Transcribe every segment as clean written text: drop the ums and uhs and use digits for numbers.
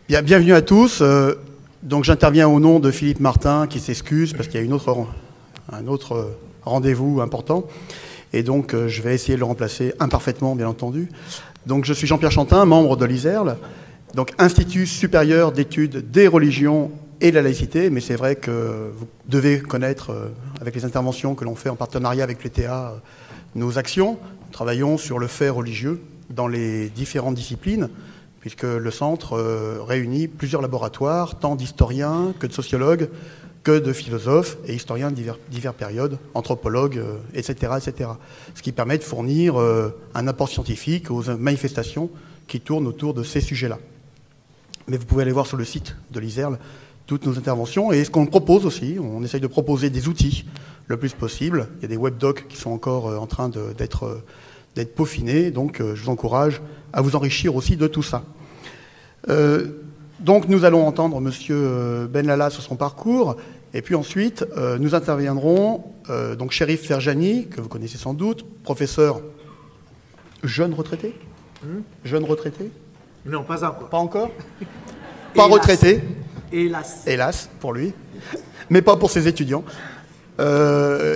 Bien, bienvenue à tous. Donc j'interviens au nom de Philippe Martin qui s'excuse parce qu'il y a un autre rendez-vous important. Et donc je vais essayer de le remplacer imparfaitement, bien entendu. Donc je suis Jean-Pierre Chantin, membre de l'ISERL, donc Institut supérieur d'études des religions et de la laïcité. Mais c'est vrai que vous devez connaître, avec les interventions que l'on fait en partenariat avec l'ETA, nos actions. Nous travaillons sur le fait religieux dans les différentes disciplines, puisque le centre réunit plusieurs laboratoires, tant d'historiens que de sociologues, que de philosophes et historiens de diverses périodes, anthropologues, etc., etc. Ce qui permet de fournir un apport scientifique aux manifestations qui tournent autour de ces sujets-là. Mais vous pouvez aller voir sur le site de l'ISERL toutes nos interventions. Et ce qu'on propose aussi, on essaye de proposer des outils le plus possible. Il y a des webdocs qui sont encore en train d'être peaufinés, donc je vous encourage à vous enrichir aussi de tout ça. Donc nous allons entendre M. Benlala sur son parcours, et puis ensuite nous interviendrons donc Chérif Ferjani, que vous connaissez sans doute, professeur jeune retraité. Jeune retraité? Non, pas encore. Pas encore? Pas retraité? Hélas. Hélas, pour lui, mais pas pour ses étudiants.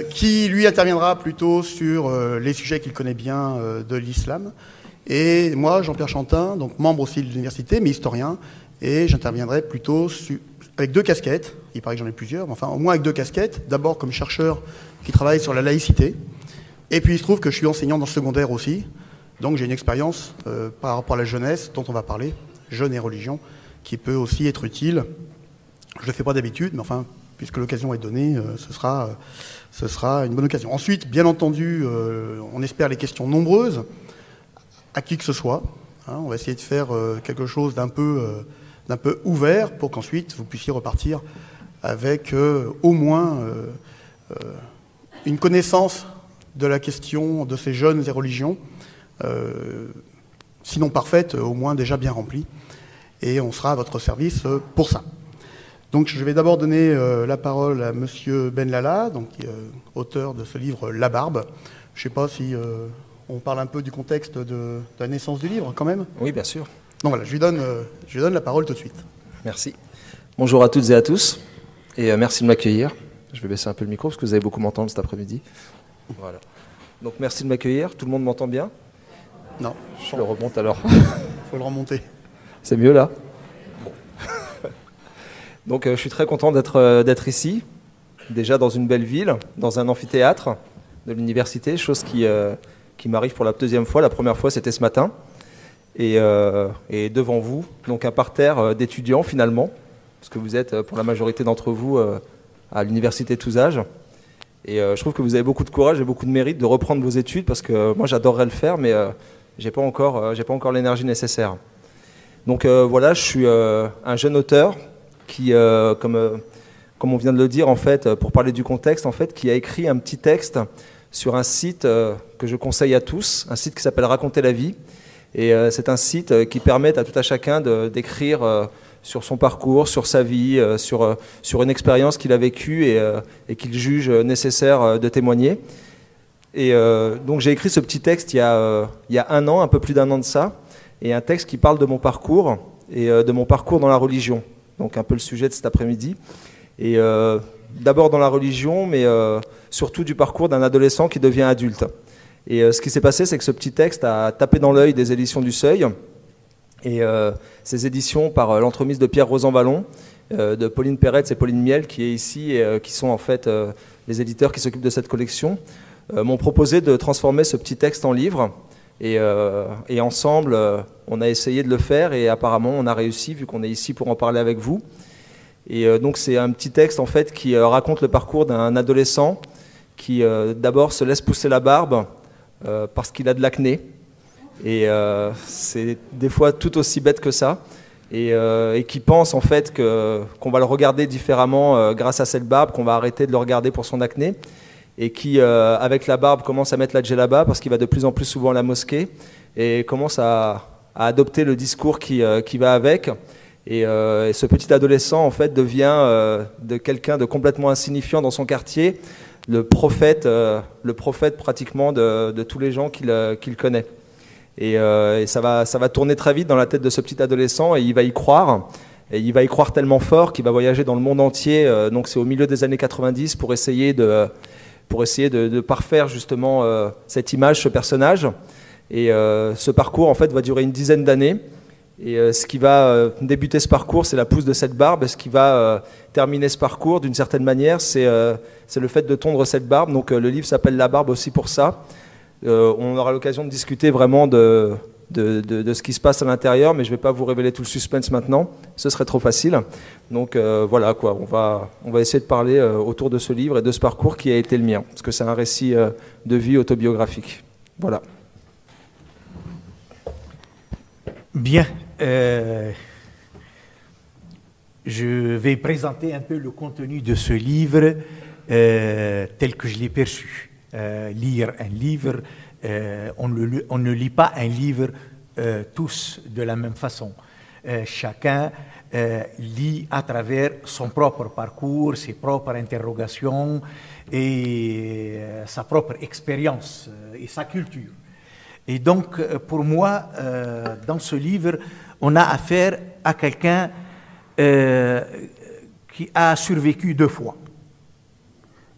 Qui lui interviendra plutôt sur les sujets qu'il connaît bien de l'islam. Et moi, Jean-Pierre Chantin, donc membre aussi de l'université, mais historien, et j'interviendrai plutôt avec deux casquettes. Il paraît que j'en ai plusieurs, mais enfin au moins avec deux casquettes. D'abord comme chercheur qui travaille sur la laïcité, et puis il se trouve que je suis enseignant dans le secondaire aussi, donc j'ai une expérience par rapport à la jeunesse dont on va parler, jeunes et religion, qui peut aussi être utile. Je ne le fais pas d'habitude, mais enfin, puisque l'occasion est donnée, ce sera une bonne occasion. Ensuite, bien entendu, on espère les questions nombreuses, à qui que ce soit. Hein, on va essayer de faire quelque chose d'un peu ouvert pour qu'ensuite vous puissiez repartir avec au moins une connaissance de la question de ces jeunes et religions, sinon parfaite, au moins déjà bien remplie. Et on sera à votre service pour ça. Donc je vais d'abord donner la parole à M. Benlala, donc, auteur de ce livre La Barbe. Je ne sais pas si on parle un peu du contexte de la naissance du livre quand même. Oui, bien sûr. Donc voilà, je lui donne la parole tout de suite. Merci. Bonjour à toutes et à tous, et merci de m'accueillir. Je vais baisser un peu le micro parce que vous allez beaucoup m'entendre cet après-midi. Voilà. Donc merci de m'accueillir. Tout le monde m'entend bien? Non. Je le remonte alors. Il faut le remonter. C'est mieux là? Bon. Donc je suis très content d'être ici, déjà dans une belle ville, dans un amphithéâtre de l'université, chose qui m'arrive pour la deuxième fois. La première fois, c'était ce matin. Et devant vous, donc un parterre d'étudiants finalement, parce que vous êtes pour la majorité d'entre vous à l'université de tous âges. Et je trouve que vous avez beaucoup de courage et beaucoup de mérite de reprendre vos études, parce que moi j'adorerais le faire, mais j'ai pas encore l'énergie nécessaire. Donc voilà, je suis un jeune auteur qui, comme on vient de le dire en fait, pour parler du contexte, en fait, qui a écrit un petit texte sur un site que je conseille à tous, un site qui s'appelle Raconter la vie. Et c'est un site qui permet à tout à chacun d'écrire sur son parcours, sur sa vie, sur une expérience qu'il a vécue et qu'il juge nécessaire de témoigner. Et donc j'ai écrit ce petit texte il y a un an, un peu plus d'un an de ça, et un texte qui parle de mon parcours et de mon parcours dans la religion. Donc un peu le sujet de cet après-midi. Et d'abord dans la religion, mais surtout du parcours d'un adolescent qui devient adulte. Et ce qui s'est passé, c'est que ce petit texte a tapé dans l'œil des éditions du Seuil. Et ces éditions, par l'entremise de Pierre Rosanvallon, de Pauline Peretz et Pauline Miel, qui est ici et qui sont en fait les éditeurs qui s'occupent de cette collection, m'ont proposé de transformer ce petit texte en livre. Et ensemble, on a essayé de le faire et apparemment on a réussi, vu qu'on est ici pour en parler avec vous. Et donc c'est un petit texte en fait qui raconte le parcours d'un adolescent qui d'abord se laisse pousser la barbe parce qu'il a de l'acné. Et c'est des fois tout aussi bête que ça. Et qui pense en fait qu'on va le regarder différemment grâce à cette barbe, qu'on va arrêter de le regarder pour son acné. Et qui, avec la barbe, commence à mettre la djellaba parce qu'il va de plus en plus souvent à la mosquée et commence à adopter le discours qui va avec. Et ce petit adolescent, en fait, devient de quelqu'un de complètement insignifiant dans son quartier, le prophète pratiquement de tous les gens qu'il connaît. Et ça va tourner très vite dans la tête de ce petit adolescent et il va y croire. Et il va y croire tellement fort qu'il va voyager dans le monde entier. Donc c'est au milieu des années 90 pour essayer de parfaire justement cette image, ce personnage. Et ce parcours en fait va durer une dizaine d'années. Et ce qui va débuter ce parcours, c'est la pousse de cette barbe. Ce qui va terminer ce parcours, d'une certaine manière, c'est le fait de tondre cette barbe. Donc le livre s'appelle La barbe aussi pour ça. On aura l'occasion de discuter vraiment de ce qui se passe à l'intérieur, mais je ne vais pas vous révéler tout le suspense maintenant, ce serait trop facile. Donc voilà, quoi, on va essayer de parler autour de ce livre et de ce parcours qui a été le mien, parce que c'est un récit de vie autobiographique. Voilà. Bien. Je vais présenter un peu le contenu de ce livre tel que je l'ai perçu. Lire un livre, on ne lit pas un livre tous de la même façon. Chacun lit à travers son propre parcours, ses propres interrogations et sa propre expérience et sa culture. Et donc, pour moi, dans ce livre, on a affaire à quelqu'un qui a survécu 2 fois.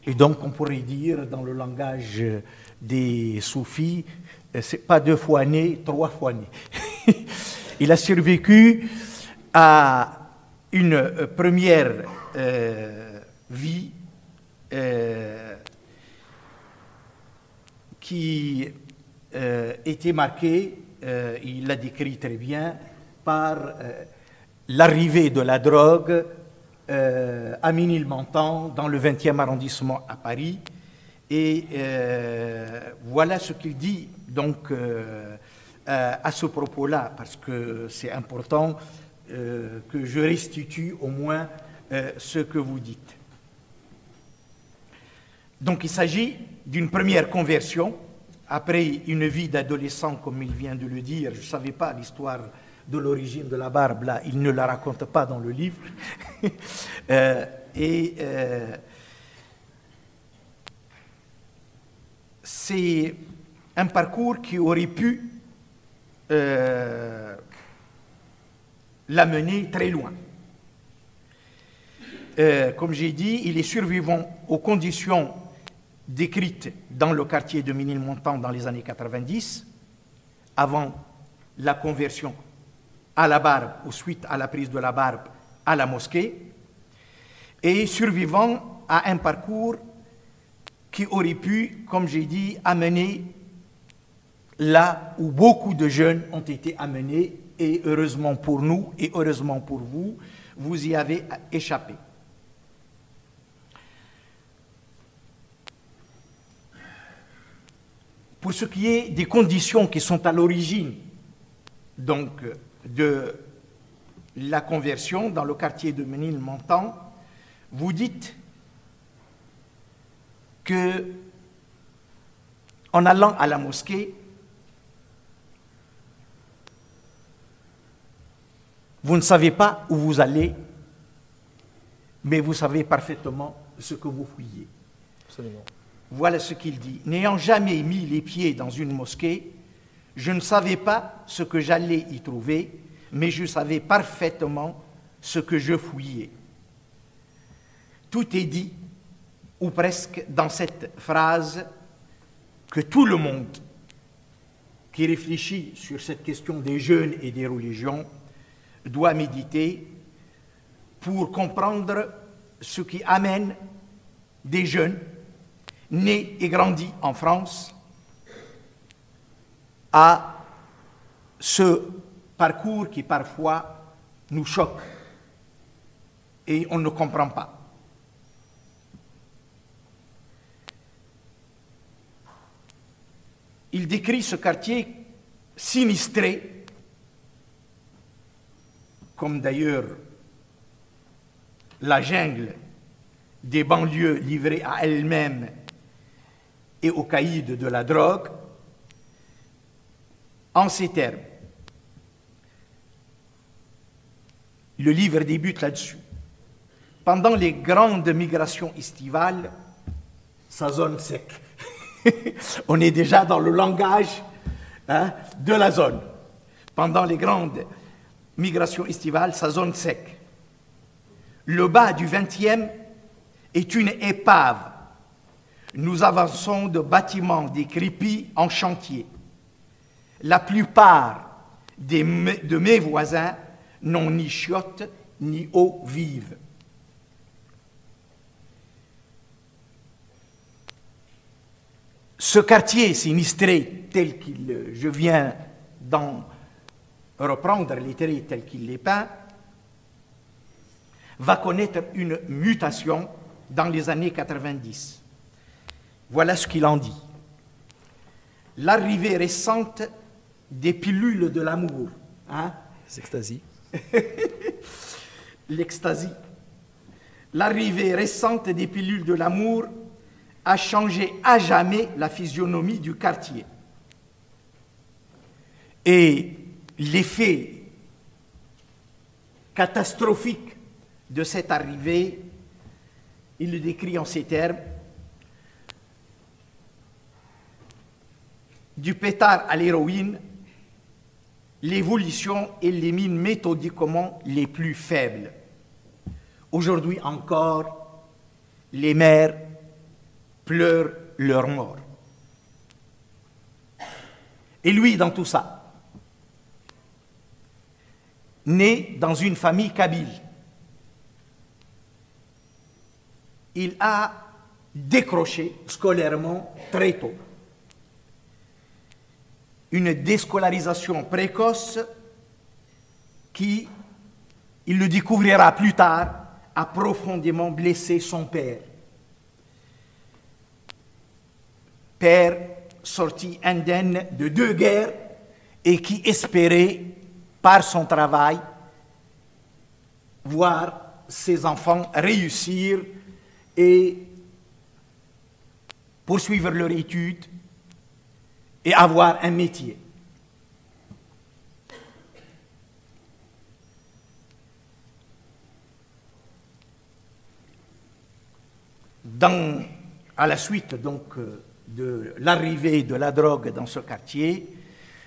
Et donc, on pourrait dire, dans le langage des soufis, c'est pas 2 fois né, 3 fois né. Il a survécu à une première vie qui était marquée, il l'a décrit très bien, par l'arrivée de la drogue à Ménilmontant, dans le 20e arrondissement à Paris. Et voilà ce qu'il dit donc à ce propos-là, parce que c'est important que je restitue au moins ce que vous dites. Donc il s'agit d'une première conversion, après une vie d'adolescent, comme il vient de le dire. Je ne savais pas l'histoire de l'origine de la barbe, là, il ne la raconte pas dans le livre. C'est un parcours qui aurait pu l'amener très loin. Comme j'ai dit, il est survivant aux conditions décrites dans le quartier de Ménilmontant dans les années 90, avant la conversion à la barbe ou suite à la prise de la barbe à la mosquée, et survivant à un parcours qui aurait pu, comme j'ai dit, amener là où beaucoup de jeunes ont été amenés, et heureusement pour nous et heureusement pour vous, vous y avez échappé. Pour ce qui est des conditions qui sont à l'origine donc de la conversion dans le quartier de Ménilmontant, vous dites que en allant à la mosquée, vous ne savez pas où vous allez, mais vous savez parfaitement ce que vous fouillez. Absolument. Voilà ce qu'il dit. N'ayant jamais mis les pieds dans une mosquée, je ne savais pas ce que j'allais y trouver, mais je savais parfaitement ce que je fouillais. Tout est dit, ou presque, dans cette phrase que tout le monde qui réfléchit sur cette question des jeunes et des religions doit méditer pour comprendre ce qui amène des jeunes nés et grandis en France à ce parcours qui parfois nous choque et on ne comprend pas. Il décrit ce quartier sinistré, comme d'ailleurs la jungle des banlieues livrées à elles-mêmes et aux caïds de la drogue, en ces termes. Le livre débute là-dessus. Pendant les grandes migrations estivales, sa zone sec. On est déjà dans le langage hein, de la zone. Pendant les grandes migrations estivales, sa zone sec. Le bas du 20e est une épave. Nous avançons de bâtiments décrépits en chantier. La plupart de mes voisins n'ont ni chiottes ni eau vive. Ce quartier sinistré tel qu'il, je viens d'en reprendre les traits tels qu'il les peint, va connaître une mutation dans les années 90. Voilà ce qu'il en dit. L'arrivée récente des pilules de l'amour. Hein? L'ecstasy. L'ecstasy. L'arrivée récente des pilules de l'amour a changé à jamais la physionomie du quartier. Et l'effet catastrophique de cette arrivée, il le décrit en ces termes: du pétard à l'héroïne, l'évolution élimine méthodiquement les plus faibles. Aujourd'hui encore, les mères pleurent leur mort. Et lui, dans tout ça, né dans une famille kabyle, il a décroché scolairement très tôt. Une déscolarisation précoce qui, il le découvrira plus tard, a profondément blessé son père. Père sorti indemne de 2 guerres et qui espérait, par son travail, voir ses enfants réussir et poursuivre leur étude et avoir un métier. À la suite donc de l'arrivée de la drogue dans ce quartier,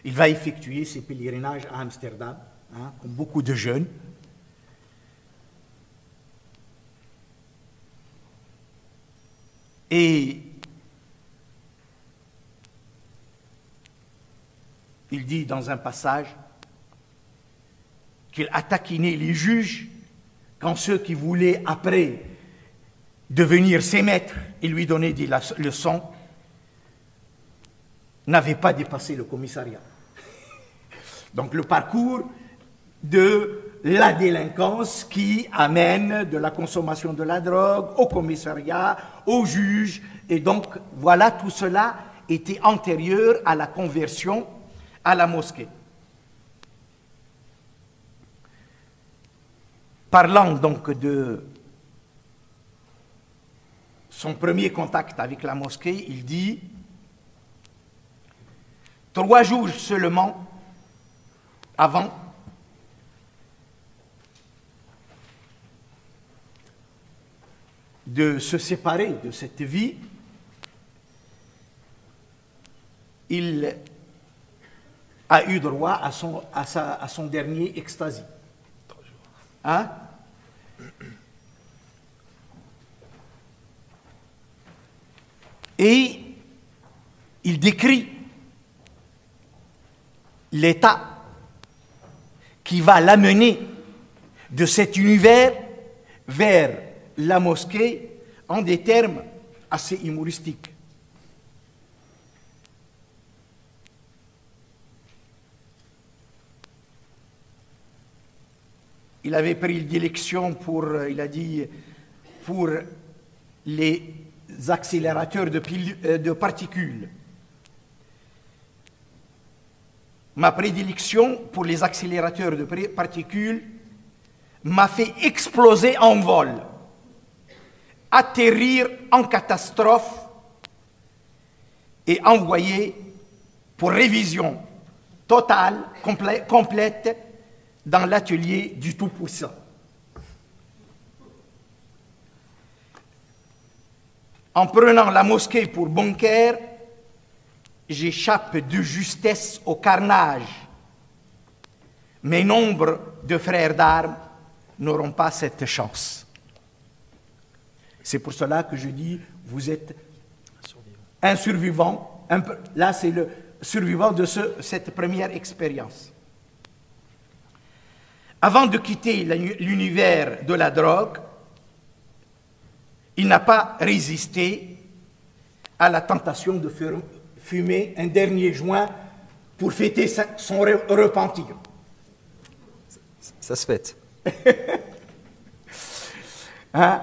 il va effectuer ses pèlerinages à Amsterdam, hein, comme beaucoup de jeunes. Et il dit dans un passage qu'il a taquiné les juges quand ceux qui voulaient après devenir ses maîtres et lui donner des leçons n'avaient pas dépassé le commissariat. Donc le parcours de la délinquance qui amène de la consommation de la drogue au commissariat, au juge, et donc voilà, tout cela était antérieur à la conversion à la mosquée. Parlant donc de son premier contact avec la mosquée, il dit: 3 jours seulement avant de se séparer de cette vie, il a eu droit à son dernier ecstasy. Hein? Et il décrit l'état qui va l'amener de cet univers vers la mosquée en des termes assez humoristiques. Il avait pris l'élection pour, il a dit, pour les accélérateurs de particules. Ma prédilection pour les accélérateurs de particules m'a fait exploser en vol, atterrir en catastrophe et envoyer pour révision totale, complète, dans l'atelier du Tout-Puissant. En prenant la mosquée pour bunker, j'échappe de justesse au carnage. Mais nombre de frères d'armes n'auront pas cette chance. C'est pour cela que je dis, vous êtes un survivant. Là, c'est le survivant de cette première expérience. Avant de quitter l'univers de la drogue, il n'a pas résisté à la tentation de fumer un dernier joint pour fêter son repentir. Ça se fête. Hein?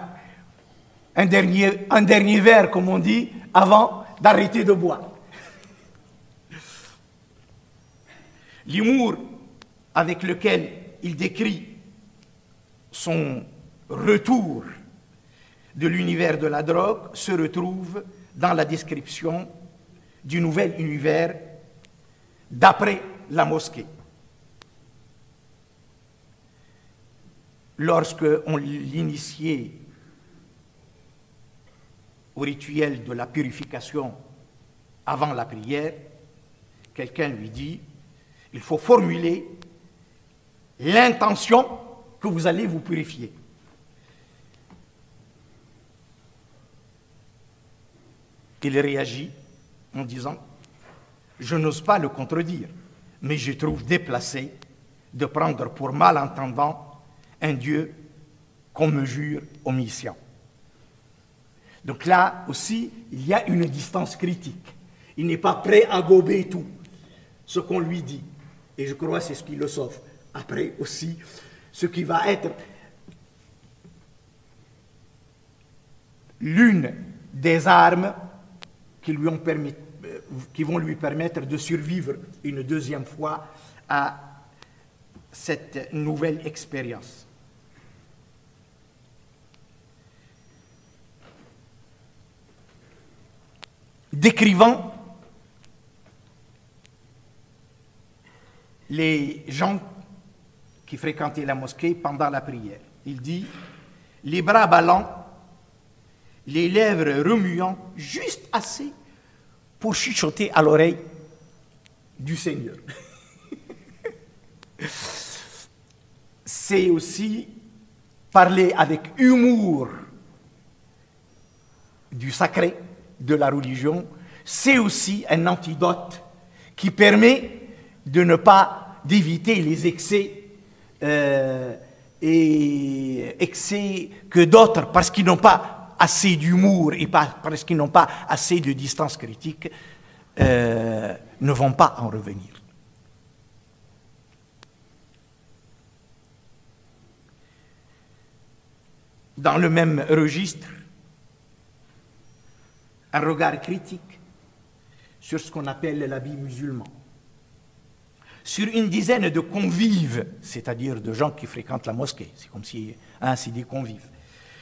Un dernier verre, comme on dit, avant d'arrêter de boire. L'humour avec lequel il décrit son retour de l'univers de la drogue se retrouve dans la description du nouvel univers d'après la mosquée. Lorsque on l'initiait au rituel de la purification avant la prière, quelqu'un lui dit, il faut formuler l'intention que vous allez vous purifier. Il réagit en disant, je n'ose pas le contredire, mais je trouve déplacé de prendre pour malentendant un Dieu qu'on me jure omniscient. Donc là aussi, il y a une distance critique. Il n'est pas prêt à gober tout ce qu'on lui dit. Et je crois que c'est ce qui le sauve. Après aussi, ce qui va être l'une des armes qui vont lui permettre de survivre une deuxième fois à cette nouvelle expérience. Décrivant les gens qui fréquentaient la mosquée pendant la prière, il dit « les bras ballants, les lèvres remuant juste assez pour chuchoter à l'oreille du Seigneur. » C'est aussi parler avec humour du sacré, de la religion. C'est aussi un antidote qui permet de ne pas d'éviter les excès et excès que d'autres, parce qu'ils n'ont pas assez d'humour et parce qu'ils n'ont pas assez de distance critique, ne vont pas en revenir. Dans le même registre, un regard critique sur ce qu'on appelle l'habit musulman. Sur une dizaine de convives, c'est-à-dire de gens qui fréquentent la mosquée, c'est comme si c'est des convives.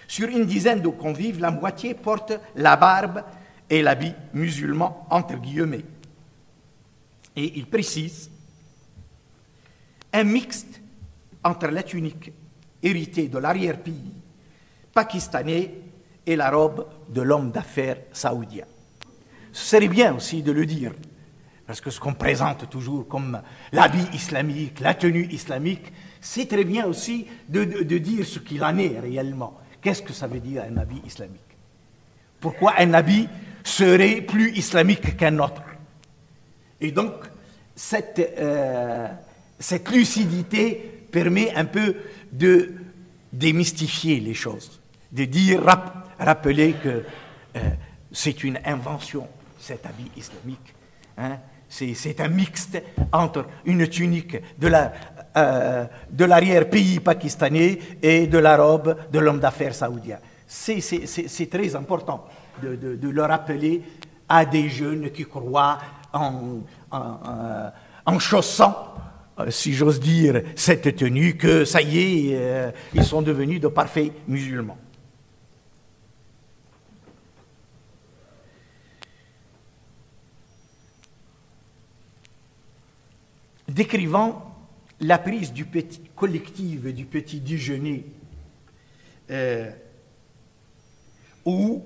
Sur une dizaine de convives, la moitié porte la barbe et l'habit musulman, entre guillemets. Et il précise un mixte entre la tunique héritée de l'arrière-pays pakistanais et la robe de l'homme d'affaires saoudien. Ce serait bien aussi de le dire, parce que ce qu'on présente toujours comme l'habit islamique, la tenue islamique, c'est très bien aussi de dire ce qu'il en est réellement. Qu'est-ce que ça veut dire un habit islamique? Pourquoi un habit serait plus islamique qu'un autre? Et donc, cette lucidité permet un peu de démystifier les choses, de dire, rappeler que c'est une invention, cet habit islamique. Hein? C'est un mixte entre une tunique de l'arrière-pays pakistanais et de la robe de l'homme d'affaires saoudien. C'est très important de le rappeler à des jeunes qui croient en chaussant, si j'ose dire, cette tenue, que ça y est, ils sont devenus de parfaits musulmans. Décrivant la prise collective du petit déjeuner, où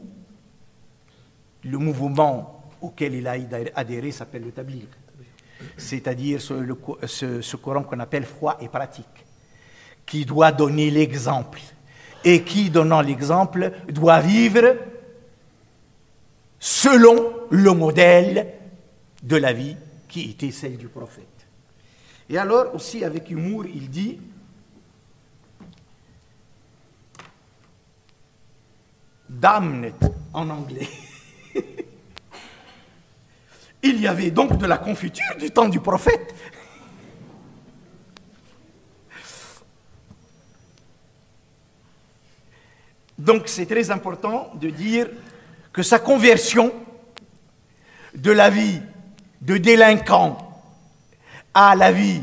le mouvement auquel il a adhéré s'appelle le Tabligh, c'est-à-dire ce courant qu'on appelle foi et pratique, qui doit donner l'exemple, et qui, donnant l'exemple, doit vivre selon le modèle de la vie qui était celle du prophète. Et alors, aussi avec humour, il dit « damned » en anglais. Il y avait donc de la confiture du temps du prophète. Donc c'est très important de dire que sa conversion de la vie de délinquant à la vie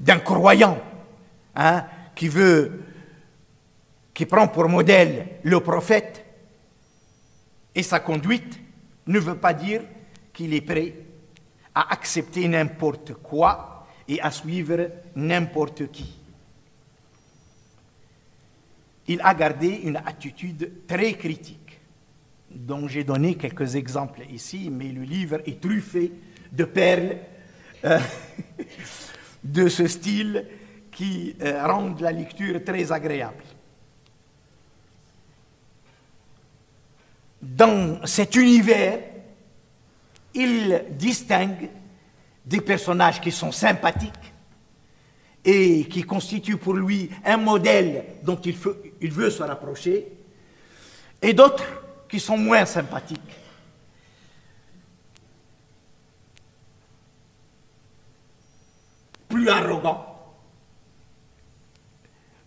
d'un croyant, hein, qui prend pour modèle le prophète et sa conduite, ne veut pas dire qu'il est prêt à accepter n'importe quoi et à suivre n'importe qui. Il a gardé une attitude très critique, dont j'ai donné quelques exemples ici, mais le livre est truffé de perles de ce style qui rendent la lecture très agréable. Dans cet univers, il distingue des personnages qui sont sympathiques et qui constituent pour lui un modèle dont il veut se rapprocher, et d'autres qui sont moins sympathiques. Plus arrogants,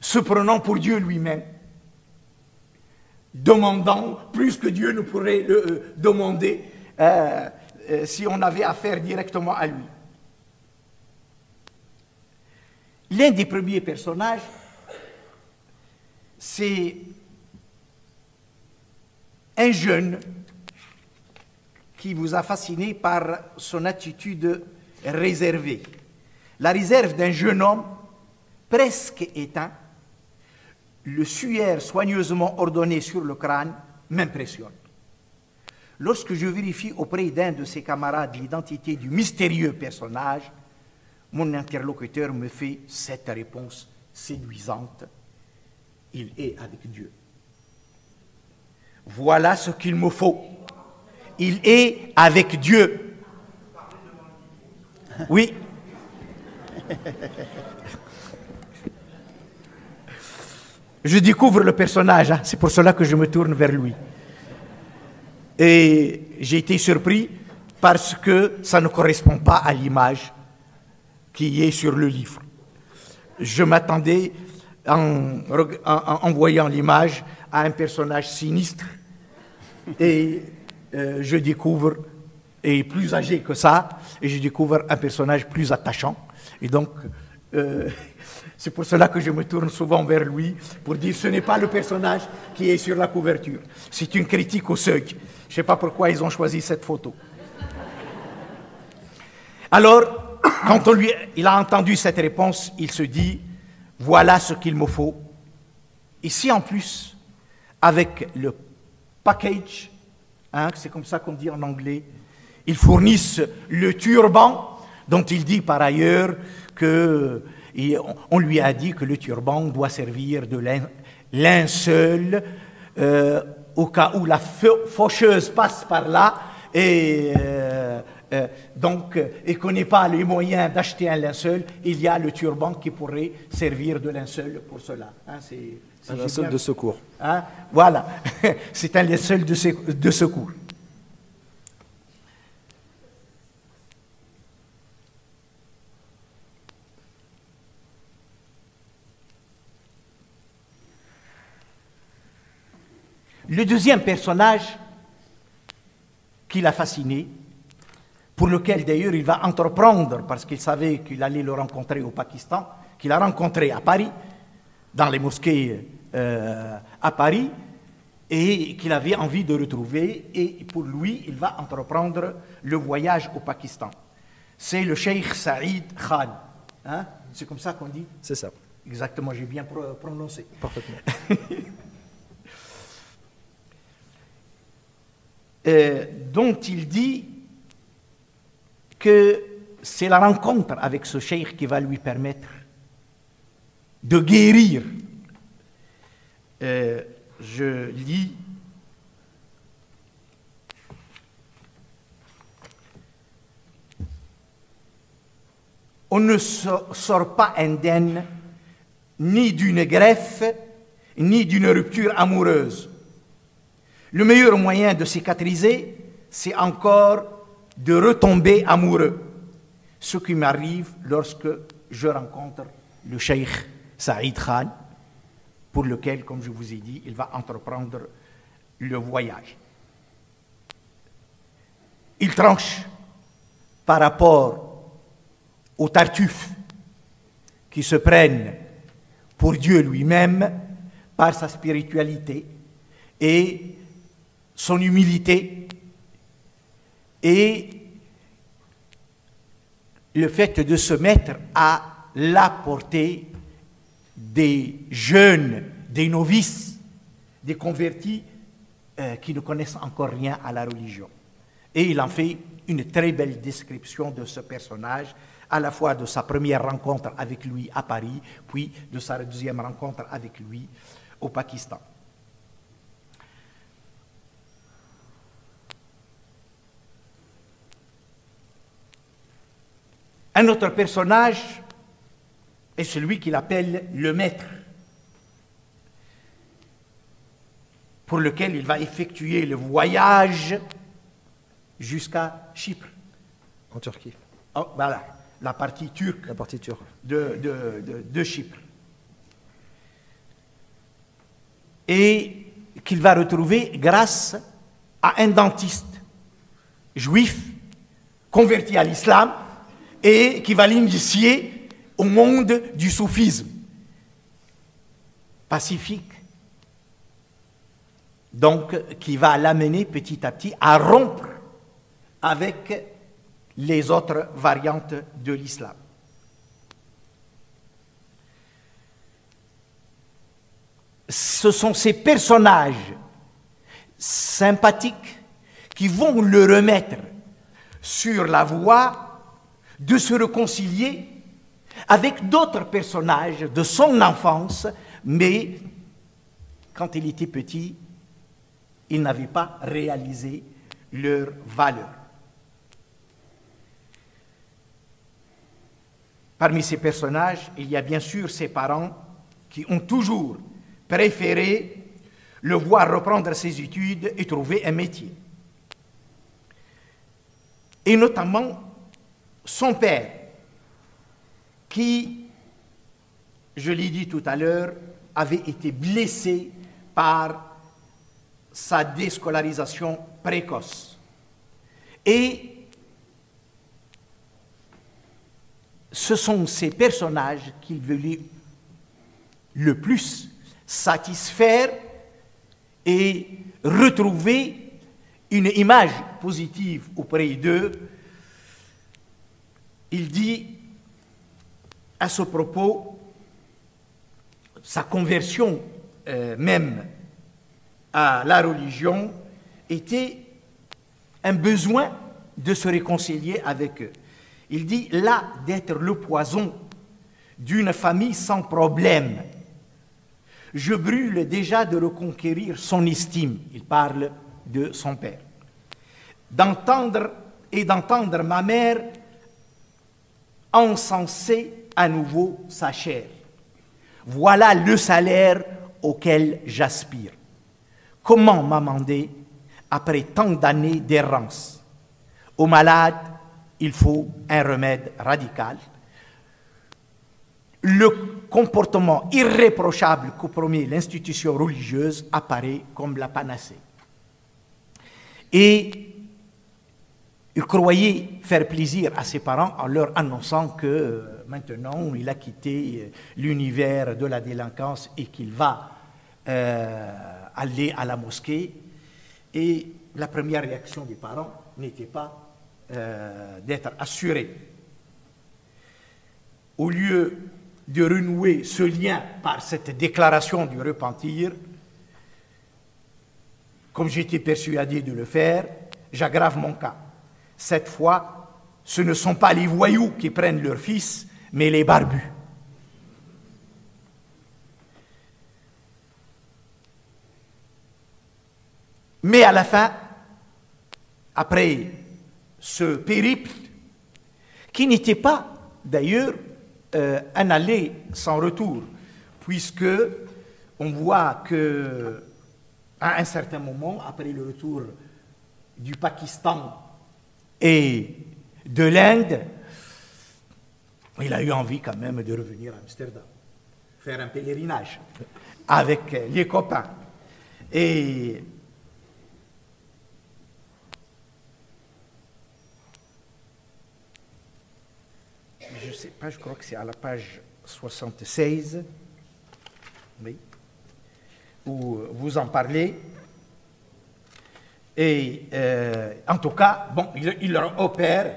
se prenant pour Dieu lui-même, demandant plus que Dieu ne pourrait le demander si on avait affaire directement à lui. L'un des premiers personnages, c'est un jeune qui vous a fasciné par son attitude réservée. La réserve d'un jeune homme presque éteint, le suaire soigneusement ordonné sur le crâne m'impressionne. Lorsque je vérifie auprès d'un de ses camarades l'identité du mystérieux personnage, mon interlocuteur me fait cette réponse séduisante. Il est avec Dieu. Voilà ce qu'il me faut. Il est avec Dieu. Oui. Je découvre le personnage, hein, c'est pour cela que je me tourne vers lui. Et j'ai été surpris parce que ça ne correspond pas à l'image qui est sur le livre. Je m'attendais, en voyant l'image, à un personnage sinistre, et je découvre, et plus âgé que ça, et je découvre un personnage plus attachant. Et donc, c'est pour cela que je me tourne souvent vers lui, pour dire ce n'est pas le personnage qui est sur la couverture. C'est une critique au seuil. Je ne sais pas pourquoi ils ont choisi cette photo. Alors, quand il a entendu cette réponse, il se dit, voilà ce qu'il me faut. Et si en plus, avec le package, hein, c'est comme ça qu'on dit en anglais, ils fournissent le turban, dont il dit par ailleurs que... on lui a dit que le turban doit servir de linceul au cas où la faucheuse passe par là et qu'on n'ait pas les moyens d'acheter un linceul, il y a le turban qui pourrait servir de linceul pour cela. Hein, c'est un linceul de secours. Hein, voilà, c'est un linceul de secours. Le deuxième personnage qui l'a fasciné, pour lequel d'ailleurs il va entreprendre, parce qu'il savait qu'il allait le rencontrer au Pakistan, qu'il a rencontré à Paris, dans les mosquées à Paris, et qu'il avait envie de retrouver, et pour lui, il va entreprendre le voyage au Pakistan. C'est le Cheikh Saïd Khan. Hein? C'est comme ça qu'on dit? C'est ça. Exactement, j'ai bien prononcé. Parfaitement. dont il dit que c'est la rencontre avec ce cheikh qui va lui permettre de guérir. Je lis. On ne sort pas indemne ni d'une greffe, ni d'une rupture amoureuse. Le meilleur moyen de cicatriser, c'est encore de retomber amoureux. Ce qui m'arrive lorsque je rencontre le cheikh Saïd Khan, pour lequel, comme je vous ai dit, il va entreprendre le voyage. Il tranche par rapport aux tartuffes qui se prennent pour Dieu lui-même par sa spiritualité et son humilité et le fait de se mettre à la portée des jeunes, des novices, des convertis qui ne connaissent encore rien à la religion. Et il en fait une très belle description de ce personnage, à la fois de sa première rencontre avec lui à Paris, puis de sa deuxième rencontre avec lui au Pakistan. Un autre personnage est celui qu'il appelle le maître, pour lequel il va effectuer le voyage jusqu'à Chypre. En Turquie. Oh, voilà, la partie turque, de Chypre. Et qu'il va retrouver grâce à un dentiste juif converti à l'islam et qui va l'initier au monde du soufisme pacifique, donc qui va l'amener petit à petit à rompre avec les autres variantes de l'islam. Ce sont ces personnages sympathiques qui vont le remettre sur la voie de se réconcilier avec d'autres personnages de son enfance, mais quand il était petit, il n'avait pas réalisé leur valeur. Parmi ces personnages, il y a bien sûr ses parents qui ont toujours préféré le voir reprendre ses études et trouver un métier. Et notamment son père, qui, je l'ai dit tout à l'heure, avait été blessé par sa déscolarisation précoce. Et ce sont ces personnages qu'il voulait le plus satisfaire et retrouver une image positive auprès d'eux. Il dit à ce propos, sa conversion même à la religion était un besoin de se réconcilier avec eux. Il dit là d'être le poison d'une famille sans problème. Je brûle déjà de reconquérir son estime. Il parle de son père. D'entendre ma mère encenser à nouveau sa chair. Voilà le salaire auquel j'aspire. Comment m'amender après tant d'années d'errance? Aux malades, il faut un remède radical. Le comportement irréprochable que promet l'institution religieuse apparaît comme la panacée. Et il croyait faire plaisir à ses parents en leur annonçant que maintenant il a quitté l'univers de la délinquance et qu'il va aller à la mosquée. Et la première réaction des parents n'était pas d'être assurés. Au lieu de renouer ce lien par cette déclaration du repentir, Comme j'étais persuadé de le faire, j'aggrave mon cas. Cette fois, ce ne sont pas les voyous qui prennent leur fils, mais les barbus. Mais à la fin, après ce périple, qui n'était pas d'ailleurs un aller sans retour, puisque on voit que à un certain moment, après le retour du Pakistan et de l'Inde, il a eu envie quand même de revenir à Amsterdam, faire un pèlerinage avec les copains. Et je ne sais pas, je crois que c'est à la page 76, oui, où vous en parlez. Et en tout cas, bon, il leur opère,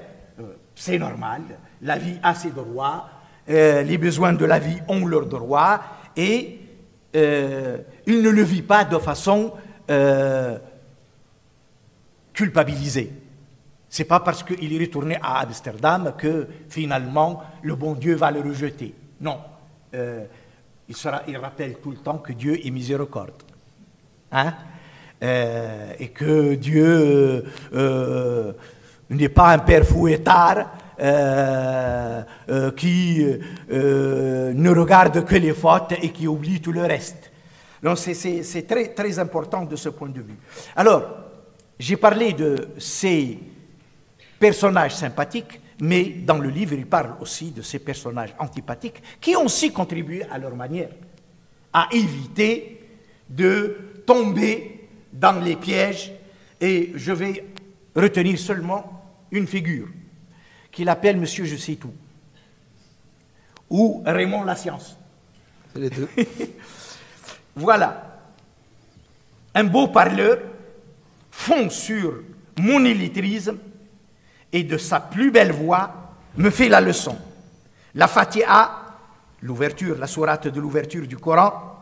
c'est normal, la vie a ses droits, les besoins de la vie ont leurs droits, et il ne le vit pas de façon culpabilisée. Ce n'est pas parce qu'il est retourné à Amsterdam que finalement le bon Dieu va le rejeter. Non. Il rappelle tout le temps que Dieu est miséricorde. Hein? Et que Dieu n'est pas un père fouettard qui ne regarde que les fautes et qui oublie tout le reste. Donc c'est très, très important de ce point de vue. Alors, j'ai parlé de ces personnages sympathiques, mais dans le livre, il parle aussi de ces personnages antipathiques qui ont aussi contribué à leur manière à éviter de tomber dans les pièges. Et je vais retenir seulement une figure qu'il appelle Monsieur Je sais tout ou Raymond la science. C'est les deux. Voilà. Un beau parleur fond sur mon illettrisme et de sa plus belle voix me fait la leçon. La Fatiha, l'ouverture, la sourate de l'ouverture du Coran,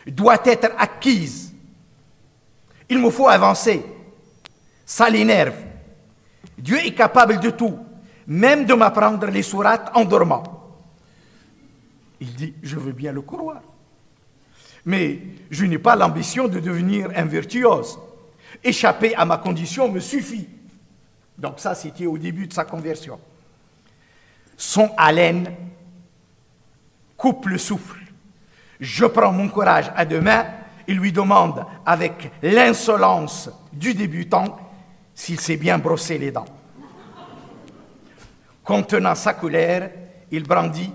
doit être acquise. Il me faut avancer. Ça l'énerve. Dieu est capable de tout, même de m'apprendre les sourates en dormant. Il dit, je veux bien le croire. Mais je n'ai pas l'ambition de devenir un virtuose. Échapper à ma condition me suffit. Donc ça, c'était au début de sa conversion. Son haleine coupe le souffle. Je prends mon courage à deux mains et lui demande, avec l'insolence du débutant, s'il s'est bien brossé les dents. Contenant sa colère, il brandit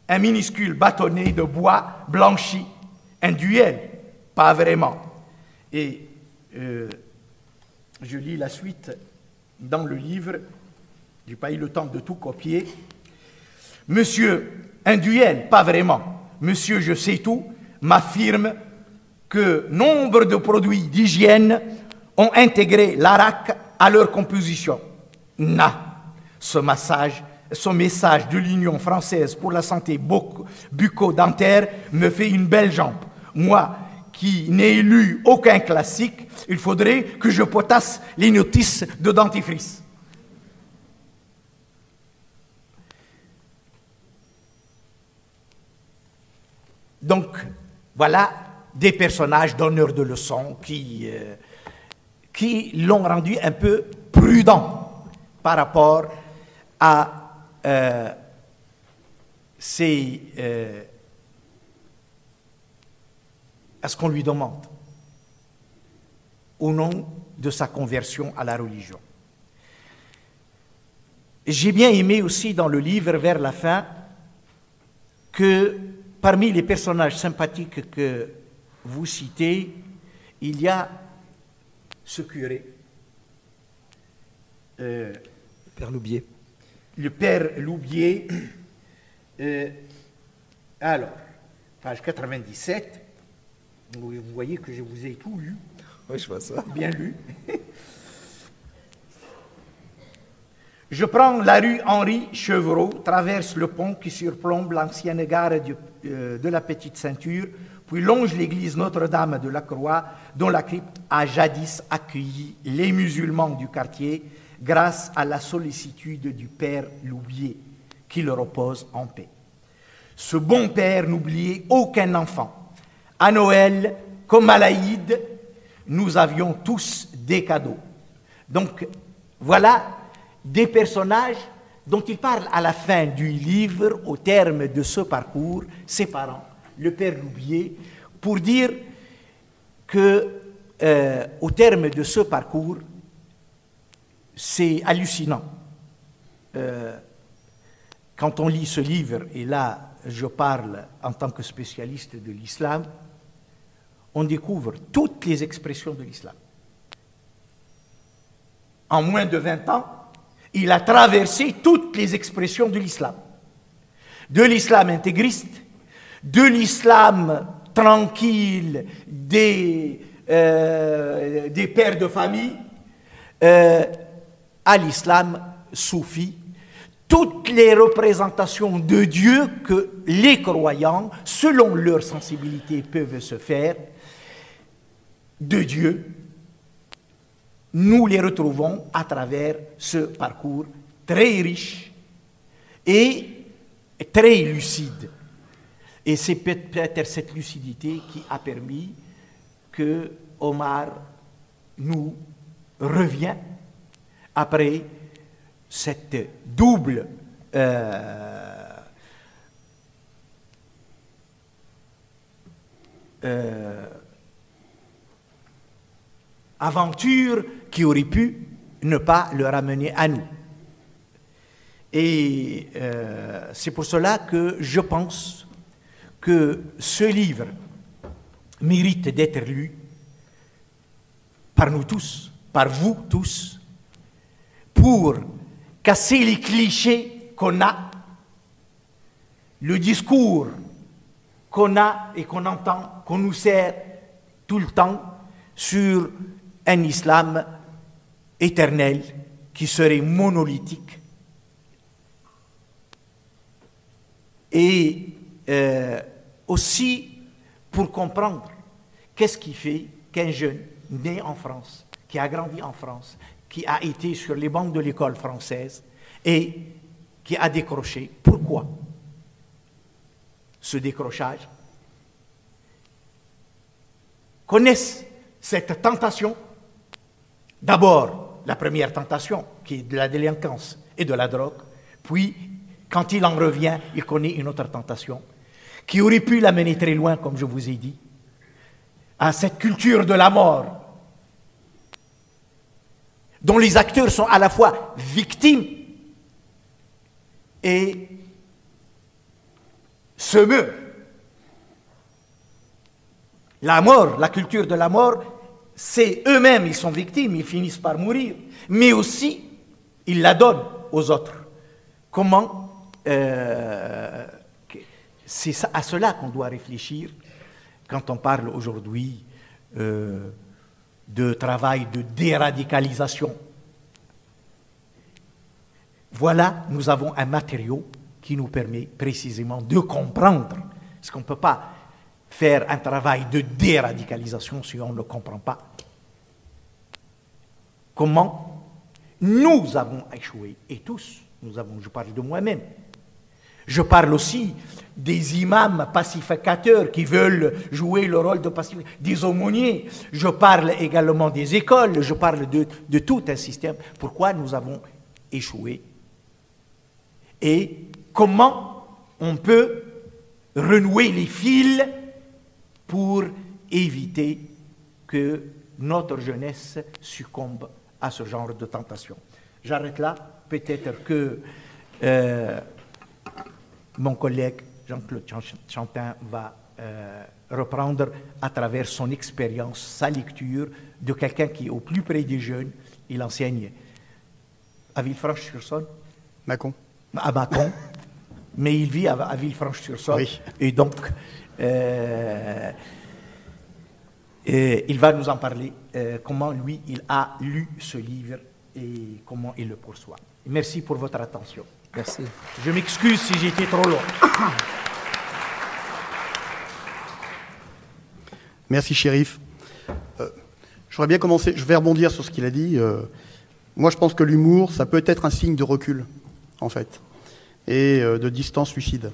un minuscule bâtonnet de bois blanchi. Un duel, pas vraiment. Et je lis la suite dans le livre, je n'ai pas eu le temps de tout copier. Monsieur, un duel, pas vraiment. Monsieur, je sais tout, m'affirme que nombre de produits d'hygiène ont intégré l'arak à leur composition. Ce message de l'Union française pour la santé bucco-dentaire me fait une belle jambe. Moi, qui n'ai lu aucun classique, il faudrait que je potasse les notices de dentifrice. Donc, voilà des personnages donneurs de leçons qui l'ont rendu un peu prudent par rapport à ce qu'on lui demande au nom de sa conversion à la religion. J'ai bien aimé aussi dans le livre, vers la fin, que parmi les personnages sympathiques que vous citez, il y a ce curé, Père Loubier. le père Loubier. Alors, page 97, vous voyez que je vous ai tout lu. Oui, je vois ça. Bien lu. Je prends la rue Henri Chevreau, traverse le pont qui surplombe l'ancienne gare de la Petite Ceinture puis longe l'église Notre-Dame de la Croix, dont la crypte a jadis accueilli les musulmans du quartier grâce à la sollicitude du père Loubier, qui le repose en paix. Ce bon père n'oubliait aucun enfant. À Noël, comme à l'Aïd, nous avions tous des cadeaux. Donc, voilà des personnages dont il parle à la fin du livre, au terme de ce parcours, ses parents, le père Loubier, pour dire que, au terme de ce parcours, c'est hallucinant. Quand on lit ce livre, et là je parle en tant que spécialiste de l'islam, on découvre toutes les expressions de l'islam. En moins de 20 ans, il a traversé toutes les expressions de l'islam. De l'islam intégriste, de l'islam tranquille des pères de famille, à l'islam soufi, toutes les représentations de Dieu que les croyants, selon leur sensibilité, peuvent se faire de Dieu, nous les retrouvons à travers ce parcours très riche et très lucide. Et c'est peut-être cette lucidité qui a permis que Omar nous revient après cette double aventure qui aurait pu ne pas le ramener à nous. Et c'est pour cela que je pense que ce livre mérite d'être lu par nous tous, par vous tous, pour casser les clichés qu'on a, le discours qu'on a et qu'on entend, qu'on nous sert tout le temps sur un islam éternel qui serait monolithique. Et aussi pour comprendre qu'est-ce qui fait qu'un jeune né en France, qui a grandi en France, qui a été sur les bancs de l'école française et qui a décroché. Pourquoi ce décrochage? Connaissent cette tentation. D'abord, la première tentation, qui est de la délinquance et de la drogue. Puis, quand il en revient, il connaît une autre tentation, qui aurait pu l'amener très loin, comme je vous ai dit, à cette culture de la mort, dont les acteurs sont à la fois victimes et se meurent. La mort, la culture de la mort, c'est eux-mêmes, ils sont victimes, ils finissent par mourir, mais aussi, ils la donnent aux autres. Comment c'est à cela qu'on doit réfléchir quand on parle aujourd'hui de travail de déradicalisation. Voilà, nous avons un matériau qui nous permet précisément de comprendre, parce qu'on ne peut pas faire un travail de déradicalisation si on ne comprend pas comment nous avons échoué, et tous, je parle de moi-même. Je parle aussi des imams pacificateurs qui veulent jouer le rôle de pacificateur, des aumôniers. Je parle également des écoles, je parle de tout un système. Pourquoi nous avons échoué? Et comment on peut renouer les fils pour éviter que notre jeunesse succombe à ce genre de tentation. J'arrête là. Peut-être que mon collègue Jean-Claude Chantin va reprendre à travers son expérience, sa lecture de quelqu'un qui est au plus près des jeunes. Il enseigne à Villefranche-sur-Saône. Mâcon. À Mâcon. Mais il vit à Villefranche-sur-Saône. Oui. Et donc, il va nous en parler, comment lui, il a lu ce livre et comment il le poursuit. Merci pour votre attention. Merci. Je m'excuse si j'ai été trop long. Merci, shérif. J'aurais bien commencé, je vais rebondir sur ce qu'il a dit. Moi, je pense que l'humour, ça peut être un signe de recul, en fait, et de distance lucide.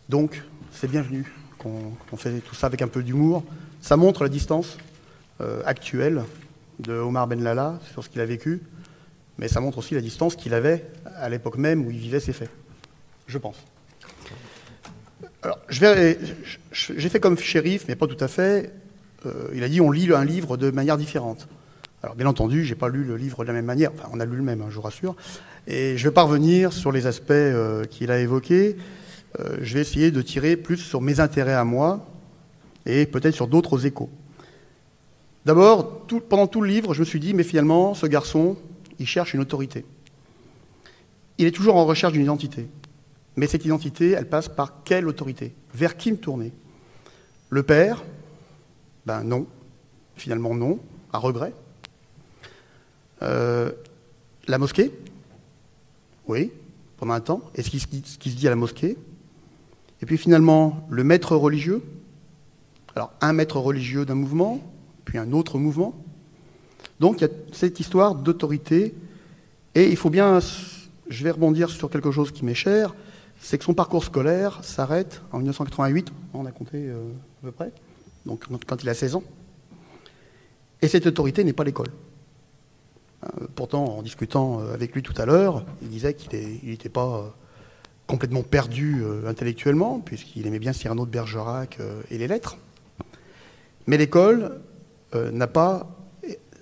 Donc, c'est bienvenu qu'on fait tout ça avec un peu d'humour. Ça montre la distance actuelle de Omar Ben Lala sur ce qu'il a vécu, mais ça montre aussi la distance qu'il avait à l'époque même où il vivait ses faits, je pense. Alors, j'ai fait comme shérif, mais pas tout à fait. Il a dit on lit un livre de manière différente. Alors, bien entendu, je n'ai pas lu le livre de la même manière. Enfin, on a lu le même, hein, je vous rassure. Et je ne vais pas revenir sur les aspects qu'il a évoqués. Je vais essayer de tirer plus sur mes intérêts à moi et peut-être sur d'autres échos. D'abord, pendant tout le livre, je me suis dit, mais finalement, ce garçon, il cherche une autorité. Il est toujours en recherche d'une identité. Mais cette identité, elle passe par quelle autorité? Vers qui me tourner? Le père? Ben non. Finalement, non. À regret. La mosquée? Oui, pendant un temps. Et ce qui se dit à la mosquée? Et puis finalement, le maître religieux? Alors, un maître religieux d'un mouvement, puis un autre mouvement. Donc, il y a cette histoire d'autorité. Et il faut bien... Je vais rebondir sur quelque chose qui m'est cher, c'est que son parcours scolaire s'arrête en 1988, on a compté à peu près, donc quand il a 16 ans. Et cette autorité n'est pas l'école. Pourtant, en discutant avec lui tout à l'heure, il disait qu'il n'était pas complètement perdu intellectuellement, puisqu'il aimait bien Cyrano de Bergerac et les lettres. Mais l'école n'a pas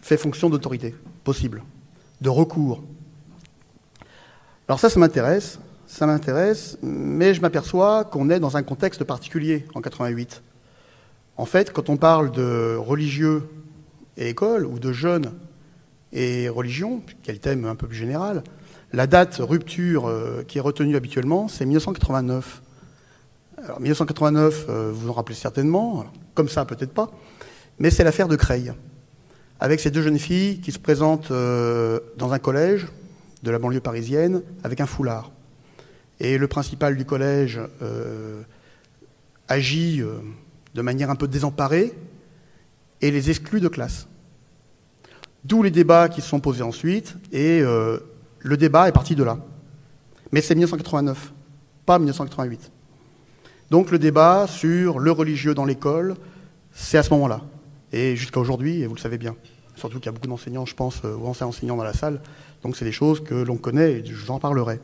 fait fonction d'autorité possible, de recours. Alors ça m'intéresse, mais je m'aperçois qu'on est dans un contexte particulier en 88. En fait, quand on parle de religieux et école, ou de jeunes et religion, qui est le thème un peu plus général, la date rupture qui est retenue habituellement, c'est 1989. Alors 1989, vous vous en rappelez certainement, alors, comme ça peut-être pas, mais c'est l'affaire de Creil, avec ces deux jeunes filles qui se présentent dans un collège de la banlieue parisienne avec un foulard. Et le principal du collège agit de manière un peu désemparée et les exclut de classe. D'où les débats qui se sont posés ensuite, et le débat est parti de là. Mais c'est 1989, pas 1988. Donc le débat sur le religieux dans l'école, c'est à ce moment-là. Et jusqu'à aujourd'hui, et vous le savez bien. Surtout qu'il y a beaucoup d'enseignants, je pense, ou anciens enseignants dans la salle. Donc c'est des choses que l'on connaît et je vous en parlerai.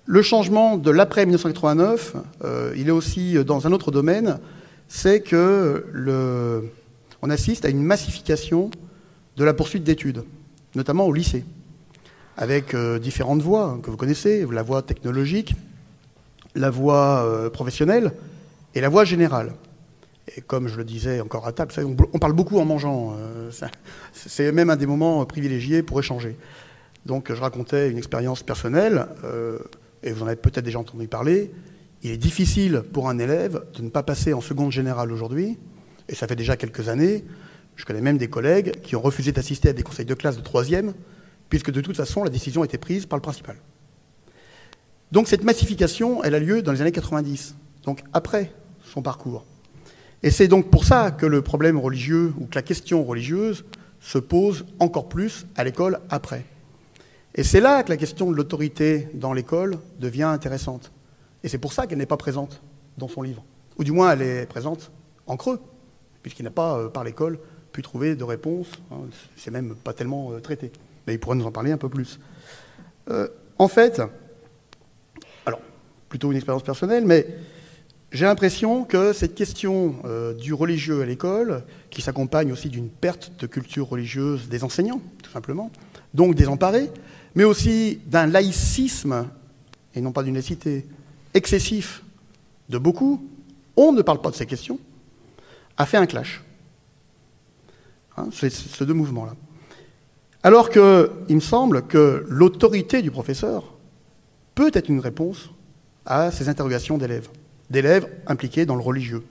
Le changement de l'après 1989, il est aussi dans un autre domaine, c'est que on assiste à une massification de la poursuite d'études, notamment au lycée, avec différentes voies que vous connaissez, la voie technologique, la voie professionnelle et la voie générale. Et comme je le disais encore à table, on parle beaucoup en mangeant. C'est même un des moments privilégiés pour échanger. Donc je racontais une expérience personnelle, et vous en avez peut-être déjà entendu parler. Il est difficile pour un élève de ne pas passer en seconde générale aujourd'hui, et ça fait déjà quelques années. Je connais même des collègues qui ont refusé d'assister à des conseils de classe de 3e, puisque de toute façon la décision a été prise par le principal. Donc cette massification, elle a lieu dans les années 90, donc après son parcours. Et c'est donc pour ça que le problème religieux, ou que la question religieuse, se pose encore plus à l'école après. Et c'est là que la question de l'autorité dans l'école devient intéressante. Et c'est pour ça qu'elle n'est pas présente dans son livre. Ou du moins, elle est présente en creux, puisqu'il n'a pas, par l'école, pu trouver de réponse. C'est même pas tellement traité. Mais il pourrait nous en parler un peu plus. En fait, alors, plutôt une expérience personnelle, mais j'ai l'impression que cette question du religieux à l'école, qui s'accompagne aussi d'une perte de culture religieuse des enseignants, tout simplement, donc désemparés, mais aussi d'un laïcisme, et non pas d'une laïcité, excessif de beaucoup, on ne parle pas de ces questions, a fait un clash. Ces deux mouvements-là. Alors qu'il me semble que l'autorité du professeur peut être une réponse à ces interrogations d'élèves impliqués dans le religieux.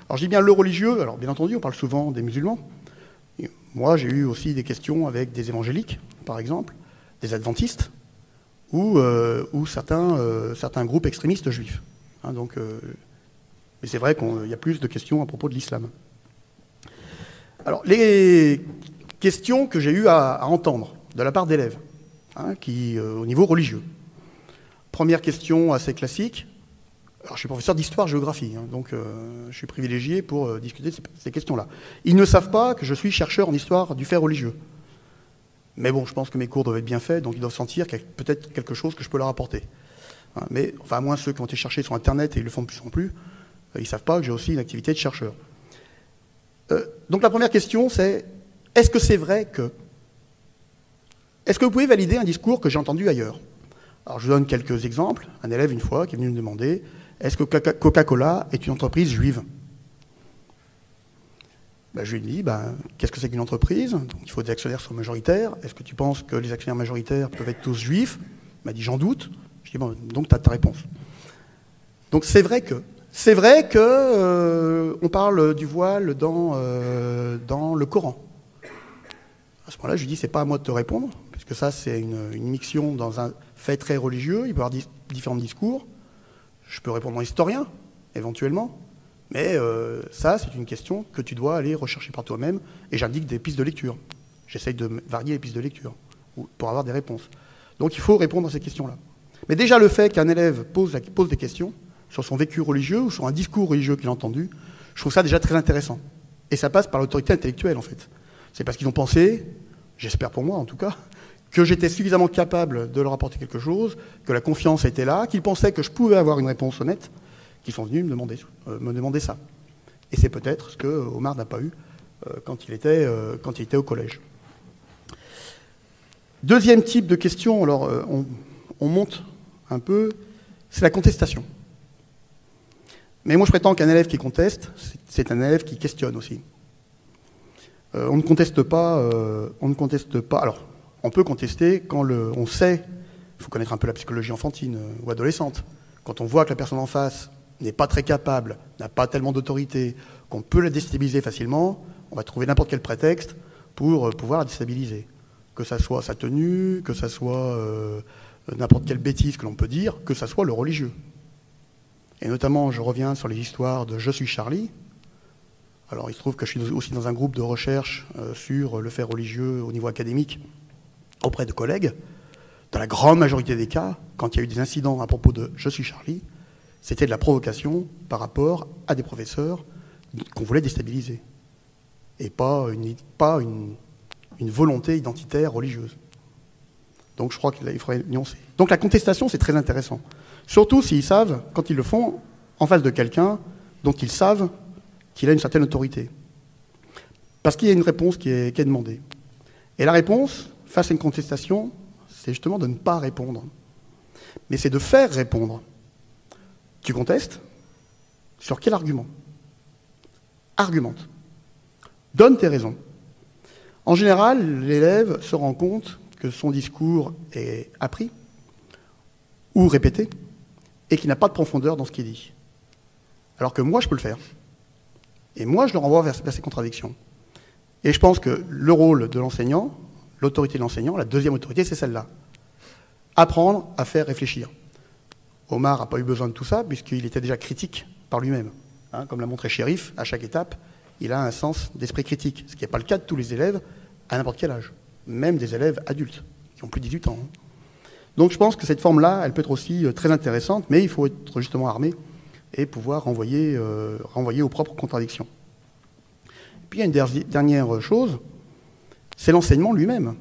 Alors je dis bien le religieux, alors bien entendu on parle souvent des musulmans. Moi j'ai eu aussi des questions avec des évangéliques, par exemple, des adventistes, ou certains groupes extrémistes juifs. Donc Mais c'est vrai qu'il y a plus de questions à propos de l'islam. Alors, les questions que j'ai eu à entendre de la part d'élèves, au niveau religieux. Première question assez classique. Alors, je suis professeur d'histoire-géographie, donc je suis privilégié pour discuter de ces questions-là. Ils ne savent pas que je suis chercheur en histoire du fait religieux. Mais bon, je pense que mes cours doivent être bien faits, donc ils doivent sentir qu'il y a peut-être quelque chose que je peux leur apporter. Mais, enfin, à moins ceux qui ont été cherchés sur Internet et ils le font de plus en plus, ils ne savent pas que j'ai aussi une activité de chercheur. Donc la première question, c'est, est-ce que c'est vrai que... Est-ce que vous pouvez valider un discours que j'ai entendu ailleurs? Alors je vous donne quelques exemples. Un élève, une fois, qui est venu me demander, est-ce que Coca-Cola est une entreprise juive? Je lui ai dit, qu'est-ce que c'est qu'une entreprise? Donc, il faut des actionnaires soient majoritaires. Est-ce que tu penses que les actionnaires majoritaires peuvent être tous juifs? Il m'a dit, j'en doute. Je lui ai dit, bon, donc tu as ta réponse. Donc c'est vrai que on parle du voile dans le Coran. À ce moment-là, je lui dis, c'est pas à moi de te répondre, puisque ça, c'est une mixion dans un fait très religieux. Il peut y avoir différents discours. Je peux répondre en historien, éventuellement. Mais ça, c'est une question que tu dois aller rechercher par toi-même. Et j'indique des pistes de lecture. J'essaye de varier les pistes de lecture pour avoir des réponses. Donc il faut répondre à ces questions-là. Mais déjà, le fait qu'un élève pose des questions sur son vécu religieux ou sur un discours religieux qu'il a entendu, je trouve ça déjà très intéressant. Et ça passe par l'autorité intellectuelle, en fait. C'est parce qu'ils ont pensé, j'espère pour moi en tout cas, que j'étais suffisamment capable de leur apporter quelque chose, que la confiance était là, qu'ils pensaient que je pouvais avoir une réponse honnête, qu'ils sont venus me demander ça. Et c'est peut-être ce que Omar n'a pas eu quand il était au collège. Deuxième type de question, alors on monte un peu, c'est la contestation. Mais moi je prétends qu'un élève qui conteste, c'est un élève qui questionne aussi. On ne conteste pas. Alors, on peut contester quand on sait, il faut connaître un peu la psychologie enfantine ou adolescente, quand on voit que la personne en face n'est pas très capable, n'a pas tellement d'autorité, qu'on peut la déstabiliser facilement, on va trouver n'importe quel prétexte pour pouvoir la déstabiliser. Que ça soit sa tenue, que ça soit n'importe quelle bêtise que l'on peut dire, que ça soit le religieux. Et notamment, je reviens sur les histoires de « Je suis Charlie ». Alors, il se trouve que je suis aussi dans un groupe de recherche sur le fait religieux au niveau académique auprès de collègues. Dans la grande majorité des cas, quand il y a eu des incidents à propos de « Je suis Charlie », c'était de la provocation par rapport à des professeurs qu'on voulait déstabiliser. Et pas une volonté identitaire religieuse. Donc, je crois qu'il faudrait nuancer. Donc, la contestation, c'est très intéressant. Surtout s'ils savent, quand ils le font, en face de quelqu'un dont ils savent qu'il a une certaine autorité. Parce qu'il y a une réponse qui est demandée. Et la réponse, face à une contestation, c'est justement de ne pas répondre. Mais c'est de faire répondre. Tu contestes? Sur quel argument? Argumente. Donne tes raisons. En général, l'élève se rend compte que son discours est appris ou répété et qu'il n'a pas de profondeur dans ce qu'il dit. Alors que moi, je peux le faire. Et moi, je le renvoie vers ces contradictions. Et je pense que le rôle de l'enseignant, l'autorité de l'enseignant, la deuxième autorité, c'est celle-là. Apprendre à faire réfléchir. Omar n'a pas eu besoin de tout ça, puisqu'il était déjà critique par lui-même. Comme l'a montré Chérif, à chaque étape, il a un sens d'esprit critique, ce qui n'est pas le cas de tous les élèves à n'importe quel âge, même des élèves adultes, qui ont plus de 18 ans. Donc je pense que cette forme-là, elle peut être aussi très intéressante, mais il faut être justement armé et pouvoir renvoyer aux propres contradictions. Puis il y a une dernière chose, c'est l'enseignement lui-même.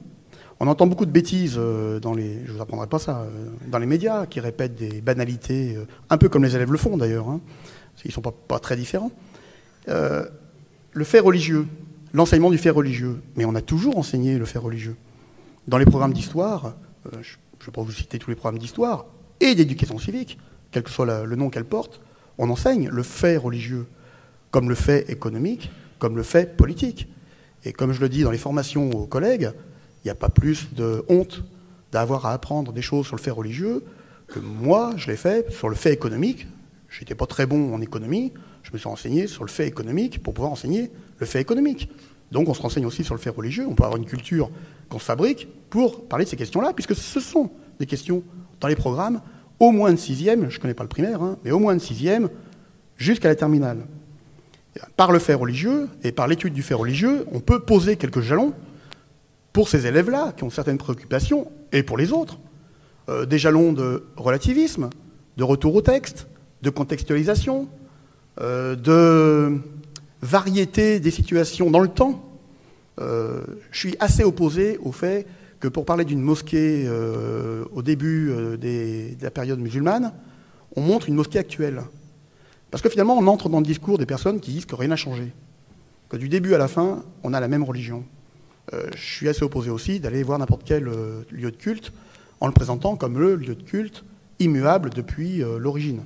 On entend beaucoup de bêtises je ne vous apprendrai pas ça, dans les médias, qui répètent des banalités, un peu comme les élèves le font d'ailleurs, ils ne sont pas très différents. Le fait religieux, l'enseignement du fait religieux, mais on a toujours enseigné le fait religieux. Dans les programmes d'histoire, je ne vais pas vous citer tous les programmes d'histoire, et d'éducation civique, quel que soit le nom qu'elle porte, on enseigne le fait religieux, comme le fait économique, comme le fait politique. Et comme je le dis dans les formations aux collègues, il n'y a pas plus de honte d'avoir à apprendre des choses sur le fait religieux que moi, je l'ai fait sur le fait économique. Je n'étais pas très bon en économie, je me suis renseigné sur le fait économique pour pouvoir enseigner le fait économique. Donc on se renseigne aussi sur le fait religieux, on peut avoir une culture qu'on se fabrique pour parler de ces questions-là, puisque ce sont des questions dans les programmes, au moins de 6e, je ne connais pas le primaire, mais au moins de 6e, jusqu'à la terminale. Par le fait religieux et par l'étude du fait religieux, on peut poser quelques jalons pour ces élèves-là qui ont certaines préoccupations et pour les autres. Des jalons de relativisme, de retour au texte, de contextualisation, de variété des situations dans le temps. Je suis assez opposé au fait que pour parler d'une mosquée au début de la période musulmane, on montre une mosquée actuelle. Parce que finalement, on entre dans le discours des personnes qui disent que rien n'a changé, que du début à la fin, on a la même religion. Je suis assez opposé aussi d'aller voir n'importe quel lieu de culte en le présentant comme le lieu de culte immuable depuis l'origine.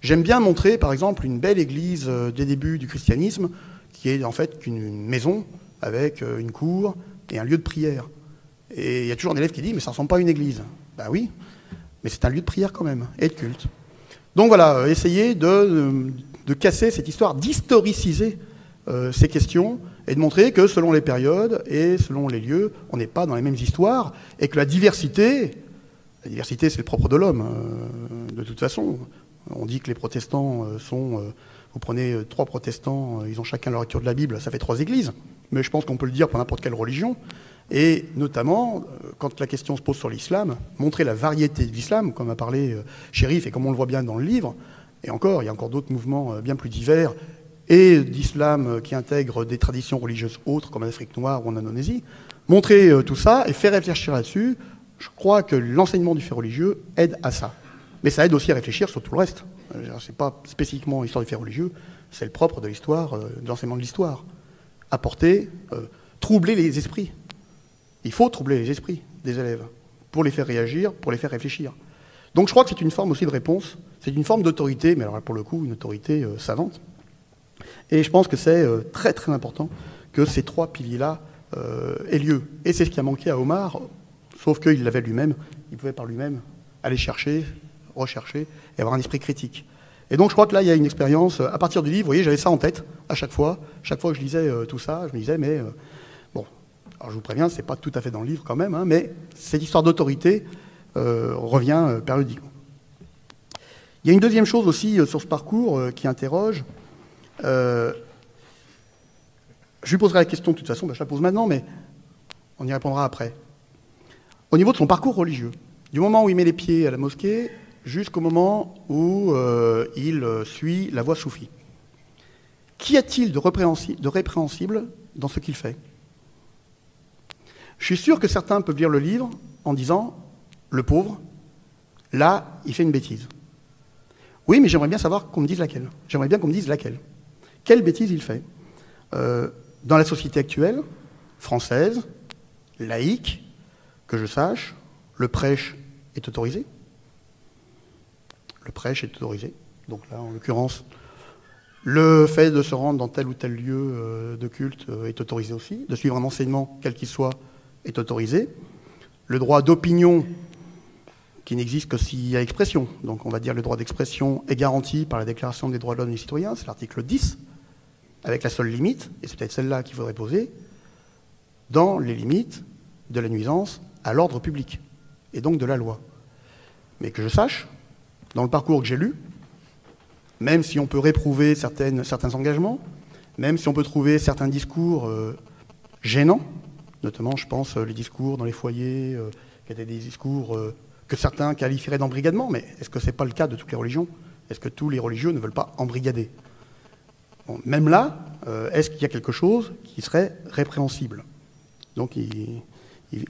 J'aime bien montrer, par exemple, une belle église des débuts du christianisme, qui est en fait une maison avec une cour et un lieu de prière. Et il y a toujours un élève qui dit « mais ça ne ressemble pas à une église ». Ben oui, mais c'est un lieu de prière quand même, et de culte. Donc voilà, essayer de casser cette histoire, d'historiciser ces questions, et de montrer que selon les périodes et selon les lieux, on n'est pas dans les mêmes histoires, et que la diversité c'est le propre de l'homme, de toute façon. On dit que les protestants sont... vous prenez 3 protestants, ils ont chacun leur lecture de la Bible, ça fait 3 églises, mais je pense qu'on peut le dire pour n'importe quelle religion, et notamment, quand la question se pose sur l'islam, montrer la variété de l'islam, comme a parlé Chérif, et comme on le voit bien dans le livre, et encore, il y a encore d'autres mouvements bien plus divers, et d'islam qui intègrent des traditions religieuses autres, comme en Afrique noire ou en Indonésie, montrer tout ça et faire réfléchir là-dessus. Je crois que l'enseignement du fait religieux aide à ça. Mais ça aide aussi à réfléchir sur tout le reste. C'est pas spécifiquement l'histoire du fait religieux, c'est le propre de l'histoire, de l'enseignement de l'histoire. Apporter, troubler les esprits. Il faut troubler les esprits des élèves pour les faire réagir, pour les faire réfléchir. Donc je crois que c'est une forme aussi de réponse, c'est une forme d'autorité, mais alors pour le coup, une autorité savante. Et je pense que c'est très très important que ces 3 piliers-là aient lieu. Et c'est ce qui a manqué à Omar, sauf qu'il l'avait lui-même, il pouvait par lui-même aller chercher, rechercher et avoir un esprit critique. Et donc je crois que là, il y a une expérience, à partir du livre, vous voyez, j'avais ça en tête à chaque fois que je lisais tout ça, je me disais, mais bon, alors je vous préviens, c'est pas tout à fait dans le livre quand même, hein, mais cette histoire d'autorité revient périodiquement. Il y a une deuxième chose aussi sur ce parcours qui interroge. Je lui poserai la question de toute façon, je la pose maintenant, mais on y répondra après. Au niveau de son parcours religieux, du moment où il met les pieds à la mosquée jusqu'au moment où il suit la voie soufie. Qu'y a-t-il de répréhensible dans ce qu'il fait? Je suis sûr que certains peuvent lire le livre en disant « le pauvre, là, il fait une bêtise ». Oui, mais j'aimerais bien savoir qu'on me dise laquelle. J'aimerais bien qu'on me dise laquelle. Quelle bêtise il fait? Dans la société actuelle, française, laïque, que je sache, le prêche est autorisé. Le prêche est autorisé. Donc là, en l'occurrence, le fait de se rendre dans tel ou tel lieu de culte est autorisé aussi. De suivre un enseignement, quel qu'il soit, est autorisé. Le droit d'opinion, qui n'existe que s'il y a expression. Donc on va dire le droit d'expression est garanti par la Déclaration des droits de l'homme et des citoyens, c'est l'article 10, avec la seule limite, et c'est peut-être celle-là qu'il faudrait poser, dans les limites de la nuisance à l'ordre public, et donc de la loi. Mais que je sache, dans le parcours que j'ai lu, même si on peut réprouver certains engagements, même si on peut trouver certains discours gênants, notamment, je pense, les discours dans les foyers, qui étaient des discours que certains qualifieraient d'embrigadement, mais est-ce que ce n'est pas le cas de toutes les religions? Est-ce que tous les religieux ne veulent pas embrigader? Bon, même là, est-ce qu'il y a quelque chose qui serait répréhensible? Donc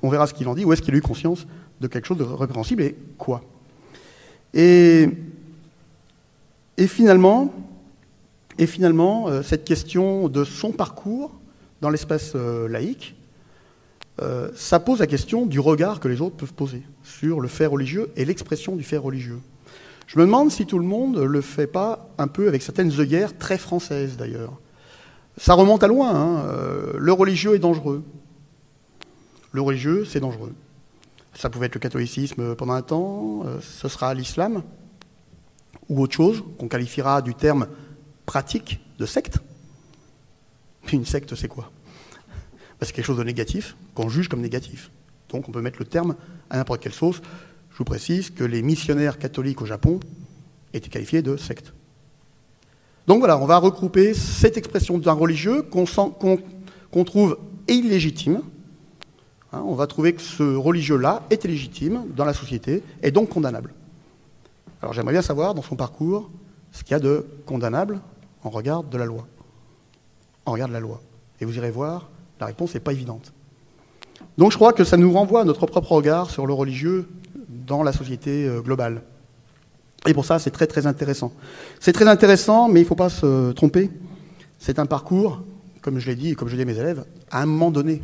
on verra ce qu'il en dit, ou est-ce qu'il a eu conscience de quelque chose de répréhensible, et quoi? Et finalement, cette question de son parcours dans l'espace laïque, ça pose la question du regard que les autres peuvent poser sur le fait religieux et l'expression du fait religieux. Je me demande si tout le monde ne le fait pas un peu avec certaines œillères très françaises d'ailleurs. Ça remonte à loin, hein. Le religieux est dangereux. Le religieux, c'est dangereux. Ça pouvait être le catholicisme pendant un temps, ce sera l'islam, ou autre chose, qu'on qualifiera du terme pratique de secte. Puis une secte, c'est quoi? C'est quelque chose de négatif, qu'on juge comme négatif. Donc on peut mettre le terme à n'importe quelle sauce. Je vous précise que les missionnaires catholiques au Japon étaient qualifiés de secte. Donc voilà, on va regrouper cette expression d'un religieux qu'on trouve illégitime. Hein, on va trouver que ce religieux-là est illégitime dans la société et donc condamnable. Alors j'aimerais bien savoir dans son parcours ce qu'il y a de condamnable en regard de la loi. En regard de la loi. Et vous irez voir, la réponse n'est pas évidente. Donc je crois que ça nous renvoie à notre propre regard sur le religieux dans la société globale. Et pour ça, c'est très très intéressant. C'est très intéressant, mais il ne faut pas se tromper. C'est un parcours, comme je l'ai dit et comme je dis à mes élèves, à un moment donné.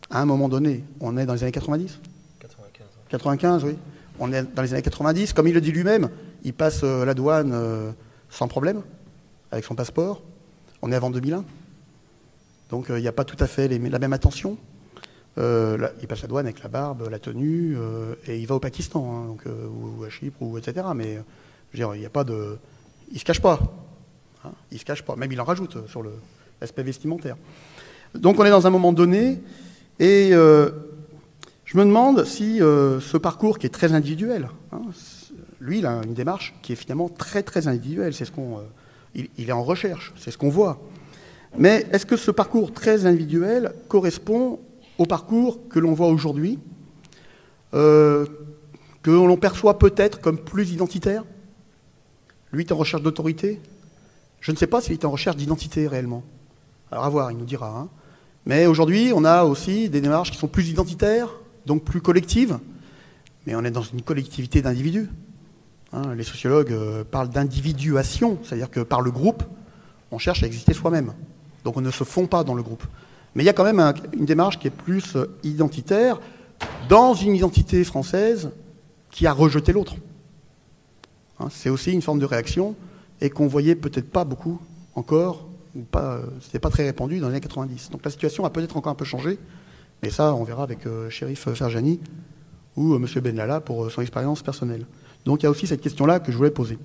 À un moment donné. On est dans les années 90 95. 95, oui. On est dans les années 90. Comme il le dit lui-même, il passe la douane sans problème, avec son passeport. On est avant 2001. Donc il n'y a pas tout à fait la même attention. Il passe la douane avec la barbe, la tenue, et il va au Pakistan, hein, donc, ou à Chypre, ou etc. Mais je veux dire, il n'y a pas de... Il ne se cache pas. Hein, il ne se cache pas. Même il en rajoute sur l'aspect vestimentaire. Donc on est dans un moment donné, et je me demande si ce parcours qui est très individuel, hein, lui, il a une démarche qui est finalement très très individuelle. C'est ce qu'on... il est en recherche, c'est ce qu'on voit. Mais est-ce que ce parcours très individuel correspond au parcours que l'on voit aujourd'hui, que l'on perçoit peut-être comme plus identitaire? Lui est en recherche d'autorité. Je ne sais pas s'il est en recherche d'identité réellement. Alors à voir, il nous dira. Hein. Mais aujourd'hui, on a aussi des démarches qui sont plus identitaires, donc plus collectives. Mais on est dans une collectivité d'individus. Hein, les sociologues parlent d'individuation, c'est-à-dire que par le groupe, on cherche à exister soi-même. Donc on ne se fond pas dans le groupe. Mais il y a quand même une démarche qui est plus identitaire dans une identité française qui a rejeté l'autre. Hein, c'est aussi une forme de réaction et qu'on voyait peut-être pas beaucoup encore, ou pas, c'était pas très répandu dans les années 90. Donc la situation a peut-être encore un peu changé, mais ça on verra avec Chérif Ferjani ou M. Benalla pour son expérience personnelle. Donc il y a aussi cette question-là que je voulais poser.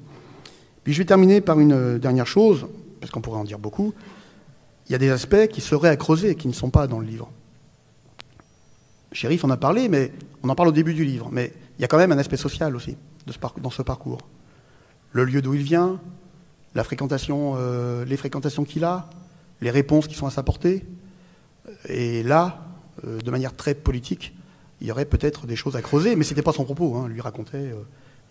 Puis je vais terminer par une dernière chose, parce qu'on pourrait en dire beaucoup. Il y a des aspects qui seraient à creuser et qui ne sont pas dans le livre. Chérif en a parlé, mais on en parle au début du livre. Mais il y a quand même un aspect social aussi dans ce parcours. Le lieu d'où il vient, les fréquentations qu'il a, les réponses qui sont à sa portée. Et là, de manière très politique, il y aurait peut-être des choses à creuser, mais ce n'était pas son propos. Hein. Lui racontait,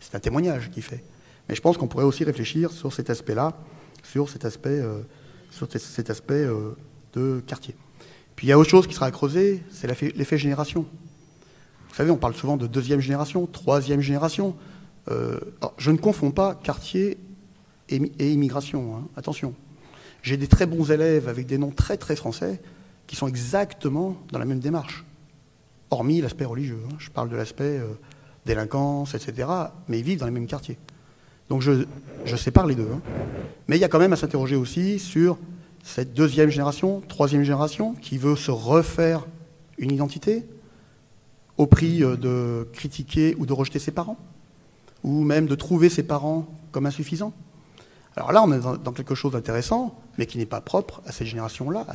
c'est un témoignage qu'il fait. Mais je pense qu'on pourrait aussi réfléchir sur cet aspect-là, sur cet aspect de quartier. Puis il y a autre chose qui sera à creuser, c'est l'effet génération. Vous savez, on parle souvent de deuxième génération, troisième génération. Alors, je ne confonds pas quartier et immigration, hein, attention. J'ai des très bons élèves avec des noms très très français qui sont exactement dans la même démarche, hormis l'aspect religieux. Hein. Je parle de l'aspect délinquance, etc., mais ils vivent dans les mêmes quartiers. Donc je sépare les deux. Hein. Mais il y a quand même à s'interroger aussi sur cette deuxième génération, troisième génération, qui veut se refaire une identité au prix de critiquer ou de rejeter ses parents, ou même de trouver ses parents comme insuffisants. Alors là, on est dans quelque chose d'intéressant, mais qui n'est pas propre à ces générations-là.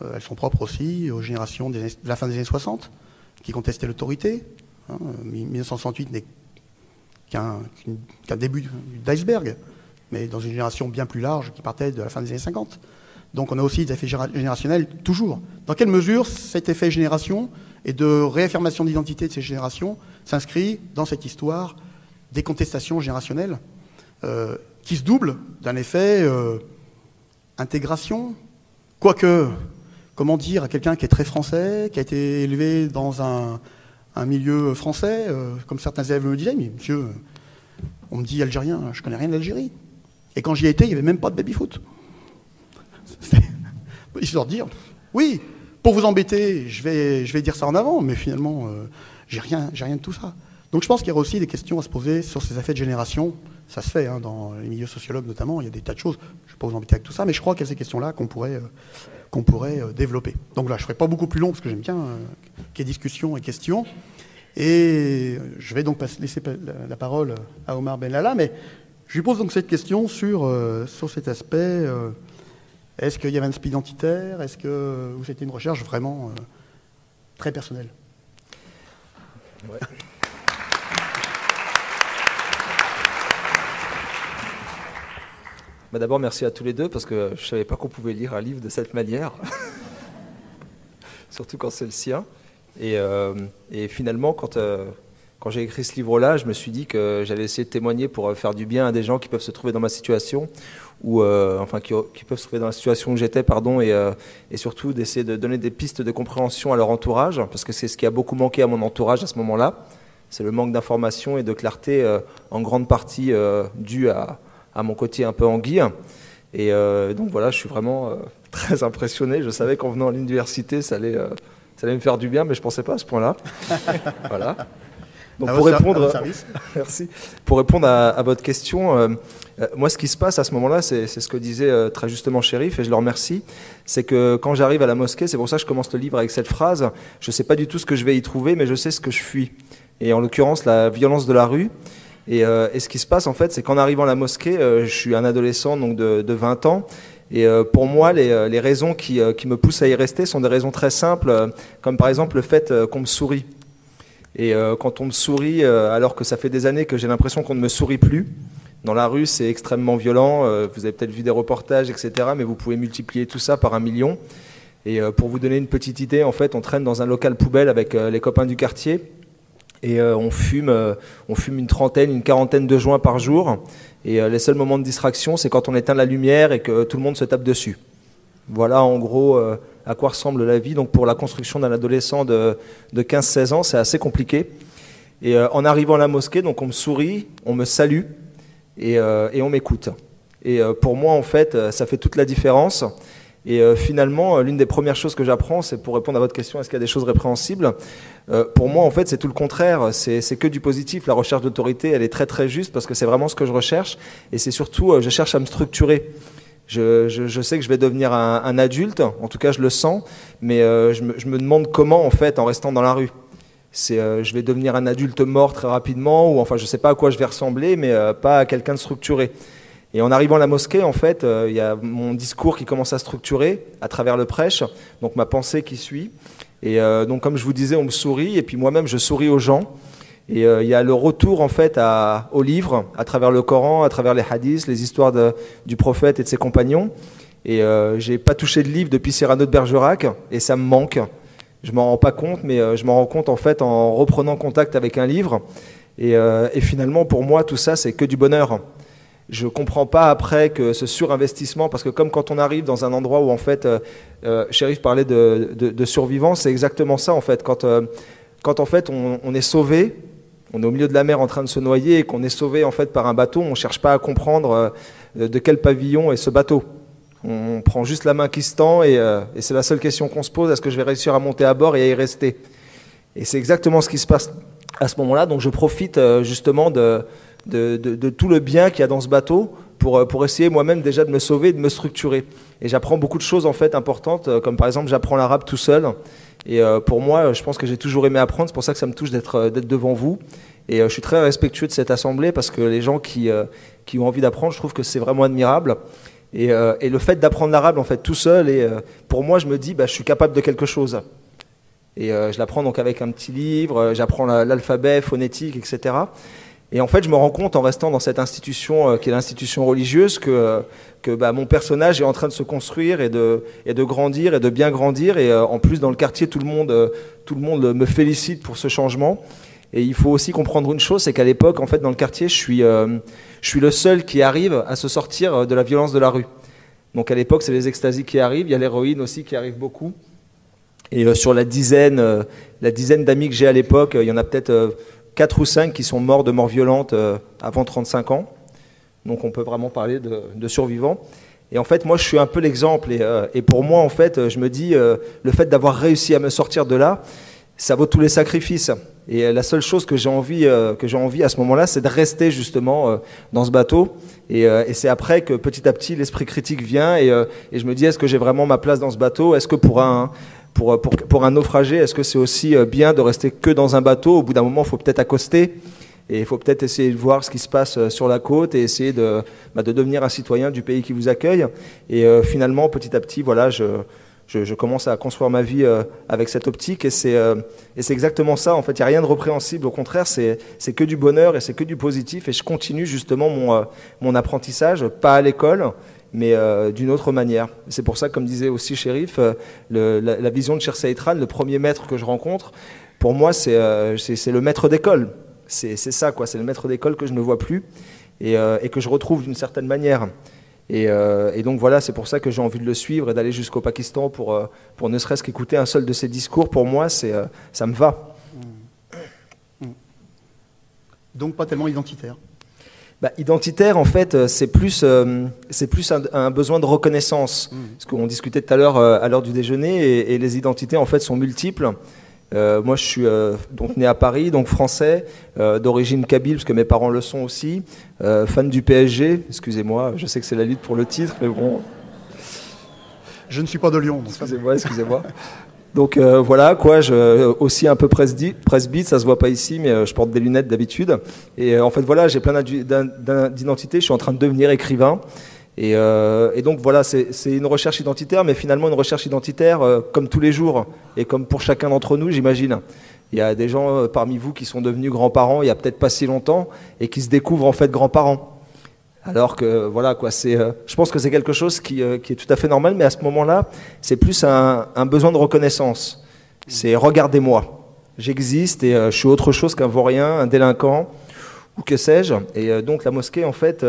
Elles sont propres aussi aux générations de la fin des années 60, qui contestaient l'autorité. Hein. 1968 n'est qu'un début d'iceberg, mais dans une génération bien plus large qui partait de la fin des années 50. Donc on a aussi des effets générationnels toujours. Dans quelle mesure cet effet génération et de réaffirmation d'identité de ces générations s'inscrit dans cette histoire des contestations générationnelles qui se doublent d'un effet intégration? Quoique, comment dire à quelqu'un qui est très français, qui a été élevé dans un milieu français, comme certains élèves me disaient, mais monsieur, on me dit algérien, je connais rien de l'Algérie. Et quand j'y étais, il n'y avait même pas de baby-foot. Histoire de dire, oui, pour vous embêter, je vais dire ça en avant, mais finalement, j'ai rien de tout ça. Donc je pense qu'il y aura aussi des questions à se poser sur ces effets de génération. Ça se fait, hein, dans les milieux sociologues notamment, il y a des tas de choses. Je ne vais pas vous embêter avec tout ça, mais je crois qu'il y a ces questions-là qu'on pourrait développer. Donc là, je ne ferai pas beaucoup plus long, parce que j'aime bien qu'il y ait discussion et questions. Et je vais donc laisser la parole à Omar Benalla, mais je lui pose donc cette question sur cet aspect. Est-ce qu'il y avait un aspect identitaire? Est-ce que c'était une recherche vraiment très personnelle? Ouais. D'abord, merci à tous les deux, parce que je ne savais pas qu'on pouvait lire un livre de cette manière. Surtout quand c'est le sien. Et finalement, quand j'ai écrit ce livre-là, je me suis dit que j'allais essayer de témoigner pour faire du bien à des gens qui peuvent se trouver dans ma situation, ou qui peuvent se trouver dans la situation où j'étais, pardon, et surtout d'essayer de donner des pistes de compréhension à leur entourage, parce que c'est ce qui a beaucoup manqué à mon entourage à ce moment-là. C'est le manque d'information et de clarté, en grande partie dû à mon côté un peu anguille. Et donc voilà, je suis vraiment très impressionné. Je savais qu'en venant à l'université, ça allait me faire du bien, mais je ne pensais pas à ce point-là. Voilà. Donc pour répondre, merci. Pour répondre à votre question, moi ce qui se passe à ce moment-là, c'est ce que disait très justement Chérif, et je le remercie, c'est que quand j'arrive à la mosquée, c'est pour ça que je commence le livre avec cette phrase, je ne sais pas du tout ce que je vais y trouver, mais je sais ce que je fuis. Et en l'occurrence, la violence de la rue. Et ce qui se passe en fait, c'est qu'en arrivant à la mosquée, je suis un adolescent donc de 20 ans, et pour moi, les raisons qui me poussent à y rester sont des raisons très simples, comme par exemple le fait qu'on me sourit. Et quand on me sourit, alors que ça fait des années que j'ai l'impression qu'on ne me sourit plus, dans la rue c'est extrêmement violent, vous avez peut-être vu des reportages, etc., mais vous pouvez multiplier tout ça par 1 million. Et pour vous donner une petite idée, en fait, on traîne dans un local poubelle avec les copains du quartier, et on fume une trentaine, une quarantaine de joints par jour, et les seuls moments de distraction, c'est quand on éteint la lumière et que tout le monde se tape dessus. Voilà en gros à quoi ressemble la vie. Donc pour la construction d'un adolescent de 15-16 ans, c'est assez compliqué. Et en arrivant à la mosquée, donc on me sourit, on me salue et on m'écoute. Et pour moi, en fait, ça fait toute la différence. Et finalement, l'une des premières choses que j'apprends, c'est pour répondre à votre question, est-ce qu'il y a des choses répréhensibles ? Pour moi, en fait, c'est tout le contraire. C'est que du positif. La recherche d'autorité, elle est très très juste parce que c'est vraiment ce que je recherche. Et c'est surtout, je cherche à me structurer. Je sais que je vais devenir un adulte, en tout cas je le sens, mais je me demande comment en fait en restant dans la rue. Je vais devenir un adulte mort très rapidement, ou enfin je ne sais pas à quoi je vais ressembler, mais pas à quelqu'un de structuré. Et en arrivant à la mosquée, en fait, il y a mon discours qui commence à structurer à travers le prêche, donc ma pensée qui suit. Et donc comme je vous disais, on me sourit, et puis moi-même je souris aux gens. Et il y a le retour en fait au livre, à travers le Coran, à travers les hadiths, les histoires du prophète et de ses compagnons. Et j'ai pas touché de livre depuis Cyrano de Bergerac, et ça me manque. Je m'en rends pas compte, mais je m'en rends compte en fait en reprenant contact avec un livre. Et finalement, pour moi, tout ça, c'est que du bonheur. Je comprends pas après que ce surinvestissement, parce que comme quand on arrive dans un endroit où en fait, Chérif parlait de survivance, c'est exactement ça en fait. Quand en fait on est sauvé. On est au milieu de la mer en train de se noyer et qu'on est sauvé en fait par un bateau, on ne cherche pas à comprendre de quel pavillon est ce bateau. On prend juste la main qui se tend et c'est la seule question qu'on se pose, est-ce que je vais réussir à monter à bord et à y rester ? Et c'est exactement ce qui se passe à ce moment-là, donc je profite justement de tout le bien qu'il y a dans ce bateau pour essayer moi-même déjà de me sauver, de me structurer. Et j'apprends beaucoup de choses en fait importantes, comme par exemple j'apprends l'arabe tout seul. Et pour moi, je pense que j'ai toujours aimé apprendre, c'est pour ça que ça me touche d'être devant vous. Et je suis très respectueux de cette assemblée parce que les gens qui ont envie d'apprendre, je trouve que c'est vraiment admirable. Et le fait d'apprendre l'arabe en fait tout seul, et pour moi, je me dis, je suis capable de quelque chose. Et je l'apprends donc avec un petit livre, j'apprends l'alphabet, phonétique, etc. Et en fait, je me rends compte en restant dans cette institution qui est l'institution religieuse que mon personnage est en train de se construire et de grandir et de bien grandir. Et en plus, dans le quartier, tout le monde me félicite pour ce changement. Et il faut aussi comprendre une chose, c'est qu'à l'époque, en fait, dans le quartier, je suis le seul qui arrive à se sortir de la violence de la rue. Donc à l'époque, c'est les extasies qui arrivent, il y a l'héroïne aussi qui arrive beaucoup. Et sur la dizaine d'amis que j'ai à l'époque, il y en a peut-être 4 ou 5 qui sont morts de mort violente avant 35 ans. Donc on peut vraiment parler de survivants. Et en fait, moi, je suis un peu l'exemple. Et pour moi, en fait, je me dis, le fait d'avoir réussi à me sortir de là, ça vaut tous les sacrifices. Et la seule chose que j'ai envie à ce moment-là, c'est de rester justement dans ce bateau. Et c'est après que petit à petit, l'esprit critique vient. Et je me dis, est-ce que j'ai vraiment ma place dans ce bateau ? Est-ce que pour un naufragé, est-ce que c'est aussi bien de rester que dans un bateau ? Au bout d'un moment, il faut peut-être accoster. Et il faut peut-être essayer de voir ce qui se passe sur la côte et essayer de devenir un citoyen du pays qui vous accueille. Et finalement, petit à petit, voilà, je je commence à construire ma vie avec cette optique et c'est exactement ça. En fait, il n'y a rien de répréhensible. Au contraire, c'est que du bonheur et c'est que du positif. Et je continue justement mon apprentissage, pas à l'école, mais d'une autre manière. C'est pour ça, comme disait aussi Chérif, la vision de Cheikh Saïd Khan, le premier maître que je rencontre, pour moi, c'est le maître d'école. C'est ça, quoi. C'est le maître d'école que je ne vois plus et que je retrouve d'une certaine manière. Et donc voilà, c'est pour ça que j'ai envie de le suivre et d'aller jusqu'au Pakistan pour ne serait-ce qu'écouter un seul de ses discours. Pour moi, ça me va. Donc pas tellement identitaire. Identitaire, en fait, c'est plus un besoin de reconnaissance. Parce qu'on discutait tout à l'heure à l'heure du déjeuner et les identités, en fait, sont multiples. Moi, je suis donc né à Paris, donc français, d'origine kabyle, parce que mes parents le sont aussi, fan du PSG. Excusez-moi, je sais que c'est la lutte pour le titre, mais bon. Je ne suis pas de Lyon. Excusez-moi. Donc voilà, quoi, aussi un peu presbyte, ça se voit pas ici, mais je porte des lunettes d'habitude. Et en fait, voilà, j'ai plein d'identités, je suis en train de devenir écrivain. Et donc voilà, c'est une recherche identitaire, mais finalement une recherche identitaire comme tous les jours, et comme pour chacun d'entre nous, j'imagine. Il y a des gens parmi vous qui sont devenus grands-parents il n'y a peut-être pas si longtemps, et qui se découvrent en fait grands-parents. Alors que voilà, quoi, je pense que c'est quelque chose qui est tout à fait normal, mais à ce moment-là, c'est plus un besoin de reconnaissance. C'est regardez-moi, j'existe et je suis autre chose qu'un vaurien, un délinquant, ou que sais-je. Et donc la mosquée, en fait,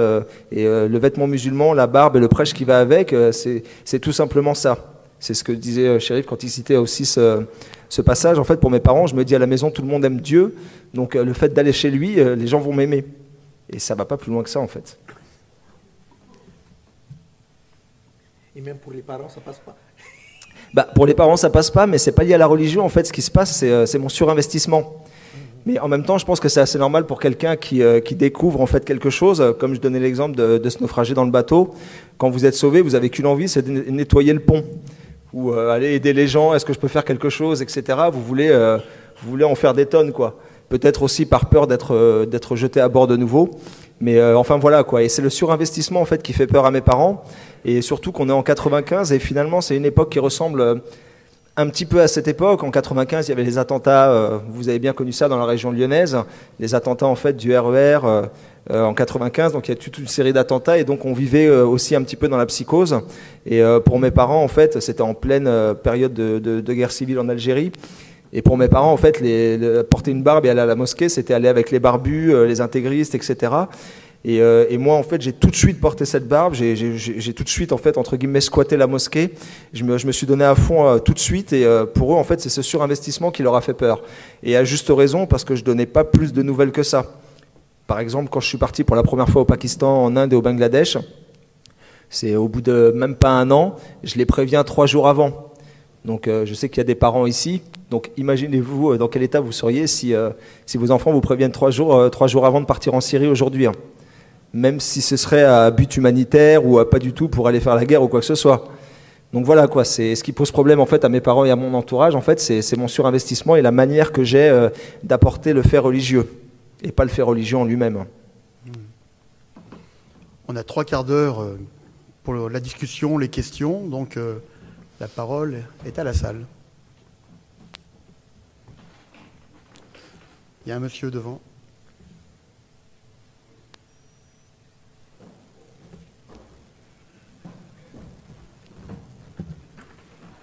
et le vêtement musulman, la barbe et le prêche qui va avec, c'est tout simplement ça. C'est ce que disait Chérif quand il citait aussi ce passage. En fait, pour mes parents, je me dis à la maison, tout le monde aime Dieu, donc le fait d'aller chez lui, les gens vont m'aimer. Et ça ne va pas plus loin que ça, en fait. Et même pour les parents, ça passe pas. Pour les parents, ça passe pas, mais c'est pas lié à la religion. En fait, ce qui se passe, c'est mon surinvestissement. Mais en même temps, je pense que c'est assez normal pour quelqu'un qui découvre en fait quelque chose. Comme je donnais l'exemple de ce naufragé dans le bateau. Quand vous êtes sauvé, vous n'avez qu'une envie, c'est de nettoyer le pont. Ou aller aider les gens, est-ce que je peux faire quelque chose, etc. Vous voulez en faire des tonnes, quoi. Peut-être aussi par peur d'être jeté à bord de nouveau. Mais enfin voilà, quoi. Et c'est le surinvestissement en fait qui fait peur à mes parents. Et surtout qu'on est en 95 et finalement c'est une époque qui ressemble un petit peu à cette époque. En 95, il y avait les attentats, vous avez bien connu ça dans la région lyonnaise, les attentats en fait du RER en 95, donc il y a toute une série d'attentats et donc on vivait aussi un petit peu dans la psychose. Et pour mes parents, en fait, c'était en pleine période de guerre civile en Algérie. Et pour mes parents, en fait, porter une barbe et aller à la mosquée, c'était aller avec les barbus, les intégristes, etc. Et moi, en fait, j'ai tout de suite porté cette barbe, j'ai tout de suite, en fait, entre guillemets, squatté la mosquée. Je me suis donné à fond tout de suite, et pour eux, en fait, c'est ce surinvestissement qui leur a fait peur. Et à juste raison, parce que je donnais pas plus de nouvelles que ça. Par exemple, quand je suis parti pour la première fois au Pakistan, en Inde et au Bangladesh, c'est au bout de même pas un an, je les préviens 3 jours avant. Donc je sais qu'il y a des parents ici, donc imaginez-vous dans quel état vous seriez si vos enfants vous préviennent 3 jours avant de partir en Syrie aujourd'hui. Même si ce serait à but humanitaire ou pas du tout pour aller faire la guerre ou quoi que ce soit. Donc voilà, quoi, c'est ce qui pose problème en fait à mes parents et à mon entourage, en fait, c'est mon surinvestissement et la manière que j'ai d'apporter le fait religieux et pas le fait religieux en lui-même. On a 3/4 d'heure pour la discussion, les questions, donc la parole est à la salle. Il y a un monsieur devant.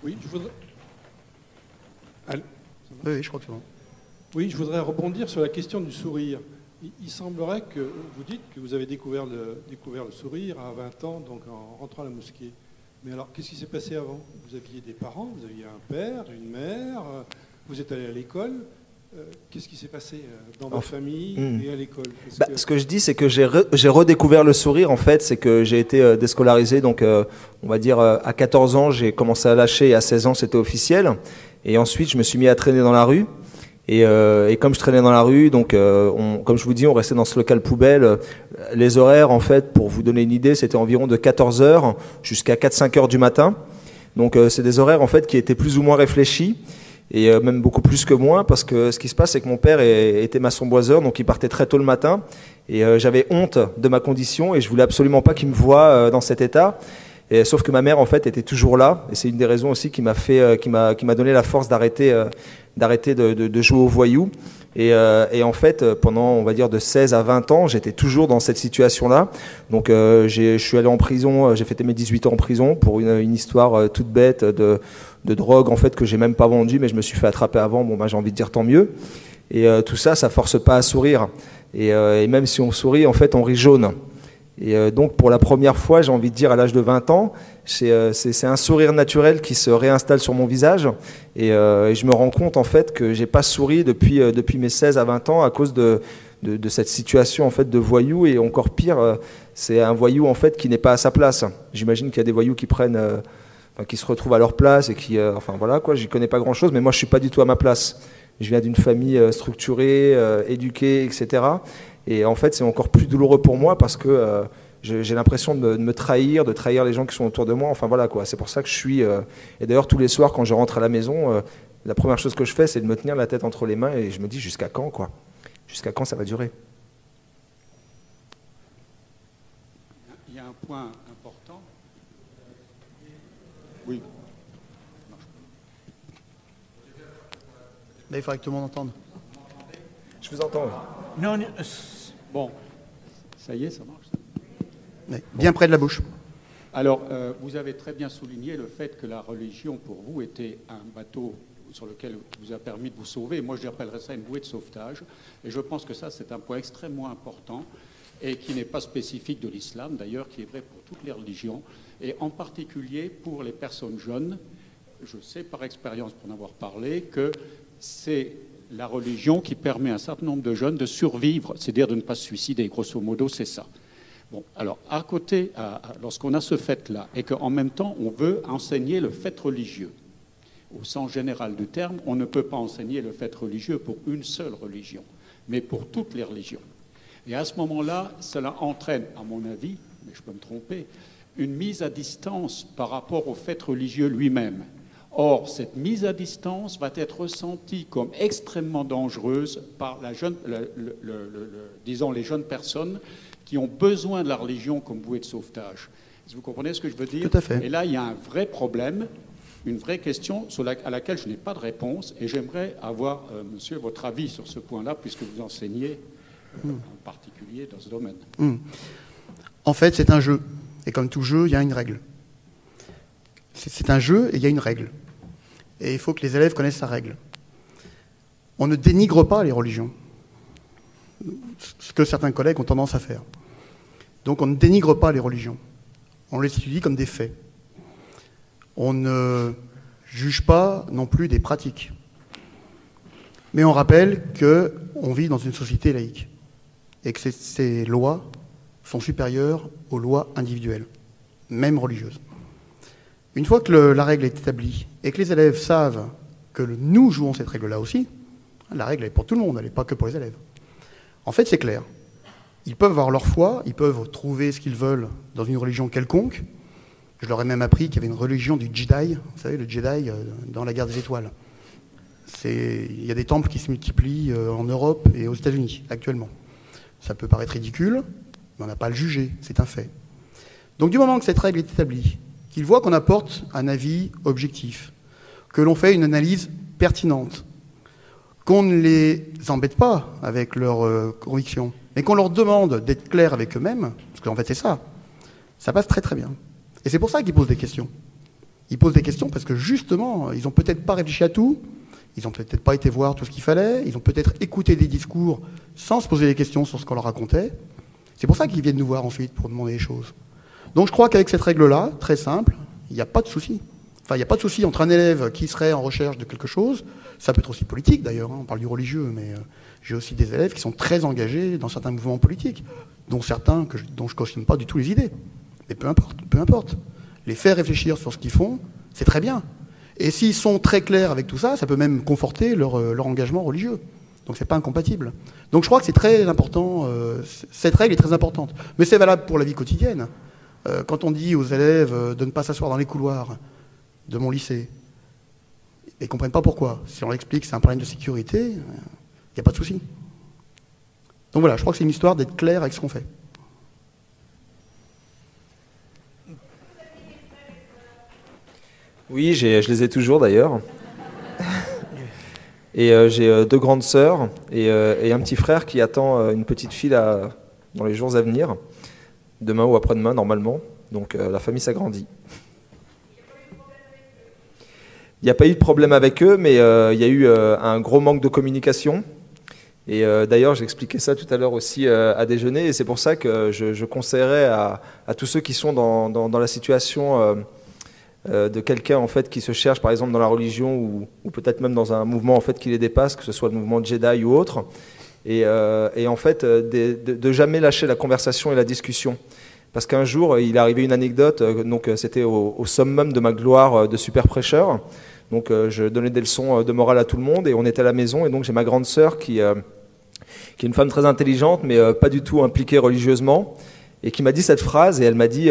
Oui, je voudrais... Allô, Oui, je crois que c'est bon. Oui, je voudrais rebondir sur la question du sourire. Il semblerait que vous dites que vous avez découvert le sourire à 20 ans, donc en rentrant à la mosquée. Mais alors, qu'est-ce qui s'est passé avant? Vous aviez des parents, vous aviez un père, une mère, vous êtes allé à l'école. Qu'est-ce qui s'est passé dans votre famille et à l'école? Ce que je dis, c'est que j'ai redécouvert le sourire, en fait. C'est que j'ai été déscolarisé, donc on va dire à 14 ans, j'ai commencé à lâcher, et à 16 ans, c'était officiel. Et ensuite, je me suis mis à traîner dans la rue. Et comme je traînais dans la rue, donc comme je vous dis, on restait dans ce local poubelle. Les horaires, en fait, pour vous donner une idée, c'était environ de 14h jusqu'à 4-5 heures du matin. Donc c'est des horaires, en fait, qui étaient plus ou moins réfléchis. Et même beaucoup plus que moi, parce que ce qui se passe, c'est que mon père était maçon-boiseur, donc il partait très tôt le matin, et j'avais honte de ma condition, et je voulais absolument pas qu'il me voie dans cet état. Et sauf que ma mère en fait était toujours là, et c'est une des raisons aussi qui m'a donné la force d'arrêter de jouer aux voyous. Et en fait, pendant, on va dire, de 16 à 20 ans, j'étais toujours dans cette situation-là. Donc, je suis allé en prison, j'ai fêté mes 18 ans en prison pour une histoire toute bête de drogue, en fait, que j'ai même pas vendue, mais je me suis fait attraper avant. Bon, j'ai envie de dire tant mieux. Et tout ça, ça force pas à sourire. Et même si on sourit, en fait, on rit jaune. Et donc, pour la première fois, j'ai envie de dire, à l'âge de 20 ans, c'est un sourire naturel qui se réinstalle sur mon visage. Et je me rends compte, en fait, que j'ai pas souri depuis mes 16 à 20 ans à cause de cette situation, en fait, de voyou. Et encore pire, c'est un voyou, en fait, qui n'est pas à sa place. J'imagine qu'il y a des voyous qui qui se retrouvent à leur place et qui... enfin, voilà, quoi, j'y connais pas grand-chose, mais moi, je suis pas du tout à ma place. Je viens d'une famille structurée, éduquée, etc. Et en fait, c'est encore plus douloureux pour moi parce que j'ai l'impression de me trahir, de trahir les gens qui sont autour de moi. Enfin voilà quoi, c'est pour ça que je suis... Et d'ailleurs, tous les soirs, quand je rentre à la maison, la première chose que je fais, c'est de me tenir la tête entre les mains et je me dis jusqu'à quand quoi? Jusqu'à quand ça va durer? Il y a un point important. Oui. Là, il faudrait que tout le monde entende. Je vous entends. Non, Bon, ça y est, ça marche. Oui, bien près de la bouche. Alors, vous avez très bien souligné le fait que la religion, pour vous, était un bateau sur lequel vous a permis de vous sauver. Moi, j'appellerais ça une bouée de sauvetage. Et je pense que ça, c'est un point extrêmement important et qui n'est pas spécifique de l'islam, d'ailleurs, qui est vrai pour toutes les religions, et en particulier pour les personnes jeunes. Je sais par expérience, pour en avoir parlé, que c'est la religion qui permet à un certain nombre de jeunes de survivre, c'est-à-dire de ne pas se suicider. Grosso modo, c'est ça. Bon, alors, à côté, lorsqu'on a ce fait-là, et qu'en même temps, on veut enseigner le fait religieux, au sens général du terme, on ne peut pas enseigner le fait religieux pour une seule religion, mais pour toutes les religions. Et à ce moment-là, cela entraîne, à mon avis, mais je peux me tromper, une mise à distance par rapport au fait religieux lui-même. Or, cette mise à distance va être ressentie comme extrêmement dangereuse par disons, les jeunes personnes qui ont besoin de la religion comme bouée de sauvetage. Vous comprenez ce que je veux dire? Tout à fait. Et là, il y a un vrai problème, une vraie question à laquelle je n'ai pas de réponse, et j'aimerais avoir, monsieur, votre avis sur ce point-là, puisque vous enseignez en particulier dans ce domaine. En fait, c'est un jeu. Et comme tout jeu, il y a une règle. C'est un jeu et il y a une règle. Et il faut que les élèves connaissent sa règle. On ne dénigre pas les religions, ce que certains collègues ont tendance à faire. Donc on ne dénigre pas les religions. On les étudie comme des faits. On ne juge pas non plus des pratiques. Mais on rappelle qu'on vit dans une société laïque et que ces lois sont supérieures aux lois individuelles, même religieuses. Une fois que la règle est établie et que les élèves savent que nous jouons cette règle-là aussi, la règle est pour tout le monde, elle n'est pas que pour les élèves. En fait, c'est clair. Ils peuvent avoir leur foi, ils peuvent trouver ce qu'ils veulent dans une religion quelconque. Je leur ai même appris qu'il y avait une religion du Jedi, vous savez, le Jedi dans la guerre des étoiles. Il y a des temples qui se multiplient en Europe et aux États-Unis actuellement. Ça peut paraître ridicule, mais on n'a pas à le juger, c'est un fait. Donc du moment que cette règle est établie, qu'ils voient qu'on apporte un avis objectif, que l'on fait une analyse pertinente, qu'on ne les embête pas avec leurs convictions, mais qu'on leur demande d'être clairs avec eux-mêmes, parce qu'en fait c'est ça, ça passe très très bien. Et c'est pour ça qu'ils posent des questions. Ils posent des questions parce que justement, ils n'ont peut-être pas réfléchi à tout, ils n'ont peut-être pas été voir tout ce qu'il fallait, ils ont peut-être écouté des discours sans se poser des questions sur ce qu'on leur racontait. C'est pour ça qu'ils viennent nous voir ensuite pour demander des choses. Donc je crois qu'avec cette règle-là, très simple, il n'y a pas de souci. Enfin, il n'y a pas de souci entre un élève qui serait en recherche de quelque chose, ça peut être aussi politique d'ailleurs, hein, on parle du religieux, mais j'ai aussi des élèves qui sont très engagés dans certains mouvements politiques, dont certains dont je ne cautionne pas du tout les idées. Mais peu importe. Les faire réfléchir sur ce qu'ils font, c'est très bien. Et s'ils sont très clairs avec tout ça, ça peut même conforter leur engagement religieux. Donc c'est pas incompatible. Donc je crois que c'est très important, cette règle est très importante. Mais c'est valable pour la vie quotidienne. Quand on dit aux élèves de ne pas s'asseoir dans les couloirs de mon lycée, ils ne comprennent pas pourquoi. Si on leur explique que c'est un problème de sécurité, il n'y a pas de souci. Donc voilà, je crois que c'est une histoire d'être clair avec ce qu'on fait. Oui, je les ai toujours d'ailleurs. Et j'ai 2 grandes sœurs et un petit frère qui attend une petite fille dans les jours à venir, demain ou après-demain normalement. Donc la famille s'agrandit. Il n'y a pas eu de problème avec eux, mais il y a eu un gros manque de communication. Et d'ailleurs, j'expliquais ça tout à l'heure aussi à déjeuner, et c'est pour ça que je conseillerais à tous ceux qui sont dans la situation de quelqu'un en fait qui se cherche, par exemple dans la religion ou peut-être même dans un mouvement en fait qui les dépasse, que ce soit le mouvement Jedi ou autre, et en fait de jamais lâcher la conversation et la discussion. Parce qu'un jour, il est arrivé une anecdote, donc c'était au summum de ma gloire de super prêcheur. Donc je donnais des leçons de morale à tout le monde et on était à la maison, et donc j'ai ma grande sœur qui est une femme très intelligente mais pas du tout impliquée religieusement, et qui m'a dit cette phrase, et elle m'a dit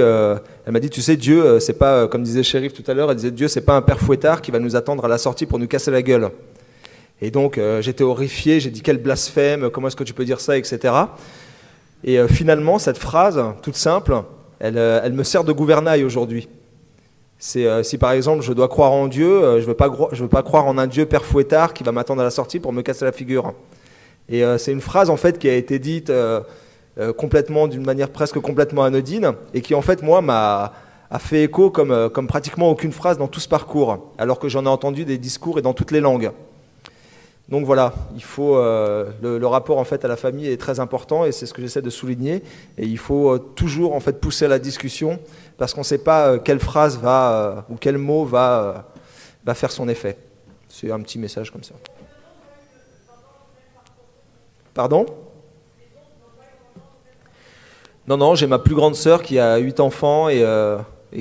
tu sais, Dieu c'est pas, comme disait Chérif tout à l'heure, elle disait Dieu c'est pas un père fouettard qui va nous attendre à la sortie pour nous casser la gueule. Et donc j'étais horrifié, j'ai dit quel blasphème, comment est-ce que tu peux dire ça, etc. Et finalement cette phrase toute simple, elle me sert de gouvernail aujourd'hui. C'est si par exemple je dois croire en Dieu, je veux pas croire en un Dieu père fouettard qui va m'attendre à la sortie pour me casser la figure. Et c'est une phrase en fait qui a été dite complètement, d'une manière presque complètement anodine, et qui en fait moi a fait écho comme pratiquement aucune phrase dans tout ce parcours, alors que j'en ai entendu des discours et dans toutes les langues. Donc voilà, il faut le rapport en fait à la famille est très important, et c'est ce que j'essaie de souligner, et il faut toujours en fait pousser à la discussion, parce qu'on ne sait pas quelle phrase ou quel mot va faire son effet. C'est un petit message comme ça. Pardon ? Non, j'ai ma plus grande sœur qui a 8 enfants et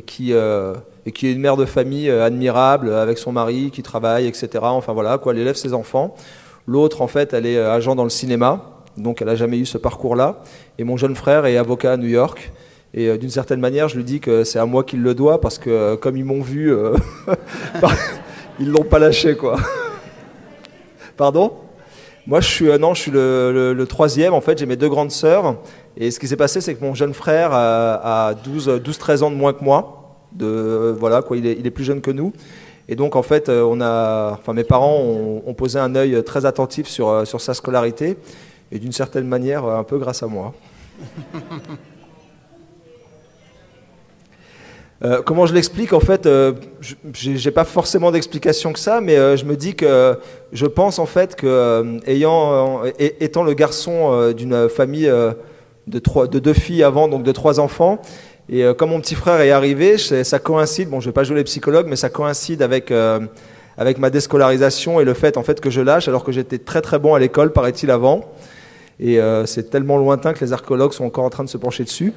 qui est une mère de famille admirable, avec son mari qui travaille, etc. Enfin voilà, quoi, elle élève ses enfants. L'autre, en fait, elle est agent dans le cinéma, donc elle n'a jamais eu ce parcours-là. Et mon jeune frère est avocat à New York. Et d'une certaine manière, je lui dis que c'est à moi qu'il le doit, parce que comme ils m'ont vu, ils ne l'ont pas lâché, quoi. Pardon ? Moi, je suis le troisième. En fait, j'ai mes 2 grandes sœurs. Et ce qui s'est passé, c'est que mon jeune frère a 12-13 ans de moins que moi. Voilà, quoi, il est plus jeune que nous. Et donc, en fait, mes parents ont posé un œil très attentif sur sa scolarité. Et d'une certaine manière, un peu grâce à moi. Comment je l'explique ? En fait, j'ai pas forcément d'explication que ça, mais je me dis que je pense en fait que étant le garçon d'une famille de 2 filles avant, donc de 3 enfants, et comme mon petit frère est arrivé, ça coïncide. Bon, je vais pas jouer les psychologues, mais ça coïncide avec ma déscolarisation et le fait en fait que je lâche, alors que j'étais très très bon à l'école, paraît-il, avant. Et c'est tellement lointain que les archéologues sont encore en train de se pencher dessus.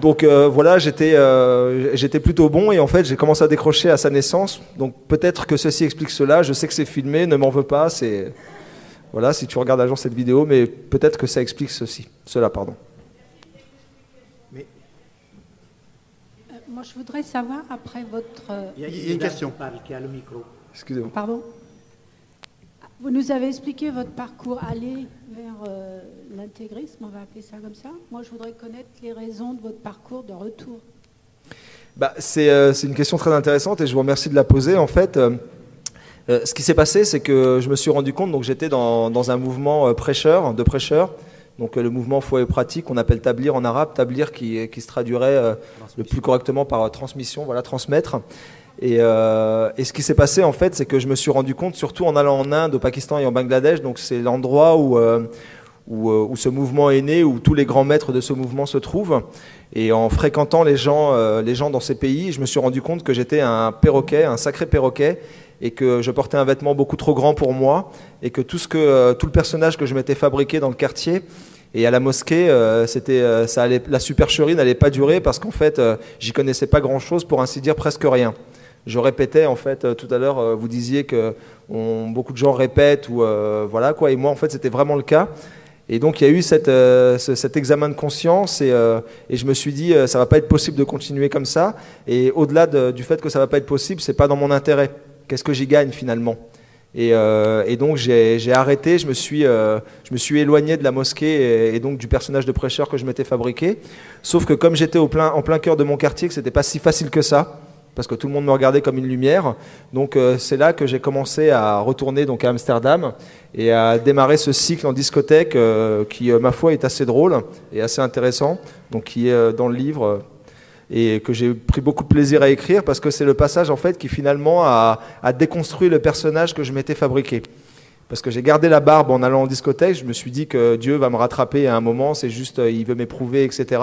Donc voilà, j'étais plutôt bon, et en fait j'ai commencé à décrocher à sa naissance. Donc peut-être que ceci explique cela. Je sais que c'est filmé, ne m'en veux pas. Voilà, si tu regardes un jour cette vidéo, mais peut-être que ça explique cela, pardon. Mais... moi je voudrais savoir après votre... Il y a une question. Qui a le micro. Excusez-moi. Pardon. Vous nous avez expliqué votre parcours aller vers l'intégrisme, on va appeler ça comme ça. Moi, je voudrais connaître les raisons de votre parcours de retour. C'est une question très intéressante et je vous remercie de la poser. En fait, ce qui s'est passé, c'est que je me suis rendu compte, donc j'étais dans un mouvement de prêcheurs, donc le mouvement foi et pratique, qu'on appelle tablir en arabe, tablir qui se traduirait le plus correctement par transmission, voilà, transmettre. Et ce qui s'est passé en fait, c'est que je me suis rendu compte, surtout en allant en Inde, au Pakistan et en Bangladesh, donc c'est l'endroit où ce mouvement est né, où tous les grands maîtres de ce mouvement se trouvent. Et en fréquentant les gens dans ces pays, je me suis rendu compte que j'étais un perroquet, un sacré perroquet, et que je portais un vêtement beaucoup trop grand pour moi, et que tout le personnage que je m'étais fabriqué dans le quartier et à la mosquée, la supercherie n'allait pas durer, parce qu'en fait, j'y connaissais pas grand-chose, pour ainsi dire presque rien. Je répétais, en fait, tout à l'heure, vous disiez que beaucoup de gens répètent, voilà quoi, et moi, en fait, c'était vraiment le cas. Et donc, il y a eu cet examen de conscience, et je me suis dit, ça va pas être possible de continuer comme ça. Et au-delà du fait que ça va pas être possible, c'est pas dans mon intérêt. Qu'est-ce que j'y gagne finalement ? Et donc, j'ai arrêté, je me suis éloigné de la mosquée et donc du personnage de prêcheur que je m'étais fabriqué. Sauf que comme j'étais en plein cœur de mon quartier, que c'était pas si facile que ça, parce que tout le monde me regardait comme une lumière. Donc c'est là que j'ai commencé à retourner donc, à Amsterdam et à démarrer ce cycle en discothèque qui, ma foi, est assez drôle et assez intéressant, donc qui est dans le livre et que j'ai pris beaucoup de plaisir à écrire parce que c'est le passage en fait qui finalement a déconstruit le personnage que je m'étais fabriqué. Parce que j'ai gardé la barbe en allant en discothèque, je me suis dit que Dieu va me rattraper à un moment, c'est juste, il veut m'éprouver, etc.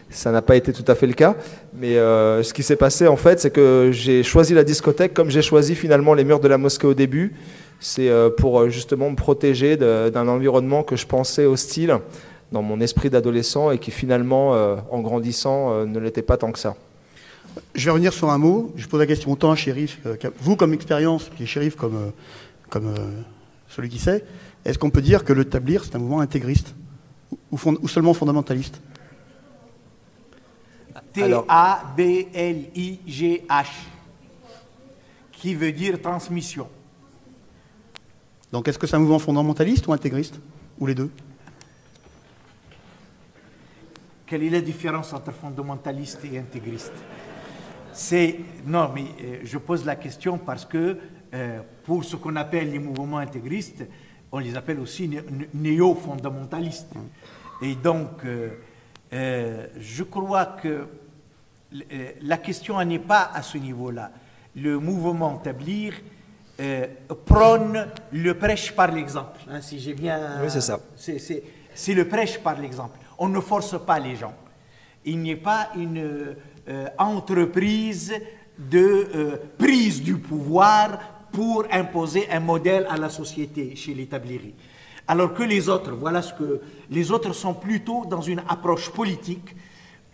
Ça n'a pas été tout à fait le cas, mais ce qui s'est passé en fait, c'est que j'ai choisi la discothèque comme j'ai choisi finalement les murs de la mosquée au début. C'est pour justement me protéger d'un environnement que je pensais hostile dans mon esprit d'adolescent et qui finalement, en grandissant, ne l'était pas tant que ça. Je vais revenir sur un mot. Je pose la question autant à Chérif, vous comme expérience, puis Chérif comme celui qui sait. Est-ce qu'on peut dire que le Tablir, c'est un mouvement intégriste ou seulement fondamentaliste? T-A-B-L-I-G-H, qui veut dire transmission. Donc est-ce que c'est un mouvement fondamentaliste ou intégriste? Ou les deux? Quelle est la différence entre fondamentaliste et intégriste? Non, mais je pose la question parce que pour ce qu'on appelle les mouvements intégristes, on les appelle aussi néo-fondamentalistes. Et donc, je crois que la question n'est pas à ce niveau-là. Le mouvement Tablir prône le prêche par l'exemple. Hein, si j'ai bien... Oui, c'est ça. C'est le prêche par l'exemple. On ne force pas les gens. Il n'y a pas une entreprise de prise du pouvoir pour imposer un modèle à la société chez les Tabliris. Alors que les autres, voilà ce que... Les autres sont plutôt dans une approche politique.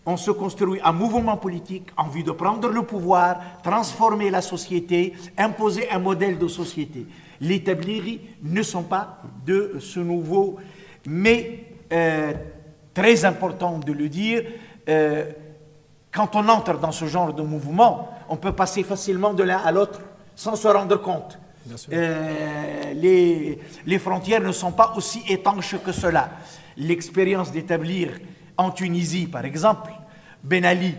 On se construit un mouvement politique en vue de prendre le pouvoir, transformer la société, imposer un modèle de société. Les Tabliris ne sont pas de ce nouveau... Mais, très important de le dire, quand on entre dans ce genre de mouvement, on peut passer facilement de l'un à l'autre sans se rendre compte. Les frontières ne sont pas aussi étanches que cela. L'expérience d'établir en Tunisie, par exemple, Ben Ali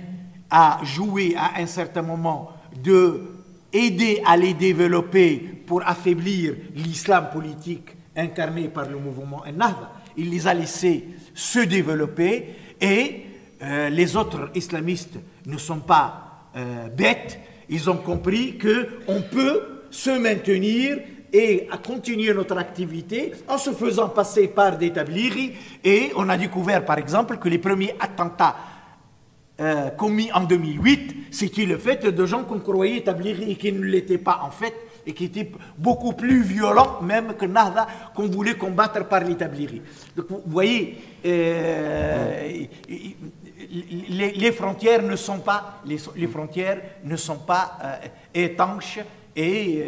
a joué à un certain moment d'aider à les développer pour affaiblir l'islam politique incarné par le mouvement Ennahda. Il les a laissés se développer et les autres islamistes ne sont pas bêtes. Ils ont compris qu'on peut se maintenir et à continuer notre activité en se faisant passer par des Tabliris. Et on a découvert, par exemple, que les premiers attentats commis en 2008, c'était le fait de gens qu'on croyait Tabliris et qui ne l'étaient pas en fait, et qui étaient beaucoup plus violents même que Nahda qu'on voulait combattre par les Tabliris. Donc vous voyez, les frontières ne sont pas, étanches et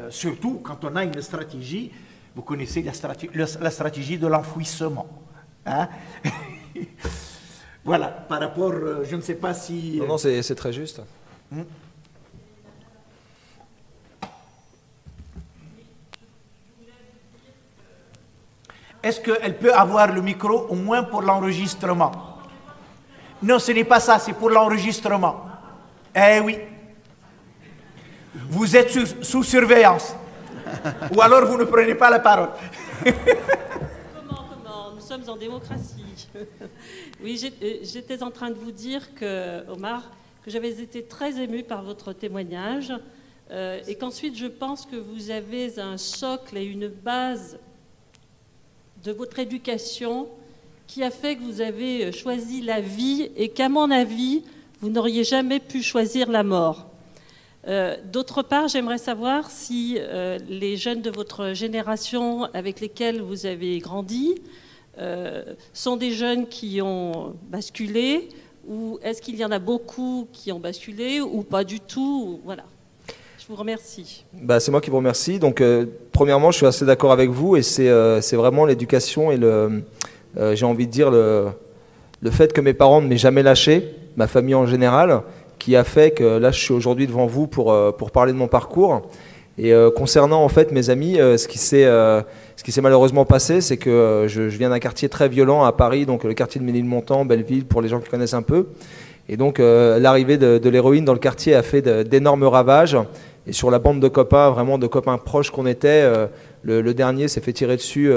surtout quand on a une stratégie, vous connaissez la stratégie de l'enfouissement. Hein? Voilà, par rapport, je ne sais pas si... Non, c'est très juste. Est-ce qu'elle peut avoir le micro au moins pour l'enregistrement? Non, ce n'est pas ça, c'est pour l'enregistrement. Eh oui. Vous êtes sous surveillance. Ou alors vous ne prenez pas la parole. Comment? Nous sommes en démocratie. Oui, j'étais en train de vous dire, Omar, que j'avais été très émue par votre témoignage et qu'ensuite je pense que vous avez un socle et une base de votre éducation qui a fait que vous avez choisi la vie et qu'à mon avis, vous n'auriez jamais pu choisir la mort. D'autre part, j'aimerais savoir si les jeunes de votre génération avec lesquels vous avez grandi sont des jeunes qui ont basculé ou est-ce qu'il y en a beaucoup qui ont basculé ou pas du tout? Voilà. Je vous remercie. C'est moi qui vous remercie. Donc, premièrement, je suis assez d'accord avec vous et c'est vraiment l'éducation et j'ai envie de dire le fait que mes parents ne m'aient jamais lâché, ma famille en général, qui a fait que là, je suis aujourd'hui devant vous pour parler de mon parcours. Et concernant en fait mes amis, ce qui s'est malheureusement passé, c'est que je viens d'un quartier très violent à Paris, donc le quartier de Ménilmontant, Belleville, pour les gens qui connaissent un peu. Et donc l'arrivée de l'héroïne dans le quartier a fait d'énormes ravages. Et sur la bande de copains, vraiment de copains proches qu'on était, le dernier s'est fait tirer dessus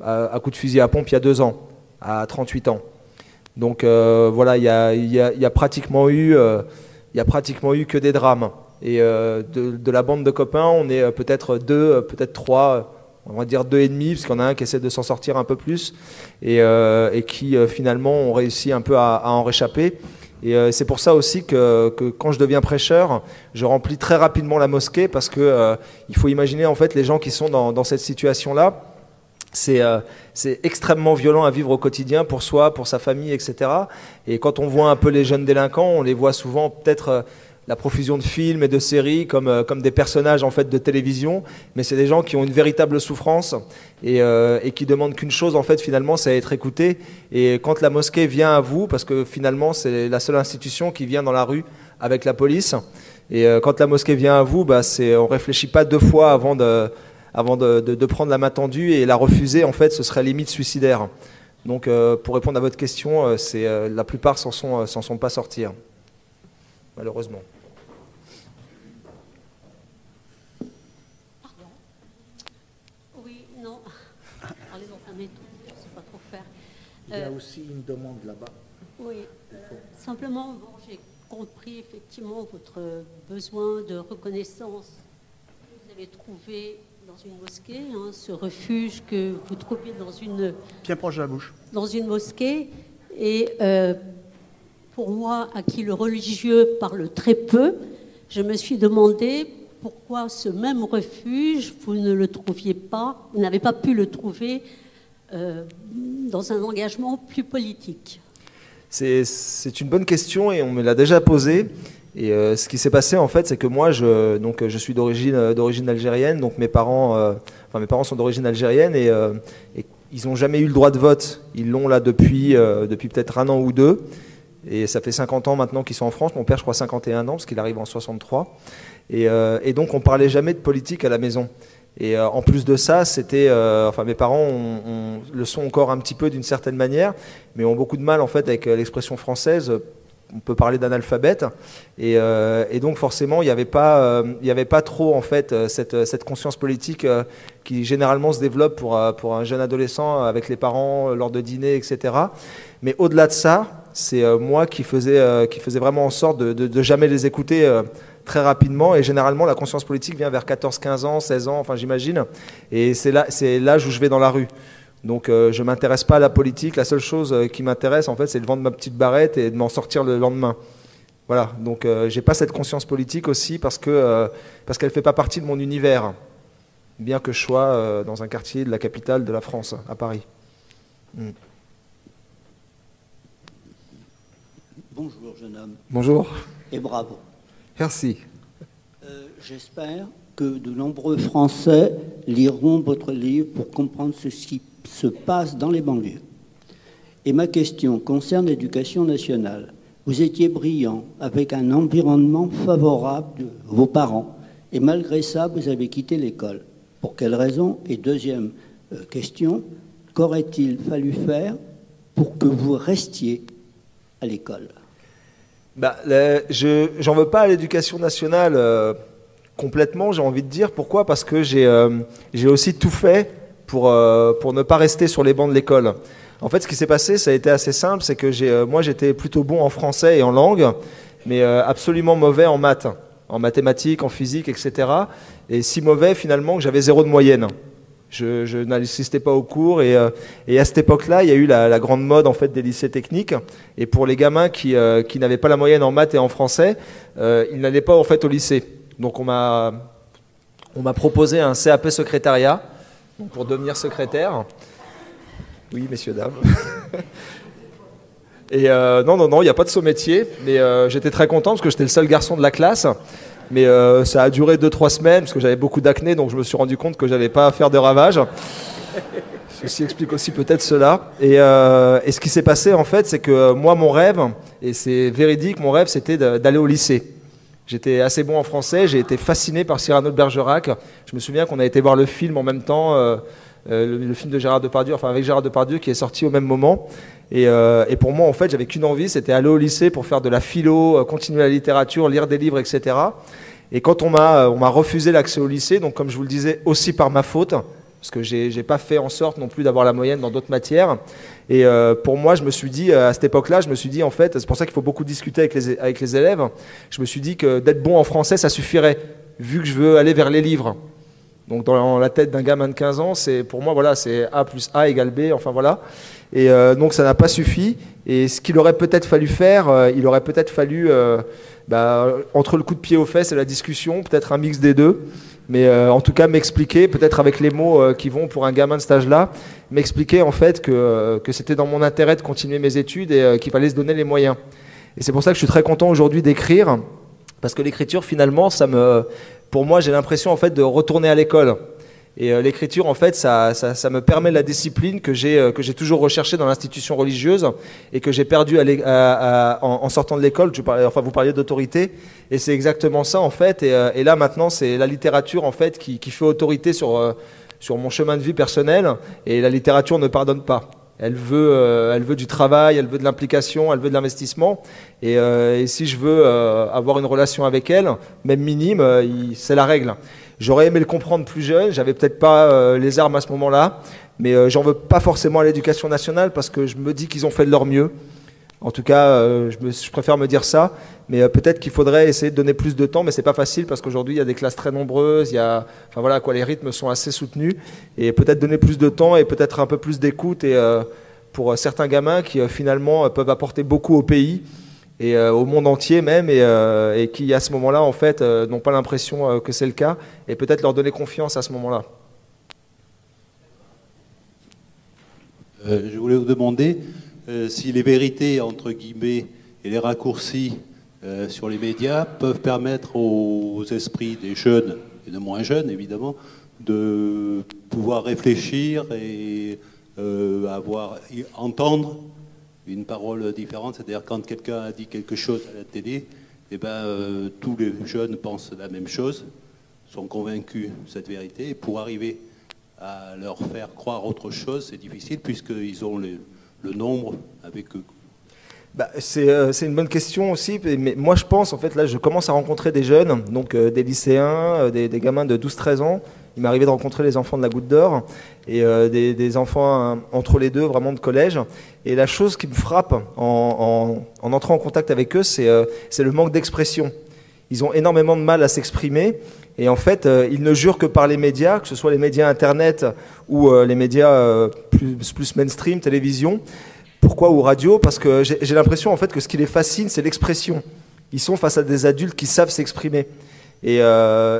à coup de fusil à pompe il y a 2 ans, à 38 ans. Donc voilà, il y a pratiquement eu que des drames. Et de la bande de copains, on est peut-être 2, peut-être 3, on va dire 2,5, parce qu'il y en a un qui essaie de s'en sortir un peu plus, et qui finalement ont réussi un peu à en réchapper. Et c'est pour ça aussi que quand je deviens prêcheur, je remplis très rapidement la mosquée, parce que il faut imaginer en fait les gens qui sont dans cette situation-là. C'est extrêmement violent à vivre au quotidien pour soi, pour sa famille, etc. Et quand on voit un peu les jeunes délinquants, on les voit souvent peut-être la profusion de films et de séries comme des personnages en fait de télévision, mais c'est des gens qui ont une véritable souffrance et qui demandent qu'une chose en fait finalement, c'est être écoutés. Et quand la mosquée vient à vous, parce que finalement c'est la seule institution qui vient dans la rue avec la police, et quand la mosquée vient à vous, on réfléchit pas 2 fois avant de prendre la main tendue, et la refuser en fait ce serait limite suicidaire. Donc pour répondre à votre question, la plupart s'en sont pas sortis, malheureusement. Il y a aussi une demande là-bas. Oui, simplement, j'ai compris effectivement votre besoin de reconnaissance que vous avez trouvé dans une mosquée, ce refuge que vous trouvez bien proche de la bouche, dans une mosquée. Et pour moi, à qui le religieux parle très peu, je me suis demandé pourquoi ce même refuge, vous ne le trouviez pas, vous n'avez pas pu le trouver dans un engagement plus politique. C'est une bonne question et on me l'a déjà posée. Et ce qui s'est passé en fait, c'est que moi, je suis d'origine algérienne, donc mes parents sont d'origine algérienne et ils n'ont jamais eu le droit de vote. Ils l'ont là depuis peut-être 1 an ou 2. Et ça fait 50 ans maintenant qu'ils sont en France. Mon père, je crois, 51 ans, parce qu'il arrive en 63. Et donc, on parlait jamais de politique à la maison. Et en plus de ça, mes parents le sont encore un petit peu d'une certaine manière, mais ont beaucoup de mal en fait avec l'expression française. On peut parler d'analphabète, et donc forcément, il n'y avait pas trop en fait cette conscience politique qui généralement se développe pour un jeune adolescent avec les parents lors de dîners, etc. Mais au-delà de ça, c'est moi qui faisais vraiment en sorte de jamais les écouter très rapidement, et généralement la conscience politique vient vers 14, 15 ans, 16 ans, enfin j'imagine, et c'est l'âge où je vais dans la rue. Donc je ne m'intéresse pas à la politique, la seule chose qui m'intéresse en fait c'est de vendre ma petite barrette et de m'en sortir le lendemain. Voilà, donc j'ai pas cette conscience politique aussi parce qu'elle fait pas partie de mon univers, bien que je sois dans un quartier de la capitale de la France, à Paris. Bonjour jeune homme. Bonjour. Et bravo. Merci. J'espère que de nombreux Français liront votre livre pour comprendre ce qui se passe dans les banlieues. Et ma question concerne l'éducation nationale. Vous étiez brillant, avec un environnement favorable de vos parents, et malgré ça, vous avez quitté l'école. Pour quelle raison? Et deuxième question, qu'aurait-il fallu pour que vous restiez à l'école? J'en veux pas à l'éducation nationale complètement, j'ai envie de dire. Pourquoi? Parce que j'ai aussi tout fait pour ne pas rester sur les bancs de l'école. En fait, ce qui s'est passé, ça a été assez simple, c'est que moi j'étais plutôt bon en français et en langue, mais absolument mauvais en maths, en mathématiques, en physique, etc. Et si mauvais finalement que j'avais 0 de moyenne. Je n'assistais pas aux cours, et à cette époque-là, il y a eu la grande mode en fait des lycées techniques, et pour les gamins qui n'avaient pas la moyenne en maths et en français, ils n'allaient pas en fait au lycée. Donc on m'a proposé un CAP secrétariat pour devenir secrétaire. Oui, messieurs, dames. Et non, il n'y a pas de saut métier, mais j'étais très content parce que j'étais le seul garçon de la classe. Mais ça a duré 2-3 semaines parce que j'avais beaucoup d'acné, donc je me suis rendu compte que j'allais pas faire de ravages. Ceci explique aussi peut-être cela. Et ce qui s'est passé en fait, c'est que moi mon rêve, et c'est véridique, mon rêve c'était d'aller au lycée. J'étais assez bon en français, j'ai été fasciné par Cyrano de Bergerac. Je me souviens qu'on a été voir le film en même temps, le film de Gérard Depardieu, enfin avec Gérard Depardieu qui est sorti au même moment. Et pour moi, en fait, j'avais qu'une envie, c'était aller au lycée pour faire de la philo, continuer la littérature, lire des livres, etc. Et quand on m'a refusé l'accès au lycée, donc comme je vous le disais, aussi par ma faute, parce que j'ai pas fait en sorte non plus d'avoir la moyenne dans d'autres matières. Et pour moi, je me suis dit, à cette époque-là, je me suis dit, en fait, c'est pour ça qu'il faut beaucoup discuter avec les élèves, je me suis dit que d'être bon en français, ça suffirait, vu que je veux aller vers les livres. Donc dans la tête d'un gamin de 15 ans, pour moi, voilà, c'est A plus A égale B, enfin voilà. Et donc ça n'a pas suffi. Et ce qu'il aurait peut-être fallu faire, il aurait peut-être fallu, entre le coup de pied aux fesses et la discussion, peut-être un mix des deux. Mais en tout cas, m'expliquer, peut-être avec les mots qui vont pour un gamin de cet âge-là, m'expliquer en fait que c'était dans mon intérêt de continuer mes études et qu'il fallait se donner les moyens. Et c'est pour ça que je suis très content aujourd'hui d'écrire, parce que l'écriture, finalement, pour moi, j'ai l'impression en fait de retourner à l'école. Et l'écriture, en fait, ça me permet la discipline que j'ai toujours recherchée dans l'institution religieuse et que j'ai perdue en sortant de l'école. Vous parliez d'autorité, et c'est exactement ça, en fait. Et là, maintenant, c'est la littérature, en fait, qui fait autorité sur mon chemin de vie personnel. Et la littérature ne pardonne pas. Elle veut du travail, elle veut de l'implication, elle veut de l'investissement. Et si je veux avoir une relation avec elle, même minime, c'est la règle. J'aurais aimé le comprendre plus jeune, j'avais peut-être pas les armes à ce moment-là, mais j'en veux pas forcément à l'éducation nationale parce que je me dis qu'ils ont fait de leur mieux. En tout cas, je préfère me dire ça, mais peut-être qu'il faudrait essayer de donner plus de temps, mais c'est pas facile parce qu'aujourd'hui il y a des classes très nombreuses, enfin voilà quoi, les rythmes sont assez soutenus, et peut-être donner plus de temps et peut-être un peu plus d'écoute et pour certains gamins qui finalement peuvent apporter beaucoup au pays. Et au monde entier même, et qui à ce moment-là en fait n'ont pas l'impression que c'est le cas, et peut-être leur donner confiance à ce moment-là. Je voulais vous demander si les vérités entre guillemets et les raccourcis sur les médias peuvent permettre aux esprits des jeunes et de moins jeunes évidemment de pouvoir réfléchir et entendre une parole différente, c'est-à-dire quand quelqu'un a dit quelque chose à la télé, tous les jeunes pensent la même chose, sont convaincus de cette vérité, et pour arriver à leur faire croire autre chose, c'est difficile puisqu'ils ont le nombre avec eux. C'est une bonne question aussi, mais moi je pense, en fait, là je commence à rencontrer des jeunes, donc des lycéens, des gamins de 12-13 ans. Il m'est arrivé de rencontrer les enfants de la Goutte d'Or et des enfants entre les deux, vraiment de collège. Et la chose qui me frappe en entrant en contact avec eux, c'est le manque d'expression. Ils ont énormément de mal à s'exprimer et en fait, ils ne jurent que par les médias, que ce soit les médias internet ou les médias plus mainstream, télévision. Pourquoi ou radio? Parce que j'ai l'impression en fait que ce qui les fascine, c'est l'expression. Ils sont face à des adultes qui savent s'exprimer. Et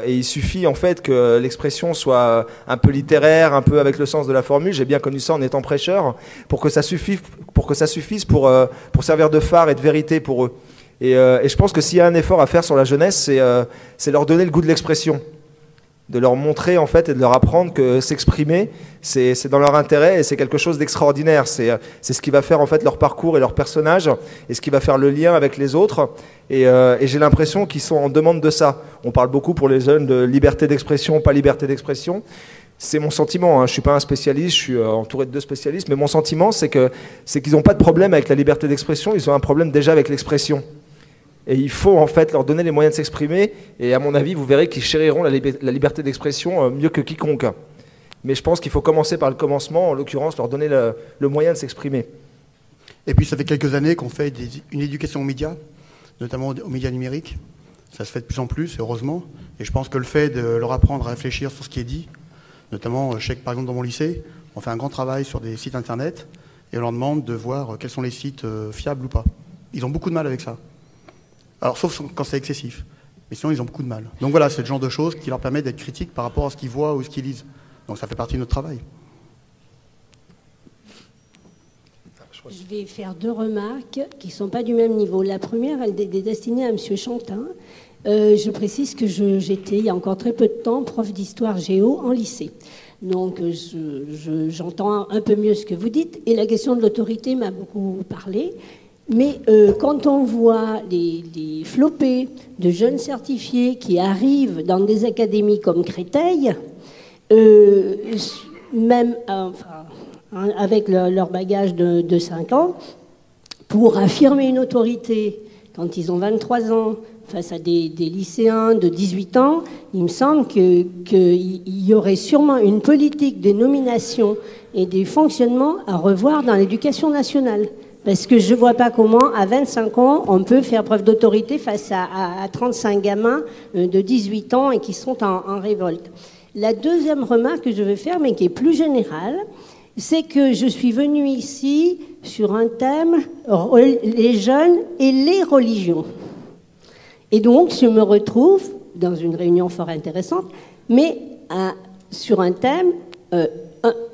il suffit en fait que l'expression soit un peu littéraire, un peu avec le sens de la formule. J'ai bien connu ça en étant prêcheur, pour que ça suffise pour servir de phare et de vérité pour eux. Et je pense que s'il y a un effort à faire sur la jeunesse, c'est leur donner le goût de l'expression, de leur montrer en fait et de leur apprendre que s'exprimer, c'est dans leur intérêt et c'est quelque chose d'extraordinaire. C'est ce qui va faire en fait leur parcours et leur personnage et ce qui va faire le lien avec les autres. Et j'ai l'impression qu'ils sont en demande de ça. On parle beaucoup pour les jeunes de liberté d'expression, pas liberté d'expression. C'est mon sentiment, hein. Je ne suis pas un spécialiste, je suis entouré de 2 spécialistes, mais mon sentiment c'est qu'ils n'ont pas de problème avec la liberté d'expression, ils ont un problème déjà avec l'expression. Et il faut en fait leur donner les moyens de s'exprimer. Et à mon avis, vous verrez qu'ils chériront la liberté d'expression mieux que quiconque. Mais je pense qu'il faut commencer par le commencement, en l'occurrence leur donner le moyen de s'exprimer. Et puis ça fait quelques années qu'on fait une éducation aux médias, notamment aux médias numériques. Ça se fait de plus en plus, heureusement. Et je pense que le fait de leur apprendre à réfléchir sur ce qui est dit, notamment, je sais que par exemple dans mon lycée, on fait un grand travail sur des sites internet et on leur demande de voir quels sont les sites fiables ou pas. Ils ont beaucoup de mal avec ça. Alors, sauf quand c'est excessif. Mais sinon, ils ont beaucoup de mal. Donc voilà, c'est le genre de choses qui leur permet d'être critiques par rapport à ce qu'ils voient ou ce qu'ils lisent. Donc ça fait partie de notre travail. Je vais faire 2 remarques qui ne sont pas du même niveau. La première, elle est destinée à M. Chantin. Je précise que j'étais, il y a encore très peu de temps, prof d'histoire géo en lycée. Donc j'entends un peu mieux ce que vous dites. Et la question de l'autorité m'a beaucoup parlé. Mais quand on voit les flopées de jeunes certifiés qui arrivent dans des académies comme Créteil, même hein, avec leur bagage de 5 ans, pour affirmer une autorité quand ils ont 23 ans face à des lycéens de 18 ans, il me semble qu'il y aurait sûrement une politique de nomination et des fonctionnements à revoir dans l'éducation nationale. Parce que je ne vois pas comment, à 25 ans, on peut faire preuve d'autorité face à 35 gamins de 18 ans et qui sont en révolte. La deuxième remarque que je veux faire, mais qui est plus générale, c'est que je suis venue ici sur un thème, les jeunes et les religions. Et donc, je me retrouve dans une réunion fort intéressante, mais sur un thème,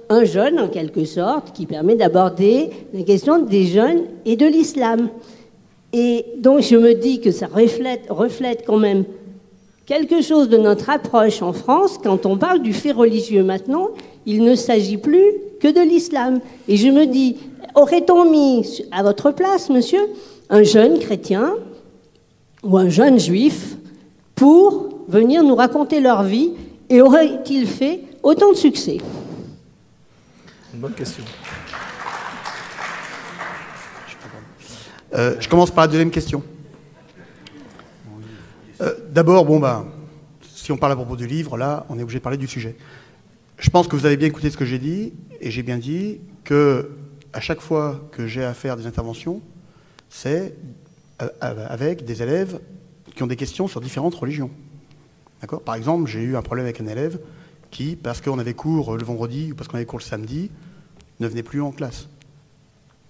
un jeune, en quelque sorte, qui permet d'aborder la question des jeunes et de l'islam. Et donc, je me dis que ça reflète quand même quelque chose de notre approche en France. Quand on parle du fait religieux maintenant, il ne s'agit plus que de l'islam. Et je me dis, aurait-on mis à votre place, monsieur, un jeune chrétien ou un jeune juif pour venir nous raconter leur vie, et aurait-il fait autant de succès? Une bonne question. Je commence par la deuxième question. D'abord, si on parle à propos du livre, là, on est obligé de parler du sujet. Je pense que vous avez bien écouté ce que j'ai dit, et j'ai bien dit que à chaque fois que j'ai à faire des interventions, c'est avec des élèves qui ont des questions sur différentes religions. D'accord ? Par exemple, j'ai eu un problème avec un élève qui, parce qu'on avait cours le vendredi ou parce qu'on avait cours le samedi, ne venait plus en classe.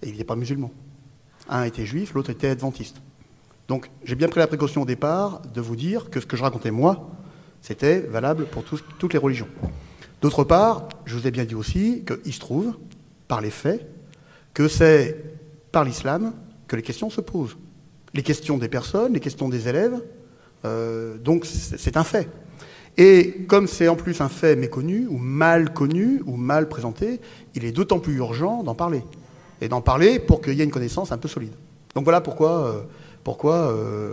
Et il n'était pas musulman. Un était juif, l'autre était adventiste. Donc j'ai bien pris la précaution au départ de vous dire que ce que je racontais moi, c'était valable pour toutes les religions. D'autre part, je vous ai bien dit aussi qu'il se trouve, par les faits, que c'est par l'islam que les questions se posent. Les questions des personnes, les questions des élèves, donc c'est un fait. Et comme c'est en plus un fait méconnu, ou mal présenté, il est d'autant plus urgent d'en parler. Et d'en parler pour qu'il y ait une connaissance un peu solide. Donc voilà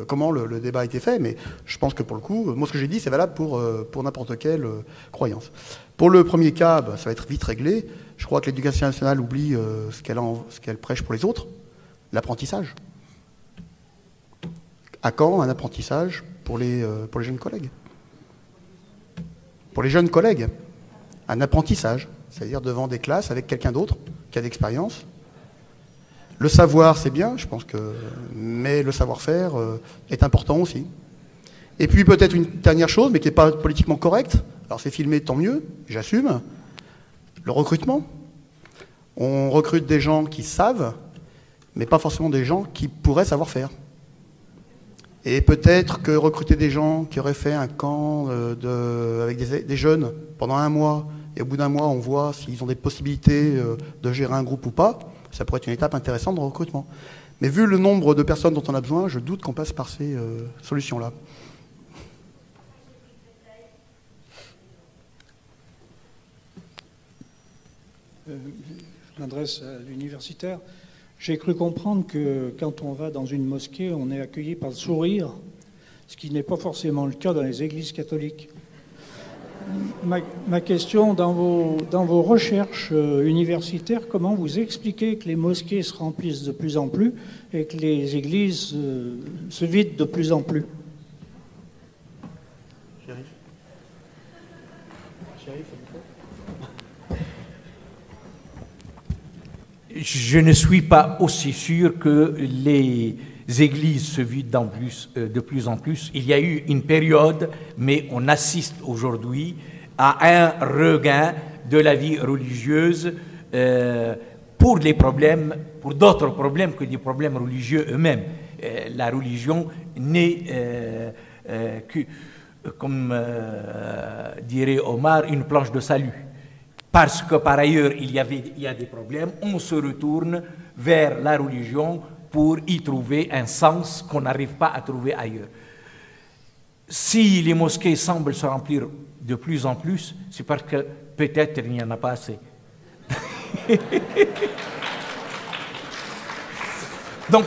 comment le débat a été fait, mais je pense que pour le coup, moi ce que j'ai dit, c'est valable pour n'importe quelle croyance. Pour le premier cas, ça va être vite réglé. Je crois que l'éducation nationale oublie ce qu'elle prêche pour les autres, l'apprentissage. À quand un apprentissage pour les jeunes collègues? Pour les jeunes collègues, un apprentissage, c'est-à-dire devant des classes avec quelqu'un d'autre qui a d'expérience. Le savoir, c'est bien, je pense mais le savoir-faire est important aussi. Et puis peut-être une dernière chose, mais qui n'est pas politiquement correcte, alors c'est filmé, tant mieux, j'assume, le recrutement. On recrute des gens qui savent, mais pas forcément des gens qui pourraient savoir faire. Et peut-être que recruter des gens qui auraient fait un camp avec des jeunes pendant 1 mois, et au bout d'1 mois, on voit s'ils ont des possibilités de gérer un groupe ou pas, ça pourrait être une étape intéressante de recrutement. Mais vu le nombre de personnes dont on a besoin, je doute qu'on passe par ces solutions-là. Je m'adresse à l'universitaire. J'ai cru comprendre que quand on va dans une mosquée, on est accueilli par le sourire, ce qui n'est pas forcément le cas dans les églises catholiques. Ma question, dans vos recherches universitaires, comment vous expliquez que les mosquées se remplissent de plus en plus et que les églises se vident de plus en plus? Je ne suis pas aussi sûr que les églises se vident de plus en plus. Il y a eu une période, mais on assiste aujourd'hui à un regain de la vie religieuse pour d'autres problèmes que des problèmes religieux eux-mêmes. La religion n'est comme dirait Omar, une planche de salut. Parce que par ailleurs, il y a des problèmes, on se retourne vers la religion pour y trouver un sens qu'on n'arrive pas à trouver ailleurs. Si les mosquées semblent se remplir de plus en plus, c'est parce que peut-être il n'y en a pas assez. Donc,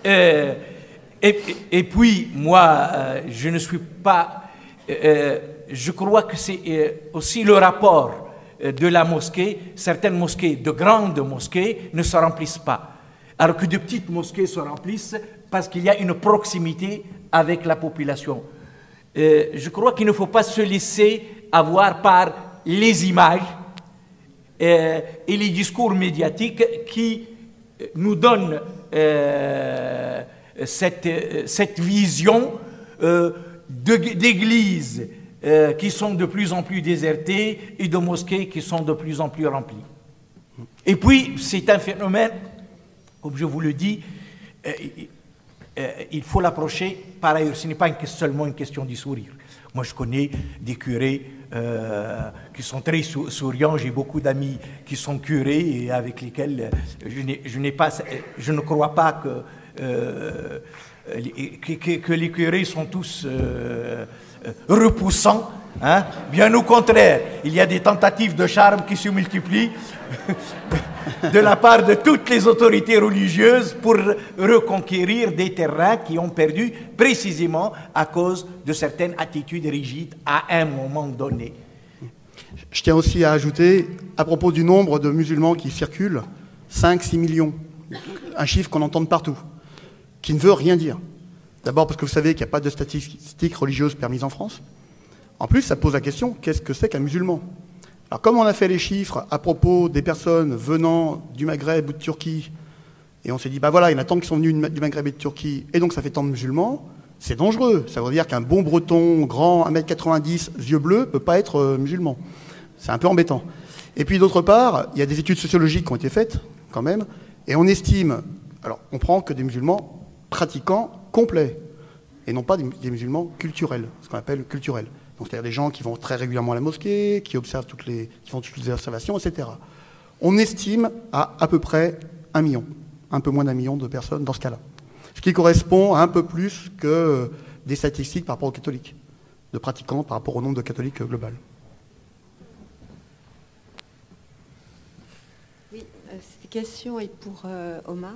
et puis, moi, je ne suis pas... je crois que c'est aussi le rapport de la mosquée, certaines mosquées, de grandes mosquées, ne se remplissent pas. Alors que de petites mosquées se remplissent parce qu'il y a une proximité avec la population. Je crois qu'il ne faut pas se laisser avoir par les images et les discours médiatiques qui nous donnent cette vision d'églises qui sont de plus en plus désertées et de mosquées qui sont de plus en plus remplies. Et puis, c'est un phénomène, comme je vous le dis, il faut l'approcher par ailleurs. Ce n'est pas seulement une question du sourire. Moi, je connais des curés qui sont très souriants. J'ai beaucoup d'amis qui sont curés et avec lesquels je ne crois pas que les curés sont tous repoussants. Hein? Bien au contraire, il y a des tentatives de charme qui se multiplient de la part de toutes les autorités religieuses pour reconquérir des terrains qui ont perdu précisément à cause de certaines attitudes rigides à un moment donné. Je tiens aussi à ajouter, à propos du nombre de musulmans qui circulent, 5-6 millions, un chiffre qu'on entend de partout, qui ne veut rien dire. D'abord parce que vous savez qu'il n'y a pas de statistiques religieuses permises en France. En plus, ça pose la question, qu'est-ce que c'est qu'un musulman? Alors, comme on a fait les chiffres à propos des personnes venant du Maghreb ou de Turquie, et on s'est dit, bah voilà, il y en a tant qui sont venus du Maghreb et de Turquie, et donc ça fait tant de musulmans, c'est dangereux. Ça veut dire qu'un bon breton, grand, 1m90, yeux bleus, ne peut pas être musulman. C'est un peu embêtant. Et puis d'autre part, il y a des études sociologiques qui ont été faites, quand même, et on estime, alors on prend que des musulmans pratiquants complets, et non pas des musulmans culturels, ce qu'on appelle culturels. Donc c'est-à-dire des gens qui vont très régulièrement à la mosquée, qui font toutes les observations, etc. On estime à peu près 1 million, un peu moins d'1 million de personnes dans ce cas-là. Ce qui correspond à un peu plus que des statistiques par rapport aux catholiques, de pratiquants par rapport au nombre de catholiques global. Oui, cette question est pour Omar.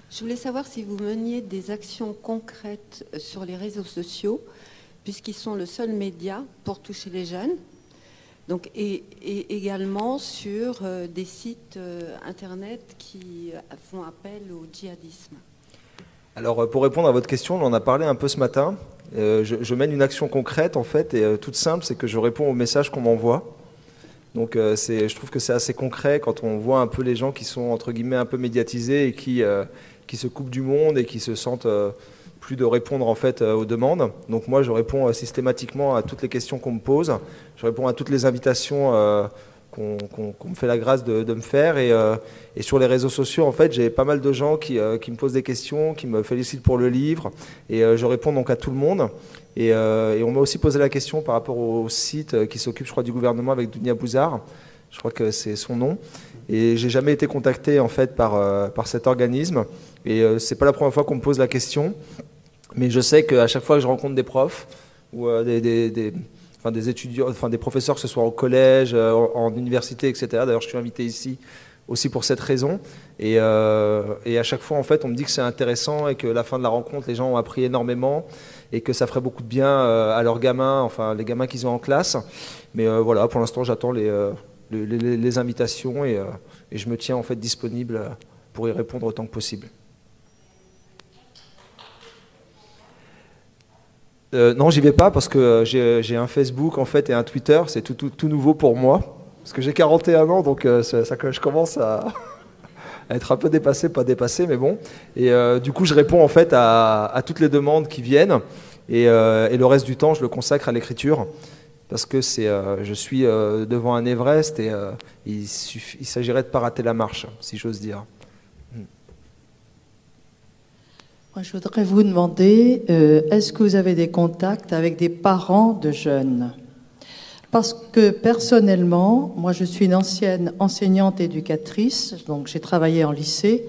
Je voulais savoir si vous meniez des actions concrètes sur les réseaux sociaux, puisqu'ils sont le seul média pour toucher les jeunes, donc, et également sur des sites internet qui font appel au djihadisme. Alors, pour répondre à votre question, on en a parlé un peu ce matin. Je mène une action concrète, en fait, et toute simple, c'est que je réponds aux messages qu'on m'envoie. Donc, je trouve que c'est assez concret quand on voit un peu les gens qui sont, entre guillemets, un peu médiatisés et qui se coupent du monde et qui se sentent plus de répondre en fait aux demandes. Donc moi je réponds systématiquement à toutes les questions qu'on me pose, je réponds à toutes les invitations qu'on me fait la grâce de me faire et sur les réseaux sociaux en fait j'ai pas mal de gens qui me posent des questions, qui me félicitent pour le livre et je réponds donc à tout le monde et on m'a aussi posé la question par rapport au site qui s'occupe je crois du gouvernement avec Dounia Bouzar, je crois que c'est son nom. Et j'ai jamais été contacté en fait par cet organisme. Et c'est pas la première fois qu'on me pose la question. Mais je sais qu'à chaque fois que je rencontre des profs ou des étudiants, enfin des professeurs, que ce soit au collège, en université, etc. D'ailleurs, je suis invité ici aussi pour cette raison. Et à chaque fois, en fait, on me dit que c'est intéressant et que à la fin de la rencontre, les gens ont appris énormément et que ça ferait beaucoup de bien à leurs gamins, enfin les gamins qu'ils ont en classe. Mais voilà, pour l'instant, j'attends les invitations et je me tiens en fait disponible pour y répondre autant que possible. Non, j'y vais pas parce que j'ai un Facebook en fait et un Twitter, c'est tout nouveau pour moi parce que j'ai 41 ans donc je commence à être un peu dépassé, pas dépassé mais bon. Et du coup je réponds en fait à toutes les demandes qui viennent et le reste du temps je le consacre à l'écriture. Parce que je suis devant un Everest et il s'agirait de ne pas rater la marche, si j'ose dire. Moi, je voudrais vous demander, est-ce que vous avez des contacts avec des parents de jeunes? Parce que personnellement, moi je suis une ancienne enseignante éducatrice, donc j'ai travaillé en lycée.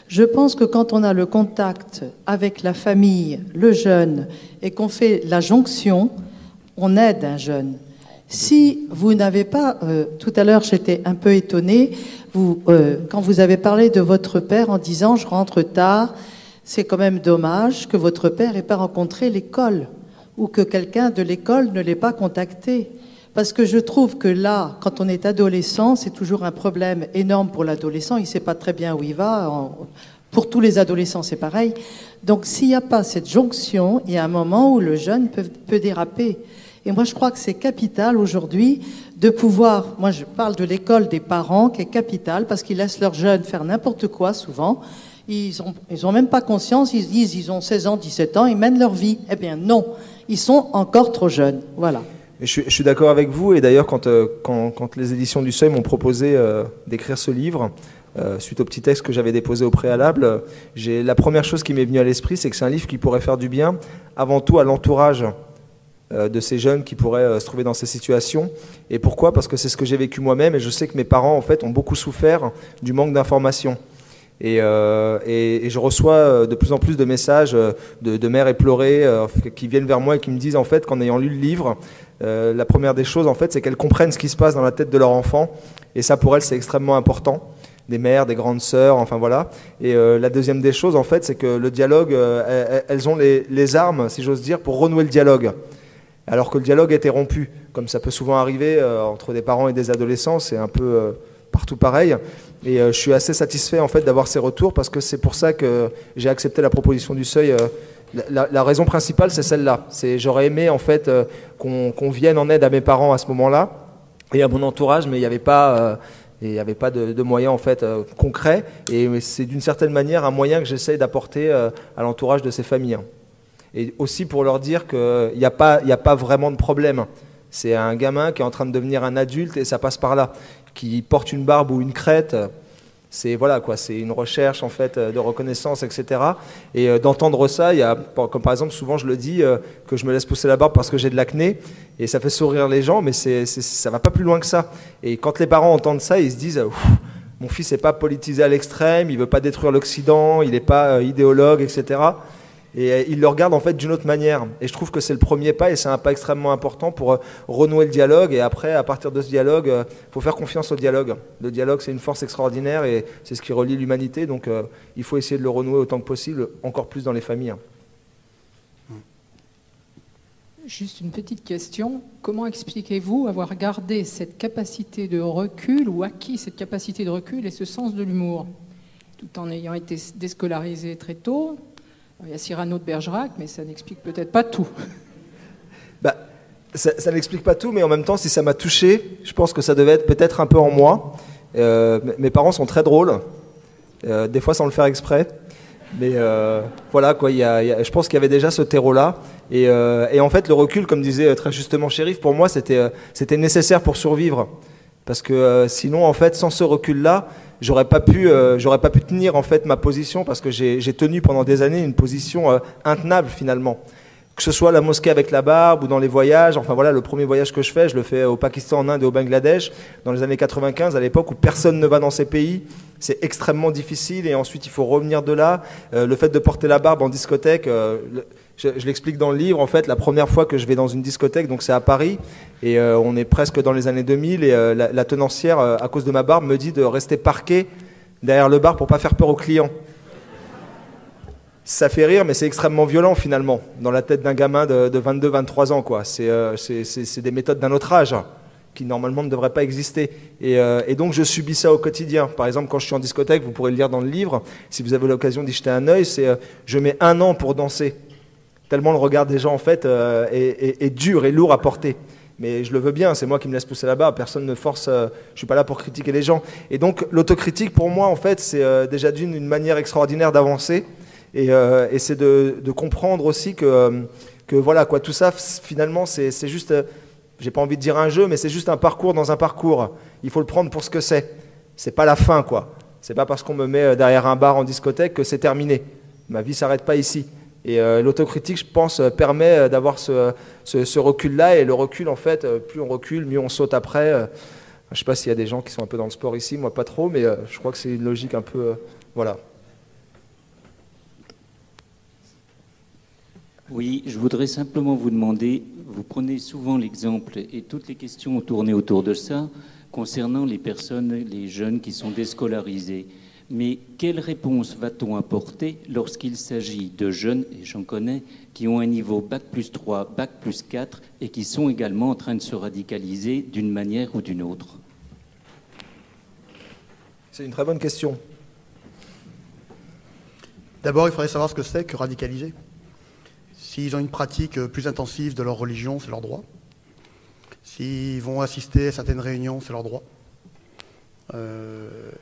Je pense que quand on a le contact avec la famille, le jeune, et qu'on fait la jonction, on aide un jeune. Si vous n'avez pas... tout à l'heure, j'étais un peu étonnée, quand vous avez parlé de votre père en disant « je rentre tard », c'est quand même dommage que votre père n'ait pas rencontré l'école ou que quelqu'un de l'école ne l'ait pas contacté. Parce que je trouve que là, quand on est adolescent, c'est toujours un problème énorme pour l'adolescent. Il ne sait pas très bien où il va. Pour tous les adolescents, c'est pareil. Donc, s'il n'y a pas cette jonction, il y a un moment où le jeune peut déraper. Et moi, je crois que c'est capital aujourd'hui de pouvoir... Moi, je parle de l'école des parents qui est capitale parce qu'ils laissent leurs jeunes faire n'importe quoi, souvent. Ils ont même pas conscience. Ils se disent, ils ont 16 ans, 17 ans, ils mènent leur vie. Eh bien, non. Ils sont encore trop jeunes. Voilà. Je suis d'accord avec vous. Et d'ailleurs, quand les éditions du Seuil m'ont proposé d'écrire ce livre... suite au petit texte que j'avais déposé au préalable, la première chose qui m'est venue à l'esprit, c'est que c'est un livre qui pourrait faire du bien, avant tout à l'entourage de ces jeunes qui pourraient se trouver dans ces situations. Et pourquoi ? Parce que c'est ce que j'ai vécu moi-même, et je sais que mes parents, en fait, ont beaucoup souffert du manque d'informations. Et je reçois de plus en plus de messages de mères éplorées qui viennent vers moi et qui me disent, en fait, qu'en ayant lu le livre, la première des choses, en fait, c'est qu'elles comprennent ce qui se passe dans la tête de leur enfant, et ça, pour elles, c'est extrêmement important. Des mères, des grandes sœurs, enfin voilà. Et la deuxième des choses, en fait, c'est que le dialogue, elles ont les armes, si j'ose dire, pour renouer le dialogue. Alors que le dialogue était rompu, comme ça peut souvent arriver entre des parents et des adolescents, c'est un peu partout pareil. Et je suis assez satisfait, en fait, d'avoir ces retours, parce que c'est pour ça que j'ai accepté la proposition du Seuil. La raison principale, c'est celle-là. J'aurais aimé, en fait, qu'on vienne en aide à mes parents à ce moment-là, et à mon entourage, mais il n'y avait pas... Et il n'y avait pas de moyens en fait concrets, et c'est d'une certaine manière un moyen que j'essaye d'apporter à l'entourage de ces familles. Et aussi pour leur dire qu'il n'y a pas vraiment de problème. C'est un gamin qui est en train de devenir un adulte et ça passe par là. Qui porte une barbe ou une crête, c'est voilà quoi, c'est une recherche en fait de reconnaissance, etc. Et d'entendre ça, il y a, comme par exemple souvent je le dis que je me laisse pousser la barbe parce que j'ai de l'acné et ça fait sourire les gens, mais ça va pas plus loin que ça. Et quand les parents entendent ça, ils se disent mon fils n'est pas politisé à l'extrême, il veut pas détruire l'Occident, il n'est pas idéologue, etc. Et ils le regardent en fait d'une autre manière. Et je trouve que c'est le premier pas et c'est un pas extrêmement important pour renouer le dialogue. Et après, à partir de ce dialogue, il faut faire confiance au dialogue. Le dialogue, c'est une force extraordinaire et c'est ce qui relie l'humanité. Donc il faut essayer de le renouer autant que possible, encore plus dans les familles. Juste une petite question. Comment expliquez-vous avoir gardé cette capacité de recul ou acquis cette capacité de recul et ce sens de l'humour, tout en ayant été déscolarisé très tôt ? Il y a Cyrano de Bergerac, mais ça n'explique peut-être pas tout. Ça n'explique pas tout, mais en même temps, si ça m'a touché, je pense que ça devait être peut-être un peu en moi. Mes parents sont très drôles, des fois sans le faire exprès. Mais voilà, quoi, je pense qu'il y avait déjà ce terreau-là. Et en fait, le recul, comme disait très justement Chérif, pour moi, c'était nécessaire pour survivre. Parce que sinon, en fait, sans ce recul-là, j'aurais pas pu tenir en fait ma position, parce que j'ai tenu pendant des années une position intenable finalement. Que ce soit la mosquée avec la barbe ou dans les voyages, enfin voilà, le premier voyage que je le fais au Pakistan, en Inde et au Bangladesh, dans les années 95, à l'époque où personne ne va dans ces pays, c'est extrêmement difficile et ensuite il faut revenir de là. Le fait de porter la barbe en discothèque, je l'explique dans le livre, en fait, la première fois que je vais dans une discothèque, donc c'est à Paris, et on est presque dans les années 2000, et la tenancière, à cause de ma barbe, me dit de rester parqué derrière le bar pour pas faire peur aux clients. Ça fait rire, mais c'est extrêmement violent finalement, dans la tête d'un gamin de 22-23 ans, quoi. C'est des méthodes d'un autre âge, qui normalement ne devraient pas exister. Et donc je subis ça au quotidien. Par exemple, quand je suis en discothèque, vous pourrez le lire dans le livre, si vous avez l'occasion d'y jeter un œil, je mets 1 an pour danser. Tellement le regard des gens, en fait, est dur et lourd à porter. Mais je le veux bien, c'est moi qui me laisse pousser là-bas, personne ne force, je ne suis pas là pour critiquer les gens. Et donc l'autocritique, pour moi, en fait, c'est déjà une manière extraordinaire d'avancer. Et c'est de comprendre aussi que voilà, quoi, tout ça, finalement, c'est juste, j'ai pas envie de dire un jeu, mais c'est juste un parcours dans un parcours. Il faut le prendre pour ce que c'est. C'est pas la fin, quoi. C'est pas parce qu'on me met derrière un bar en discothèque que c'est terminé. Ma vie s'arrête pas ici. Et l'autocritique, je pense, permet d'avoir ce recul-là. Et le recul, en fait, plus on recule, mieux on saute après. Je sais pas s'il y a des gens qui sont un peu dans le sport ici, moi pas trop, mais je crois que c'est une logique un peu... voilà. Oui, je voudrais simplement vous demander, vous prenez souvent l'exemple, et toutes les questions ont tourné autour de ça, concernant les personnes, les jeunes qui sont déscolarisés. Mais quelle réponse va-t-on apporter lorsqu'il s'agit de jeunes, et j'en connais, qui ont un niveau Bac+3, Bac+4 et qui sont également en train de se radicaliser d'une manière ou d'une autre? C'est une très bonne question. D'abord, il faudrait savoir ce que c'est que radicaliser. S'ils ont une pratique plus intensive de leur religion, c'est leur droit. S'ils vont assister à certaines réunions, c'est leur droit.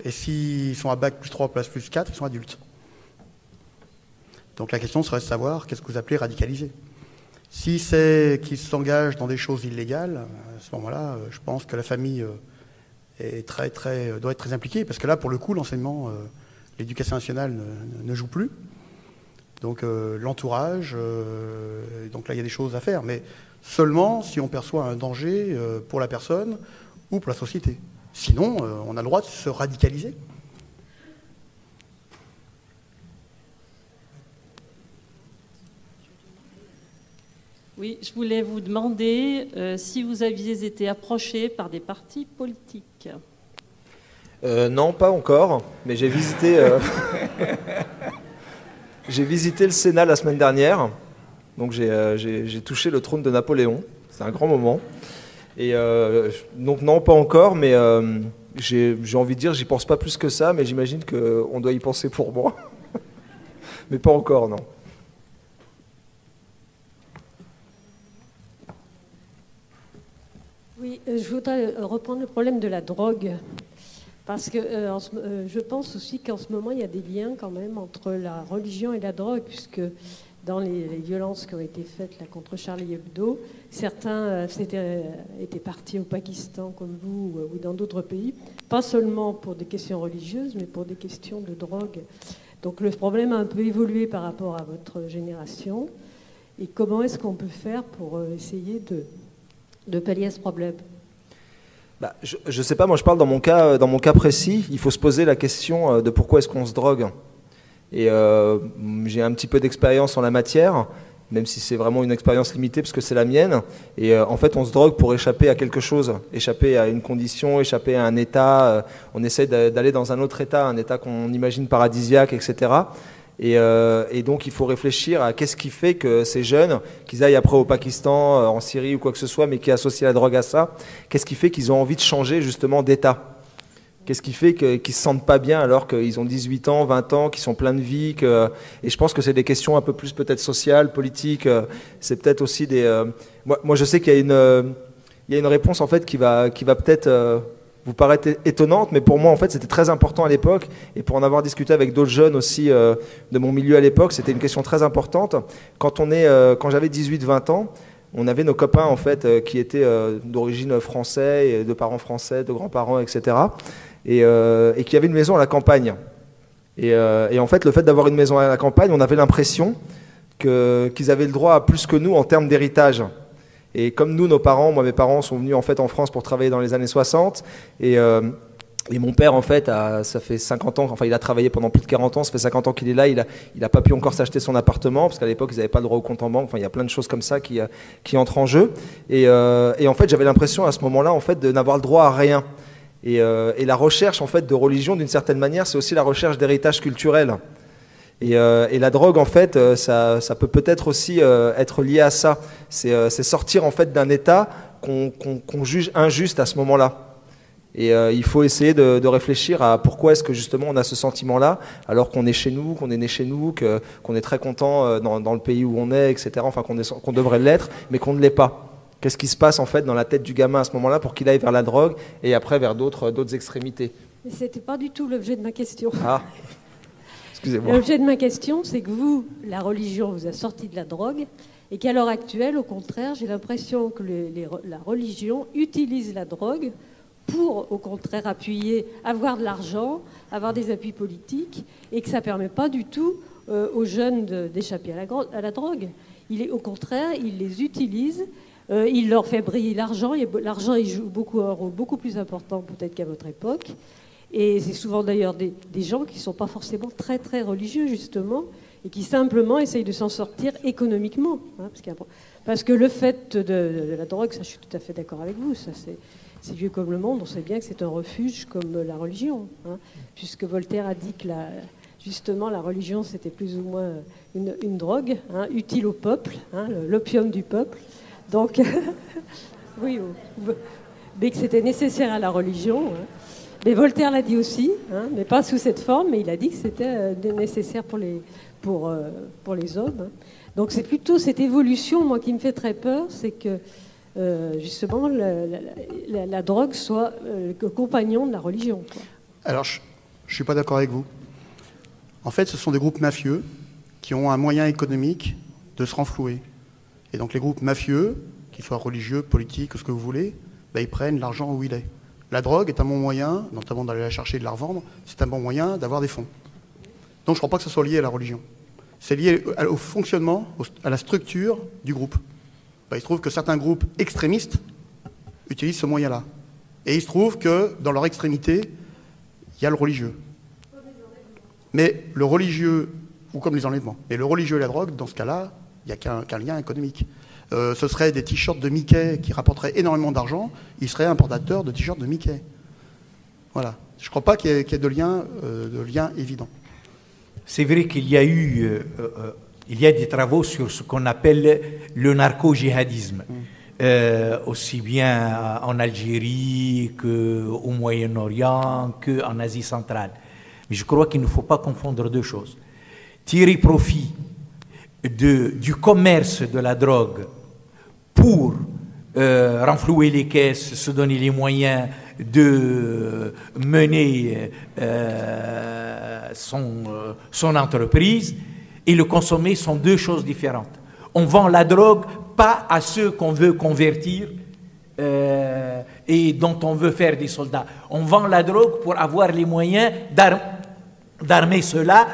Et s'ils sont à Bac+3, Bac+4, ils sont adultes. Donc la question serait de savoir qu'est-ce que vous appelez radicaliser. Si c'est qu'ils s'engagent dans des choses illégales, à ce moment-là, je pense que la famille doit être très impliquée, parce que là, pour le coup, l'enseignement, l'éducation nationale ne joue plus. Donc l'entourage, donc là, il y a des choses à faire, mais seulement si on perçoit un danger pour la personne ou pour la société. Sinon, on a le droit de se radicaliser. Oui, je voulais vous demander si vous aviez été approché par des partis politiques. Non, pas encore, mais j'ai visité, j'ai visité le Sénat la semaine dernière, donc j'ai touché le trône de Napoléon, c'est un grand moment. Et donc non, pas encore, mais j'ai envie de dire, j'y pense pas plus que ça, mais j'imagine qu'on doit y penser pour moi. Mais pas encore, non. Oui, je voudrais reprendre le problème de la drogue, parce que je pense aussi qu'en ce moment, il y a des liens quand même entre la religion et la drogue, puisque dans les violences qui ont été faites là, contre Charlie Hebdo, certains étaient partis au Pakistan comme vous ou dans d'autres pays, pas seulement pour des questions religieuses, mais pour des questions de drogue. Donc le problème a un peu évolué par rapport à votre génération. Et comment est-ce qu'on peut faire pour essayer de pallier à ce problème? Je ne sais pas, moi je parle dans mon cas précis, il faut se poser la question de pourquoi est-ce qu'on se drogue. Et j'ai un petit peu d'expérience en la matière, même si c'est vraiment une expérience limitée parce que c'est la mienne. Et en fait, on se drogue pour échapper à quelque chose, échapper à une condition, échapper à un état. On essaie d'aller dans un autre état, un état qu'on imagine paradisiaque, etc. Et donc, il faut réfléchir à qu'est-ce qui fait que ces jeunes, qu'ils aillent après au Pakistan, en Syrie ou quoi que ce soit, mais qui associent la drogue à ça, qu'est-ce qui fait qu'ils ont envie de changer justement d'état ? Qu'est-ce qui fait qu'ils ne se sentent pas bien alors qu'ils ont 18 ans, 20 ans, qu'ils sont pleins de vie Et je pense que c'est des questions un peu plus peut-être sociales, politiques. C'est peut-être aussi des... Moi, je sais qu'il y a une réponse en fait qui va peut-être vous paraître étonnante, mais pour moi, en fait, c'était très important à l'époque. Et pour en avoir discuté avec d'autres jeunes aussi de mon milieu à l'époque, c'était une question très importante. Quand j'avais 18-20 ans, on avait nos copains en fait qui étaient d'origine française, de parents français, de grands-parents, etc. Et qui avaient une maison à la campagne. Et en fait, le fait d'avoir une maison à la campagne, on avait l'impression qu'ils avaient le droit à plus que nous en termes d'héritage. Et comme nous, mes parents sont venus en fait en France pour travailler dans les années 60. Et mon père, en fait, ça fait 50 ans, enfin il a travaillé pendant plus de 40 ans, ça fait 50 ans qu'il est là, il a pas pu encore s'acheter son appartement, parce qu'à l'époque, ils n'avaient pas le droit au compte en banque, enfin il y a plein de choses comme ça qui entrent en jeu. Et en fait, j'avais l'impression à ce moment-là, en fait, de n'avoir le droit à rien. Et la recherche, en fait, de religion, d'une certaine manière, c'est aussi la recherche d'héritage culturel. Et la drogue, en fait, ça peut peut-être aussi être lié à ça. C'est sortir, en fait, d'un état qu'on juge injuste à ce moment-là. Et il faut essayer de réfléchir à pourquoi est-ce que justement on a ce sentiment-là, alors qu'on est chez nous, qu'on est né chez nous, qu'on est très content dans le pays où on est, etc. Enfin, qu'on devrait l'être, mais qu'on ne l'est pas. Qu'est-ce qui se passe en fait dans la tête du gamin à ce moment-là pour qu'il aille vers la drogue et après vers d'autres extrémités? Mais ce n'était pas du tout l'objet de ma question. Ah, excusez-moi. L'objet de ma question, c'est que vous, la religion vous a sorti de la drogue et qu'à l'heure actuelle, au contraire, j'ai l'impression que la religion utilise la drogue pour, au contraire, avoir de l'argent, avoir des appuis politiques, et que ça ne permet pas du tout aux jeunes d'échapper à la drogue. Au contraire, il les utilise, il leur fait briller l'argent. L'argent, il joue un rôle beaucoup plus important peut-être qu'à votre époque. Et c'est souvent d'ailleurs des gens qui ne sont pas forcément très, très religieux, justement, et qui simplement essayent de s'en sortir économiquement. Hein, parce que le fait de la drogue, ça, je suis tout à fait d'accord avec vous, ça c'est vieux comme le monde, on sait bien que c'est un refuge comme la religion, hein, puisque Voltaire a dit que justement la religion c'était plus ou moins une drogue, hein, utile au peuple, hein, l'opium du peuple. Donc, oui, mais que c'était nécessaire à la religion. Hein. Mais Voltaire l'a dit aussi, hein, mais pas sous cette forme, mais il a dit que c'était nécessaire pour les hommes. Hein. Donc c'est plutôt cette évolution, moi, qui me fait très peur, c'est que justement la drogue soit le compagnon de la religion. Quoi. Alors, je ne suis pas d'accord avec vous. En fait, ce sont des groupes mafieux qui ont un moyen économique de se renflouer. Et donc les groupes mafieux, qu'ils soient religieux, politiques, ou ce que vous voulez, ben, ils prennent l'argent où il est. La drogue est un bon moyen, notamment d'aller la chercher et de la revendre, c'est un bon moyen d'avoir des fonds. Donc je ne crois pas que ce soit lié à la religion. C'est lié au fonctionnement, à la structure du groupe. Ben, il se trouve que certains groupes extrémistes utilisent ce moyen-là. Et il se trouve que dans leur extrémité, il y a le religieux. Mais le religieux, ou comme les enlèvements, mais le religieux et la drogue, dans ce cas-là, il n'y a qu'un lien économique. Ce serait des t-shirts de Mickey qui rapporteraient énormément d'argent, ils seraient importateurs de t-shirts de Mickey. Voilà. Je ne crois pas qu'il y ait de lien évident. C'est vrai qu'il y a eu il y a des travaux sur ce qu'on appelle le narco-jihadisme, aussi bien en Algérie qu'au Moyen-Orient, qu'en Asie centrale. Mais je crois qu'il ne faut pas confondre deux choses. Tirer profit du commerce de la drogue pour renflouer les caisses, se donner les moyens de mener son entreprise, et le consommer sont deux choses différentes. On vend la drogue pas à ceux qu'on veut convertir et dont on veut faire des soldats. On vend la drogue pour avoir les moyens d'armer ceux-là.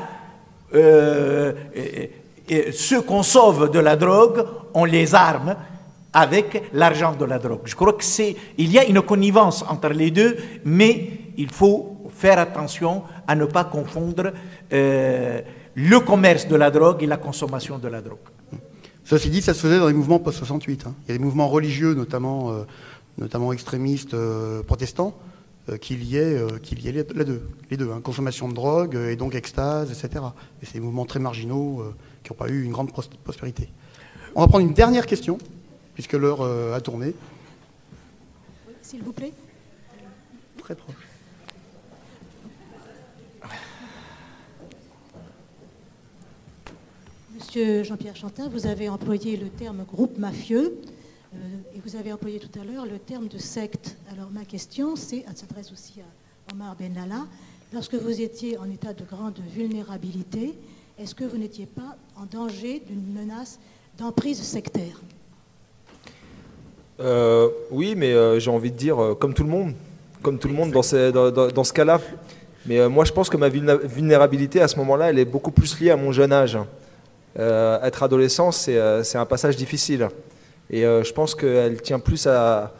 Ceux qu'on sauve de la drogue, on les arme avec l'argent de la drogue. Je crois il y a une connivence entre les deux, mais il faut faire attention à ne pas confondre le commerce de la drogue et la consommation de la drogue. Ceci dit, ça se faisait dans les mouvements post-68. Hein. Il y a des mouvements religieux, notamment extrémistes protestants, qui liaient les deux hein. Consommation de drogue et donc extase, etc. Et c'est des mouvements très marginaux qui n'ont pas eu une grande prospérité. On va prendre une dernière question, puisque l'heure a tourné. S'il vous plaît. Très proche. Monsieur Jean-Pierre Chantin, vous avez employé le terme groupe mafieux et vous avez employé tout à l'heure le terme de secte. Alors ma question, elle s'adresse aussi à Omar Benalla. Lorsque vous étiez en état de grande vulnérabilité, est-ce que vous n'étiez pas en danger d'une menace d'emprise sectaire? Oui, mais j'ai envie de dire comme tout le monde dans ce cas-là. Mais moi, je pense que ma vulnérabilité à ce moment-là, elle est beaucoup plus liée à mon jeune âge. Être adolescent, c'est un passage difficile. Et je pense qu'elle tient plus à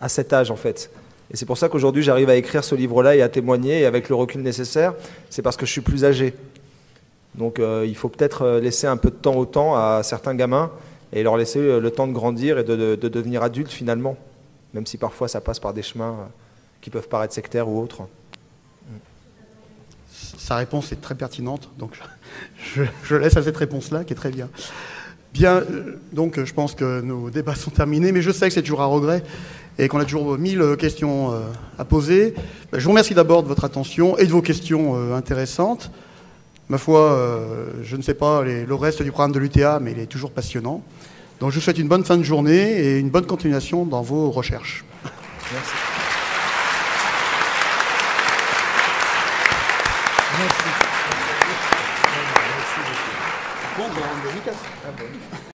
cet âge, en fait. Et c'est pour ça qu'aujourd'hui, j'arrive à écrire ce livre-là et à témoigner, et avec le recul nécessaire, c'est parce que je suis plus âgé. Donc il faut peut-être laisser un peu de temps au temps à certains gamins, et leur laisser le temps de grandir et de devenir adultes, finalement. Même si parfois, ça passe par des chemins qui peuvent paraître sectaires ou autres. Sa réponse est très pertinente, donc je laisse à cette réponse-là, qui est très bien. Bien, donc je pense que nos débats sont terminés, mais je sais que c'est toujours un regret et qu'on a toujours 1000 questions à poser. Je vous remercie d'abord de votre attention et de vos questions intéressantes. Ma foi, je ne sais pas le reste du programme de l'UTA, mais il est toujours passionnant. Donc je vous souhaite une bonne fin de journée et une bonne continuation dans vos recherches. Merci. Merci. Bon, on dédicace.